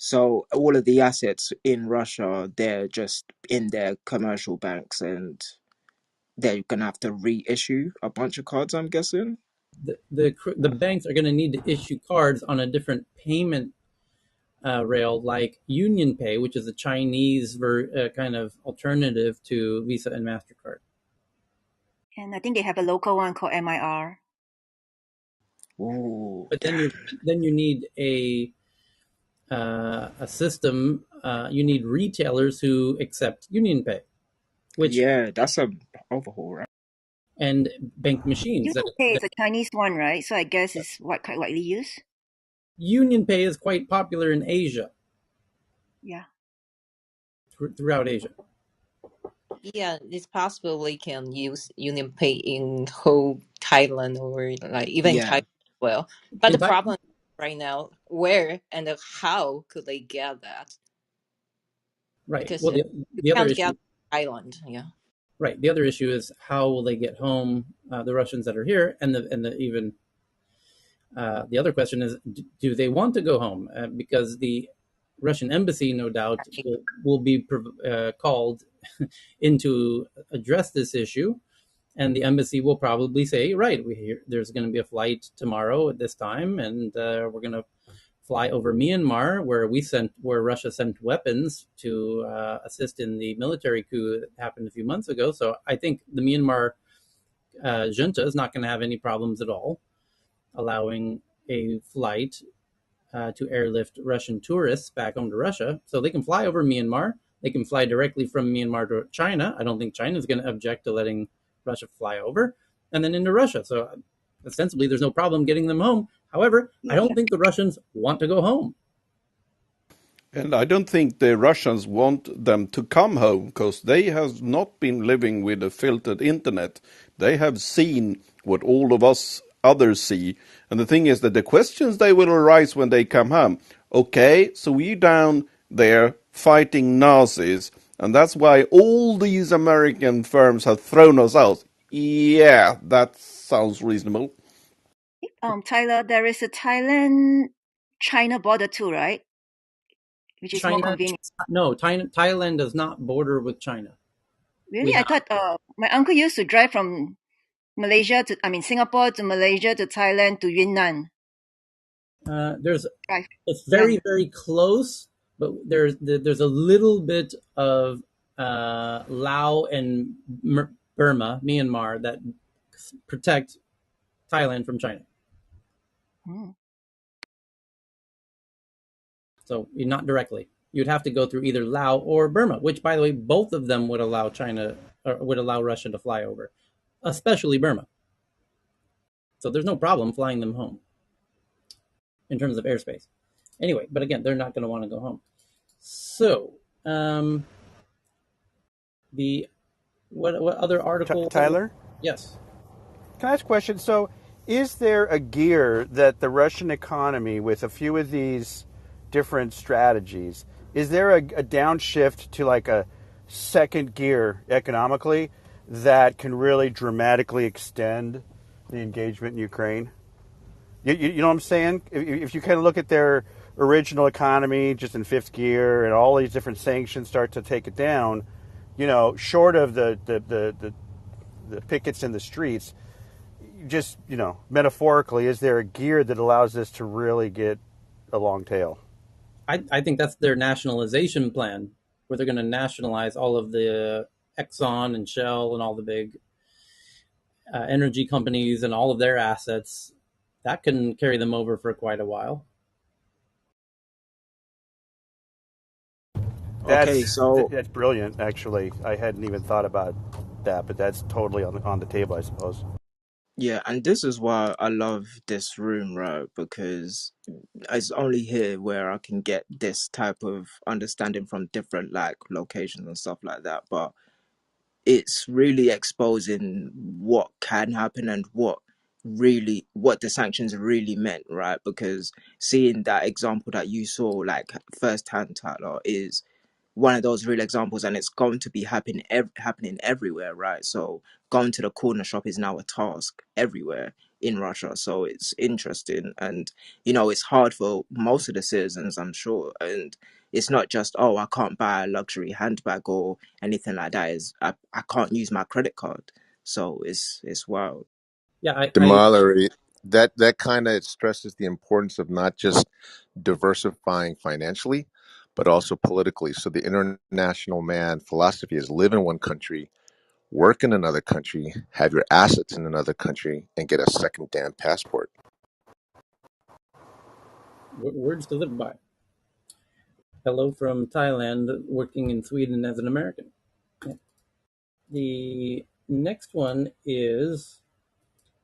So all of the assets in Russia, they're just in their commercial banks, and they're gonna have to reissue a bunch of cards, I'm guessing. The banks are going to need to issue cards on a different payment rail, like Union Pay, which is a Chinese kind of alternative to Visa and MasterCard. And I think they have a local one called MIR. Ooh. But then you need a system. You need retailers who accept Union Pay, which That's a overhaul, right? and bank machines. Union Pay is a Chinese one, right? So I guess it's quite widely used. Union Pay is quite popular in Asia. Yeah. Throughout Asia. Yeah, it's possible we can use UnionPay in whole Thailand or like even in Yeah. China as well. But In the Thailand, problem right now, where and how could they get that? Right. because Well, you the other can't get issue, island. Yeah. right. The other issue is how will they get home, the Russians that are here, and the even the other question is, do they want to go home? Because the Russian embassy, no doubt, will be called in to address this issue, and the embassy will probably say, right, there's going to be a flight tomorrow at this time, and we're going to fly over Myanmar, where Russia sent weapons to assist in the military coup that happened a few months ago. So I think the Myanmar junta is not going to have any problems at all allowing a flight to airlift Russian tourists back home to Russia. So they can fly over Myanmar. They can fly directly from Myanmar to China. I don't think China is going to object to letting Russia fly over and then into Russia. So ostensibly, there's no problem getting them home. However, I don't think the Russians want to go home. And I don't think the Russians want them to come home because they have not been living with a filtered internet. They have seen what all of us others see. And the thing is that the questions they will arise when they come home. Okay, so we down there fighting Nazis, and that's why all these American firms have thrown us out. Yeah, that sounds reasonable. Tyler, there is a Thailand-China border too, right? Which is more China, convenient. no, Thailand does not border with China. Really? We I have thought my uncle used to drive from Singapore to Malaysia to Thailand to Yunnan. there's Drive. it's Yeah. very close, but there's a little bit of Lao and Burma, Myanmar, that protect Thailand from China. Hmm. So not directly. You'd have to go through either Lao or Burma, which, by the way, both of them would allow China or would allow Russia to fly over, especially Burma. So there's no problem flying them home in terms of airspace. Anyway, but again, they're not going to want to go home. So the what other article? Tyler, Yes. can I ask a question? So, is there a gear that the Russian economy, with a few of these different strategies, is there a downshift to like a second gear economically that can really dramatically extend the engagement in Ukraine? You know what I'm saying? If you kind of look at their original economy just in fifth gear and all these different sanctions start to take it down, short of the pickets in the streets, just, metaphorically, is there a gear that allows this to really get a long tail? I think that's their nationalization plan, where they're going to nationalize all of the Exxon and Shell and all the big energy companies and all of their assets. That can carry them over for quite a while. Okay, That's so that's brilliant, actually. I hadn't even thought about that, but that's totally on the table, I suppose. yeah, and this is why I love this room, right? Because it's only here where I can get this type of understanding from different like locations and stuff like that. But it's really exposing what can happen and what the sanctions really meant, right? Because seeing that example that you saw like firsthand, Tyler, is one of those real examples, and it's going to be happening everywhere, right? So going to the corner shop is now a task everywhere in Russia. So it's interesting, and it's hard for most of the citizens, I'm sure. And it's not just, oh, I can't buy a luxury handbag or anything like that. Is I can't use my credit card. So it's wild. Yeah, Demolery, that kind of stresses the importance of not just diversifying financially, but also politically. So the international man philosophy is live in one country, work in another country, have your assets in another country, and get a second damn passport. words to live by. Hello from Thailand, working in Sweden as an American. Yeah. The next one is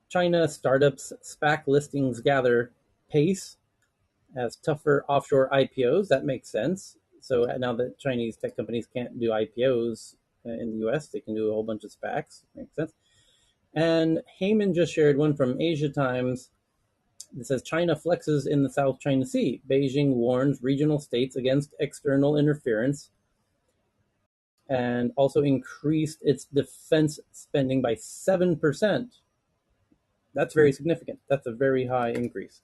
China startups SPAC listings gather pace as tougher offshore IPOs. That makes sense. So now that Chinese tech companies can't do IPOs in the US, they can do a whole bunch of SPACs. Makes sense. And Heyman just shared one from Asia Times. It says China flexes in the South China Sea. Beijing warns regional states against external interference. and also increased its defense spending by 7%. That's very significant. That's a very high increase.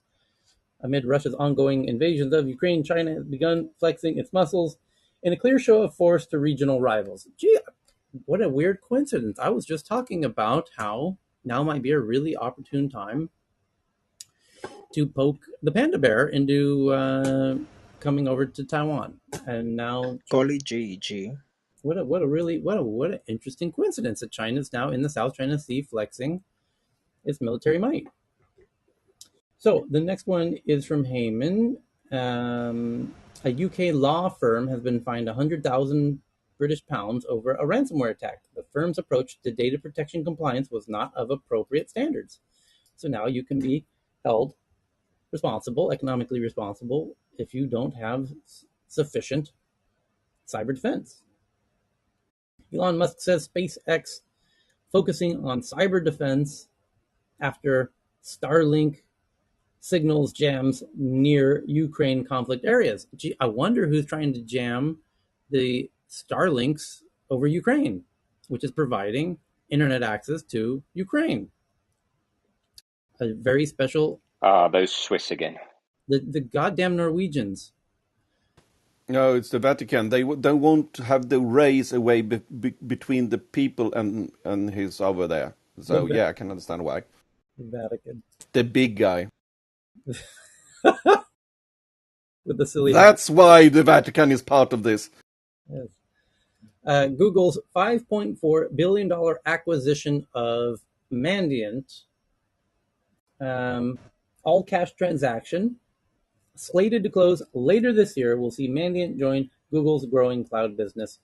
Amid Russia's ongoing invasions of Ukraine, China has begun flexing its muscles in a clear show of force to regional rivals. Gee, what a weird coincidence. I was just talking about how now might be a really opportune time to poke the panda bear into coming over to Taiwan. And now, Golly gee. what an interesting coincidence that China's now in the South China Sea flexing its military might. So the next one is from Heyman. A UK law firm has been fined 100,000 British pounds over a ransomware attack. The firm's approach to data protection compliance was not of appropriate standards. So now you can be held responsible, economically responsible, if you don't have sufficient cyber defense. Elon Musk says SpaceX focusing on cyber defense after Starlink signals jams near Ukraine conflict areas. Gee, I wonder who's trying to jam the Starlinks over Ukraine, which is providing internet access to Ukraine. A very special. Those Swiss again. The goddamn Norwegians. No, it's the Vatican. They won't have the race away between the people and his over there. So yeah, I can understand why. Vatican. The big guy. With the silly. That's why the Vatican is part of this. Yes. Google's $5.4 billion acquisition of Mandiant, all cash transaction, slated to close later this year, will see Mandiant join Google's growing cloud business.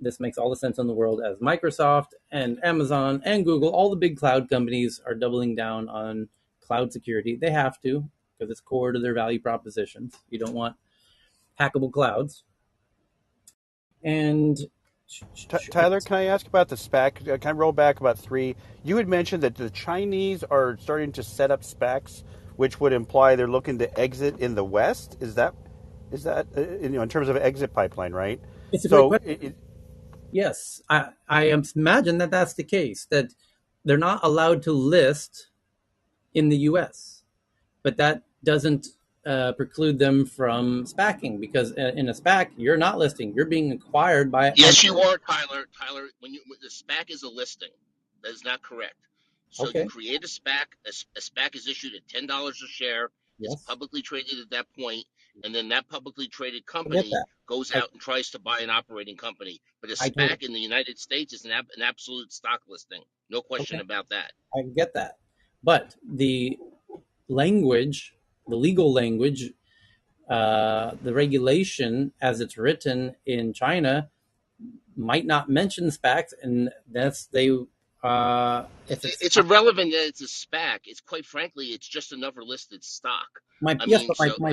This makes all the sense in the world as Microsoft and Amazon and Google, all the big cloud companies, are doubling down on cloud security. They have to, because it's core to their value propositions. You don't want hackable clouds. And Tyler, can I ask about the SPAC? Can I roll back about 3? You had mentioned that the Chinese are starting to set up SPACs, which would imply they're looking to exit in the West. Is that in terms of an exit pipeline, right? It's a great question. Yes, I imagine that that's the case, that they're not allowed to list in the U.S., but that doesn't preclude them from SPACing, because in a SPAC, you're not listing. You're being acquired by... Yes, you are, Tyler. Tyler, when the SPAC is a listing, that is not correct. So Okay. you create a SPAC. A SPAC is issued at $10 a share. Yes. It's publicly traded at that point, and then that publicly traded company goes out and tries to buy an operating company. But a SPAC in the United States is an absolute stock listing. No question about that. I get that. But the language, the legal language, the regulation as it's written in China might not mention SPACs, and that's it's irrelevant that it's a SPAC. It's quite frankly, it's just another listed stock. My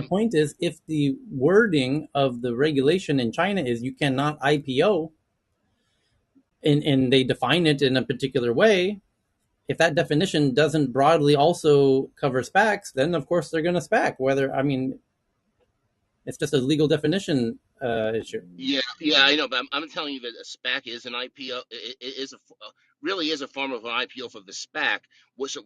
point is, if the wording of the regulation in China is you cannot IPO, and they define it in a particular way, if that definition doesn't broadly also cover SPACs, then of course they're going to SPAC. It's just a legal definition issue. Yeah, I know, but I'm telling you that a SPAC is an IPO. It really is a form of an IPO for the SPAC. So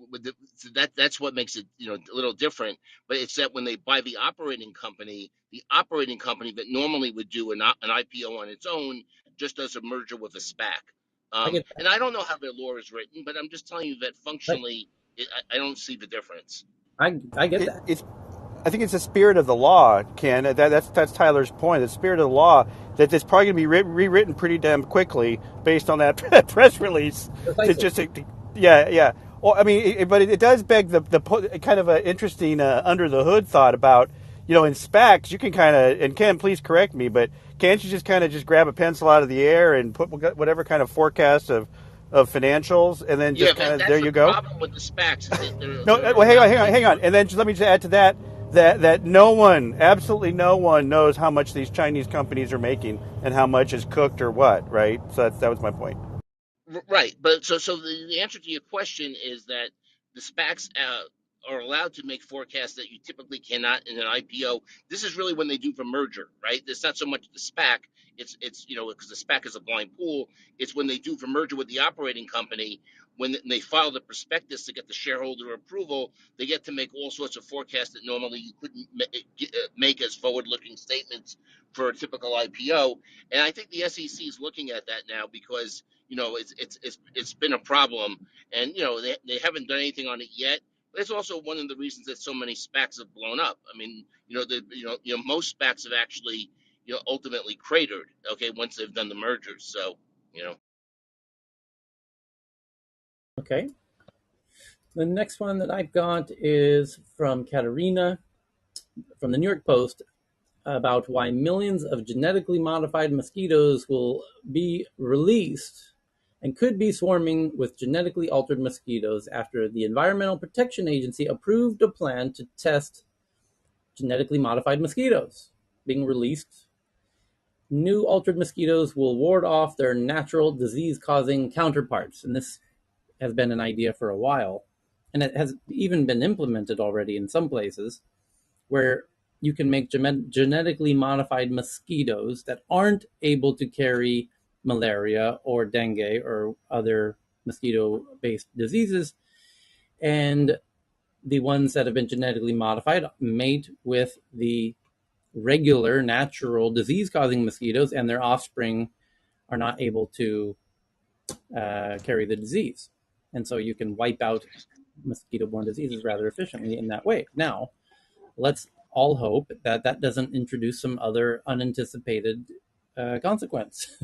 that's what makes it a little different. But it's that when they buy the operating company that normally would do an IPO on its own just does a merger with a SPAC. And I don't know how their law is written, but I'm just telling you that functionally, I don't see the difference. I get that. I think it's the spirit of the law, Ken. That's Tyler's point. The spirit of the law that it's probably going to be rewritten pretty damn quickly based on that press release. Yeah. Well, I mean, but it does beg the kind of an interesting under the hood thought about, in SPACs you can kind of, and Ken, please correct me, but can't you just kind of just grab a pencil out of the air and put whatever kind of forecast of financials, and then just kind of there you go. The problem with the SPACs is hang on, and then let me just add to that no one, absolutely no one, knows how much these Chinese companies are making and how much is cooked or what, right? So that was my point. Right, but so the answer to your question is that the SPACs are allowed to make forecasts that you typically cannot in an IPO. This is really when they do for merger, right? It's not so much the SPAC. It's because the SPAC is a blind pool. It's when they do for merger with the operating company. When they file the prospectus to get the shareholder approval, they get to make all sorts of forecasts that normally you couldn't make as forward-looking statements for a typical IPO. And I think the SEC is looking at that now because it's been a problem, and they haven't done anything on it yet. But it's also one of the reasons that so many SPACs have blown up. I mean, most SPACs have actually ultimately cratered. Okay, once they've done the mergers. So you know. Okay. The next one that I've got is from Katerina from the New York Post about why millions of genetically modified mosquitoes will be released and could be swarming with genetically altered mosquitoes after the Environmental Protection Agency approved a plan to test genetically modified mosquitoes being released. New altered mosquitoes will ward off their natural disease-causing counterparts, and this has been an idea for a while, and it has even been implemented already in some places, where you can make genetically modified mosquitoes that aren't able to carry malaria or dengue or other mosquito-based diseases, and the ones that have been genetically modified mate with the regular natural disease-causing mosquitoes, and their offspring are not able to carry the disease. And so you can wipe out mosquito-borne diseases rather efficiently in that way. Now, let's all hope that that doesn't introduce some other unanticipated consequence.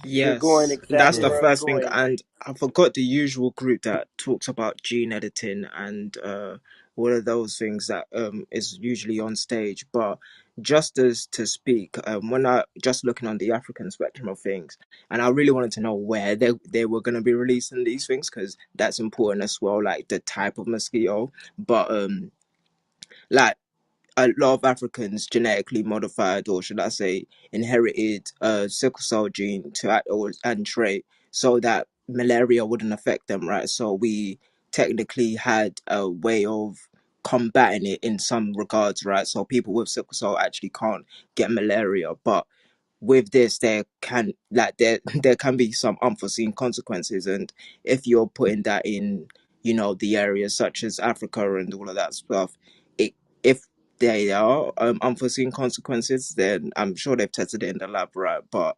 You're going Yes, that's exactly the where I'm first thing. going. And I forgot the usual group that talks about gene editing and all of those things that is usually on stage. But just as to speak, when I just looking on the African spectrum of things, and I really wanted to know where they were going to be releasing these things because that's important as well, like the type of mosquito. But like a lot of Africans genetically modified, or should I say, inherited a sickle cell gene to act or and trait so that malaria wouldn't affect them, right? So we technically had a way of combating it in some regards, right? So people with sickle cell actually can't get malaria, but with this there can be some unforeseen consequences, and if you're putting that in the areas such as Africa and all of that stuff, it if there are unforeseen consequences, then I'm sure they've tested it in the lab, right? But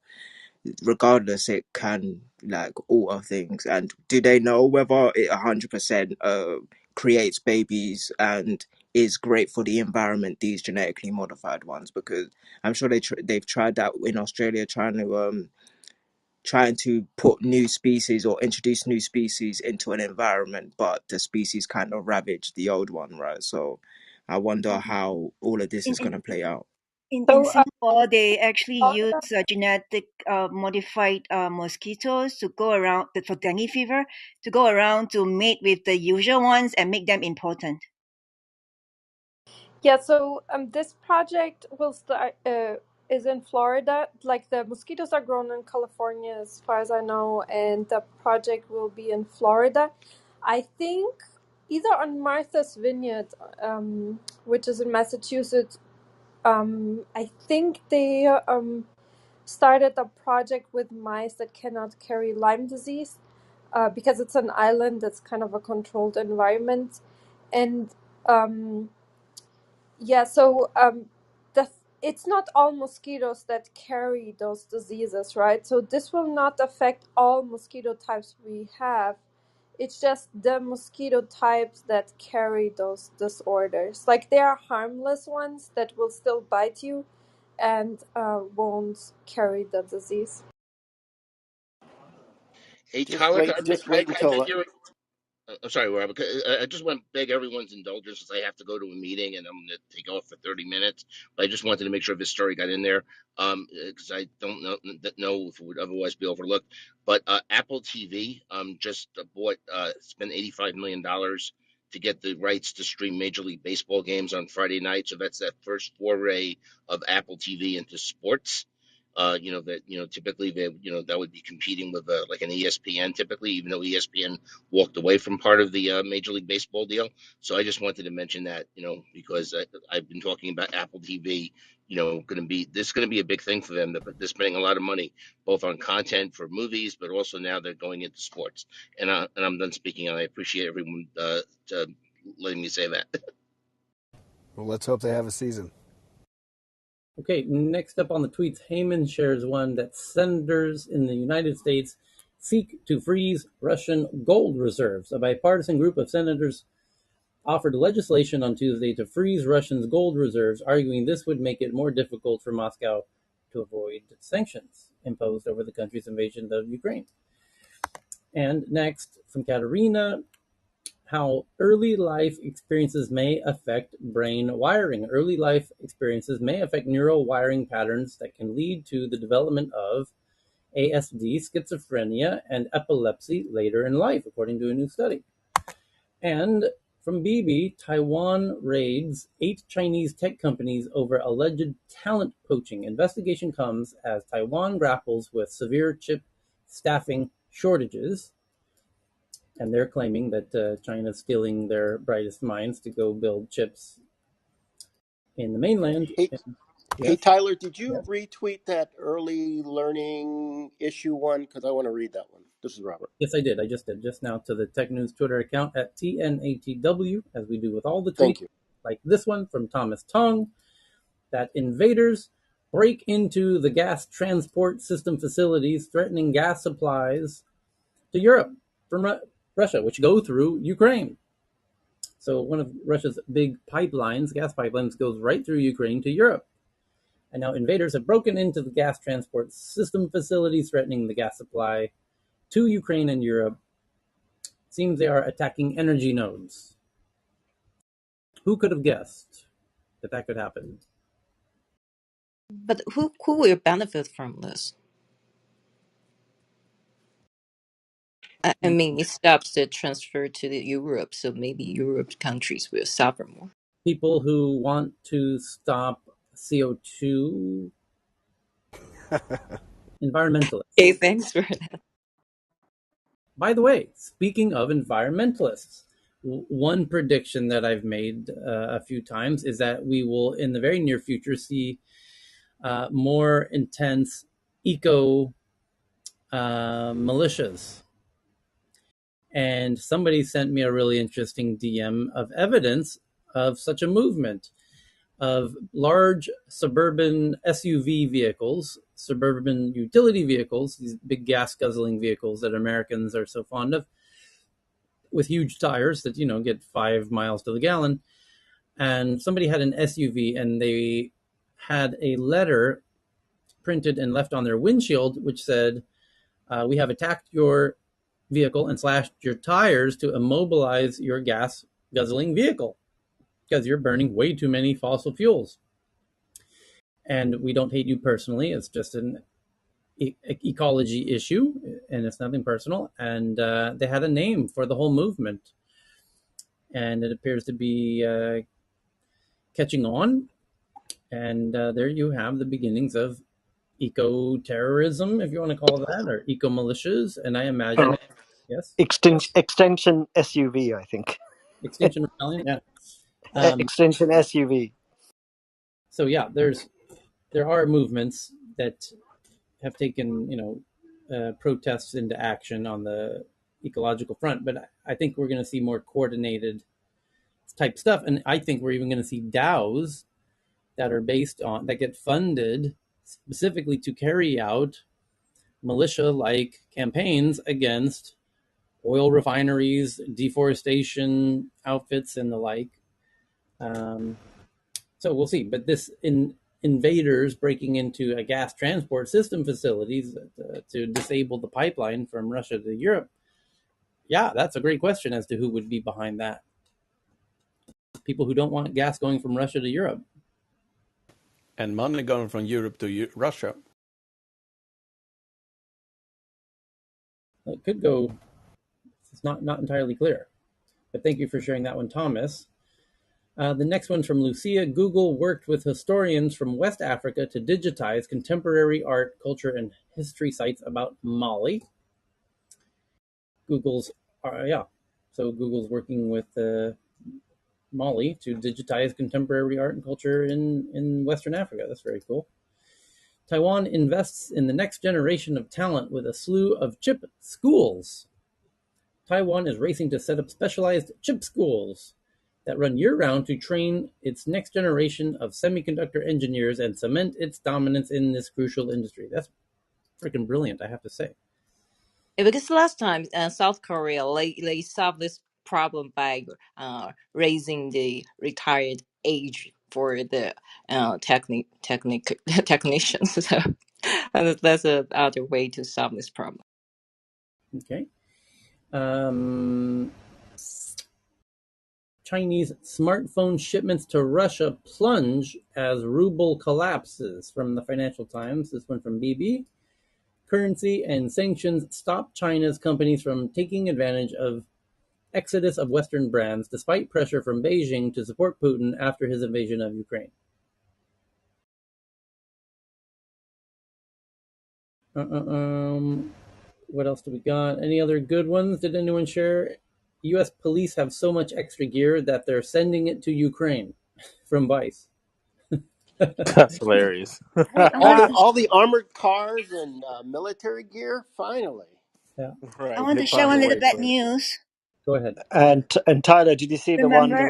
regardless, it can like alter things. And do they know whether it 100% creates babies and is great for the environment, these genetically modified ones? Because I'm sure they've tried that in Australia, trying to put new species or introduce new species into an environment, but the species kind of ravaged the old one, right? So I wonder how all of this In is going to play out. in Singapore, they actually use genetic modified mosquitoes to go around for dengue fever, to go around to mate with the usual ones and make them impotent. Yeah, so this project will start is in Florida. Like the mosquitoes are grown in California, as far as I know, and the project will be in Florida. I think either on Martha's Vineyard, which is in Massachusetts. I think they started a project with mice that cannot carry Lyme disease because it's an island that's kind of a controlled environment, and um, yeah, so the it's not all mosquitoes that carry those diseases, right? So this will not affect all mosquito types we have. It's just the mosquito types that carry those disorders. Like there are harmless ones that will still bite you and won't carry the disease. Hey Just Tyler, wait. Just wait can I until beg your I'm sorry, Robert. I just want to beg everyone's indulgence as I have to go to a meeting and I'm going to take off for 30 minutes. But I just wanted to make sure this story got in there because I don't know if it would otherwise be overlooked. But Apple TV just spent $85 million to get the rights to stream Major League Baseball games on Friday night. So that's that first foray of Apple TV into sports. That typically they that would be competing with like an ESPN typically, even though ESPN walked away from part of the Major League Baseball deal. So I just wanted to mention that because I've been talking about Apple TV. Going to be a big thing for them. They're spending a lot of money both on content for movies, but also now they're going into sports. And I'm done speaking. And I appreciate everyone letting me say that. Well, let's hope they have a season. Okay, next up on the tweets, Heyman shares one that senators in the United States seek to freeze Russian gold reserves. A bipartisan group of senators offered legislation on Tuesday to freeze Russia's gold reserves, arguing this would make it more difficult for Moscow to avoid sanctions imposed over the country's invasion of Ukraine. And next, from Katerina, how early life experiences may affect brain wiring. Early life experiences may affect neural wiring patterns that can lead to the development of ASD, schizophrenia, and epilepsy later in life, according to a new study. And from BB, Taiwan raids 8 Chinese tech companies over alleged talent poaching. Investigation comes as Taiwan grapples with severe chip staffing shortages, and they're claiming that China's stealing their brightest minds to go build chips in the mainland. Hey, And, hey, yes, Tyler, did you yes, retweet that early learning issue one? Because I want to read that one. This is Robert. yes, I did. I just did just now to the Tech News Twitter account at TNATW, as we do with all the tweets, Thank you. like this one from Thomas Tong, that invaders break into the gas transport system facilities, threatening gas supplies to Europe from Russia, which go through Ukraine. So one of Russia's big pipelines, gas pipelines, goes right through Ukraine to Europe. And now invaders have broken into the gas transport system facilities, threatening the gas supply to Ukraine and Europe. Seems they are attacking energy nodes. Who could have guessed that that could happen? But who will benefit from this? I mean, it stops the transfer to the Europe, so maybe Europe countries will suffer more. People who want to stop CO2, Okay, environmentalists. thanks for that. By the way, speaking of environmentalists, one prediction that I've made a few times is that we will, in the very near future, see more intense eco militias. And somebody sent me a really interesting DM of evidence of such a movement of large suburban SUV vehicles, suburban utility vehicles, these big gas guzzling vehicles that Americans are so fond of, with huge tires that get 5 miles to the gallon. And somebody had an SUV, and they had a letter printed and left on their windshield which said, "We have attacked your vehicle and slashed your tires to immobilize your gas guzzling vehicle because you're burning way too many fossil fuels. And we don't hate you personally. It's just an ecology issue, and it's nothing personal." And they had a name for the whole movement, and it appears to be catching on. And there you have the beginnings of eco-terrorism, if you want to call it that, or eco-militias. And I imagine, yes, Extension SUV, I think. Extinction Rebellion, yeah. Um, Extension SUV. so yeah, there are movements that have taken protests into action on the ecological front, but I think we're going to see more coordinated type stuff, and I think we're even going to see DAOs that are based on that get funded specifically to carry out militia-like campaigns against oil refineries, deforestation outfits, and the like. So we'll see. But this invaders breaking into a gas transport system facilities to disable the pipeline from Russia to Europe. Yeah, that's a great question as to who would be behind that. People who don't want gas going from Russia to Europe. And money going from Europe to Russia. It could go. It's not entirely clear. But thank you for sharing that one, Thomas. The next one from Lucia. Google worked with historians from West Africa to digitize contemporary art, culture, and history sites about Mali. Google's, yeah. So Google's working with Mali to digitize contemporary art and culture in Western Africa. That's very cool. Taiwan invests in the next generation of talent with a slew of chip schools. Taiwan is racing to set up specialized chip schools that run year-round to train its next generation of semiconductor engineers and cement its dominance in this crucial industry. That's freaking brilliant, I have to say. Yeah, because last time South Korea they solved this problem by raising the retired age for the technicians. So that's another way to solve this problem. Okay. Chinese smartphone shipments to Russia plunge as ruble collapses, from the Financial Times. This one from BB. Currency and sanctions stop China's companies from taking advantage of exodus of Western brands, despite pressure from Beijing to support Putin after his invasion of Ukraine. What else do we got? Any other good ones? Did anyone share? U.S. police have so much extra gear that they're sending it to Ukraine from Vice. That's hilarious. Hey, I All want the to all the armored cars and military gear. Finally, Yeah, I Right. want They to share found a one little way bad for it. news. go ahead. And Tyler, did you see the one Remember?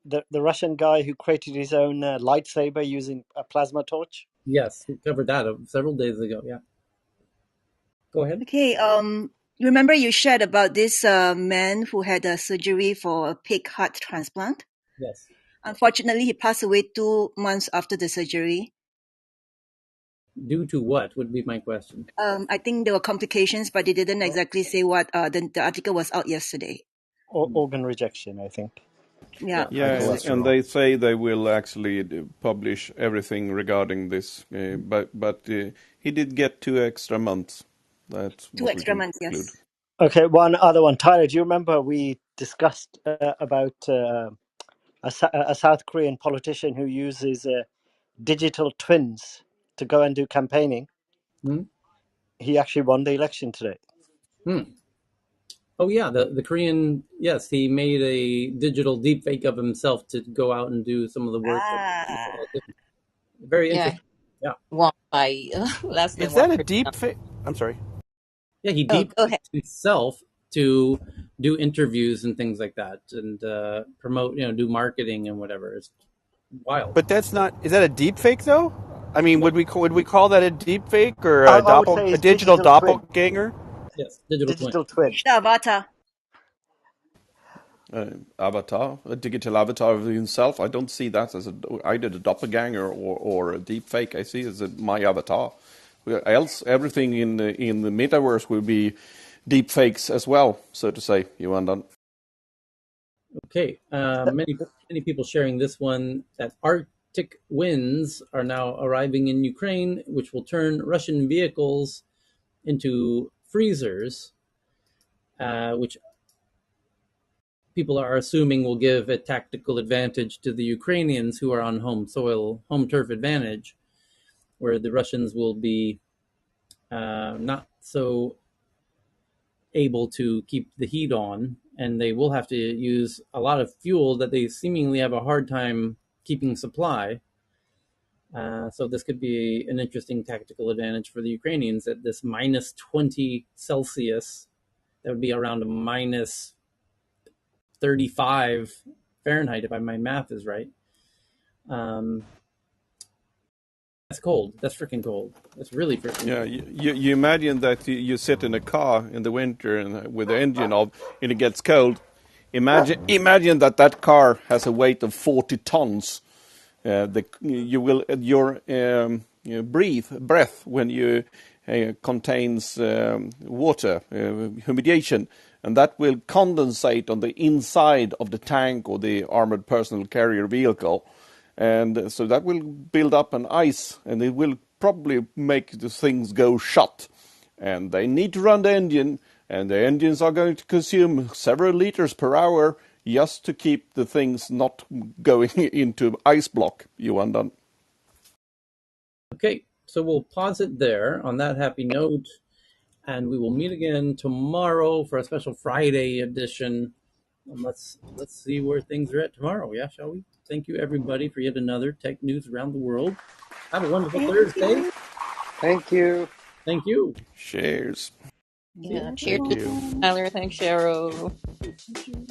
the Russian guy who created his own lightsaber using a plasma torch? Yes, we covered that several days ago. Yeah, go ahead. Okay. Remember you shared about this man who had a surgery for a pig heart transplant. Yes. Unfortunately, he passed away 2 months after the surgery. Due to what would be my question. I think there were complications, but they didn't exactly say what. The article was out yesterday. Organ rejection, I think. Yeah. Yeah, high Yeah, and cholesterol. they say they will actually publish everything regarding this, but he did get 2 extra months. That's 2 what we extra can months, conclude. yes. Okay, one other one. Tyler, do you remember we discussed about a South Korean politician who uses digital twins to go and do campaigning? Hmm? He actually won the election today. Hmm. Oh yeah, the Korean. Yes, he made a digital deepfake of himself to go out and do some of the work that the Ah. politician. Very Yeah, interesting. Yeah, won by less than Is that a 1%. deep fake? I'm sorry. yeah. He Oh, go ahead. deepfaked himself to do interviews and things like that, and promote, do marketing and whatever. It's wild. But that's not. Is that a deep fake though? I mean, No, would we call that a deep fake or I would say a it's digital digital twin. doppelganger? yes, digital twin. Digital twin. The avatar. Avatar, a digital avatar of himself. I don't see that as either a doppelganger or a deep fake. I see it as my avatar. Else, everything in the metaverse will be deep fakes as well, so to say. You understand? Okay, many people sharing this one, that Arctic winds are now arriving in Ukraine, which will turn Russian vehicles into freezers, which people are assuming will give a tactical advantage to the Ukrainians who are on home soil, home turf advantage, where the Russians will be not so able to keep the heat on, and they will have to use a lot of fuel that they seemingly have a hard time keeping supply. So this could be an interesting tactical advantage for the Ukrainians at this minus 20 Celsius. That would be around a minus 35 Fahrenheit, if my math is right. Um, that's cold. That's freaking cold. That's really freaking Yeah, cold. you imagine that you sit in a car in the winter and with the engine off, and it gets cold. Imagine that car has a weight of 40 tons. Your breath when you contains water, humidation, and that will condensate on the inside of the tank or the armored personnel carrier vehicle, and so that will build up an ice, and it will probably make the things go shut. And they need to run the engine, and the engines are going to consume several liters per hour. just to keep the things not going into ice block, Johan. Done. Okay, so we'll pause it there on that happy note, and we will meet again tomorrow for a special Friday edition. And let's see where things are at tomorrow. Yeah, shall we? Thank you everybody for yet another tech news around the world. Have a wonderful Thank Thursday. you. Thank you. Thank you. Cheers. See you. Yeah, cheers Thank to you. Tyler. Thanks, Cheryl. Thank you.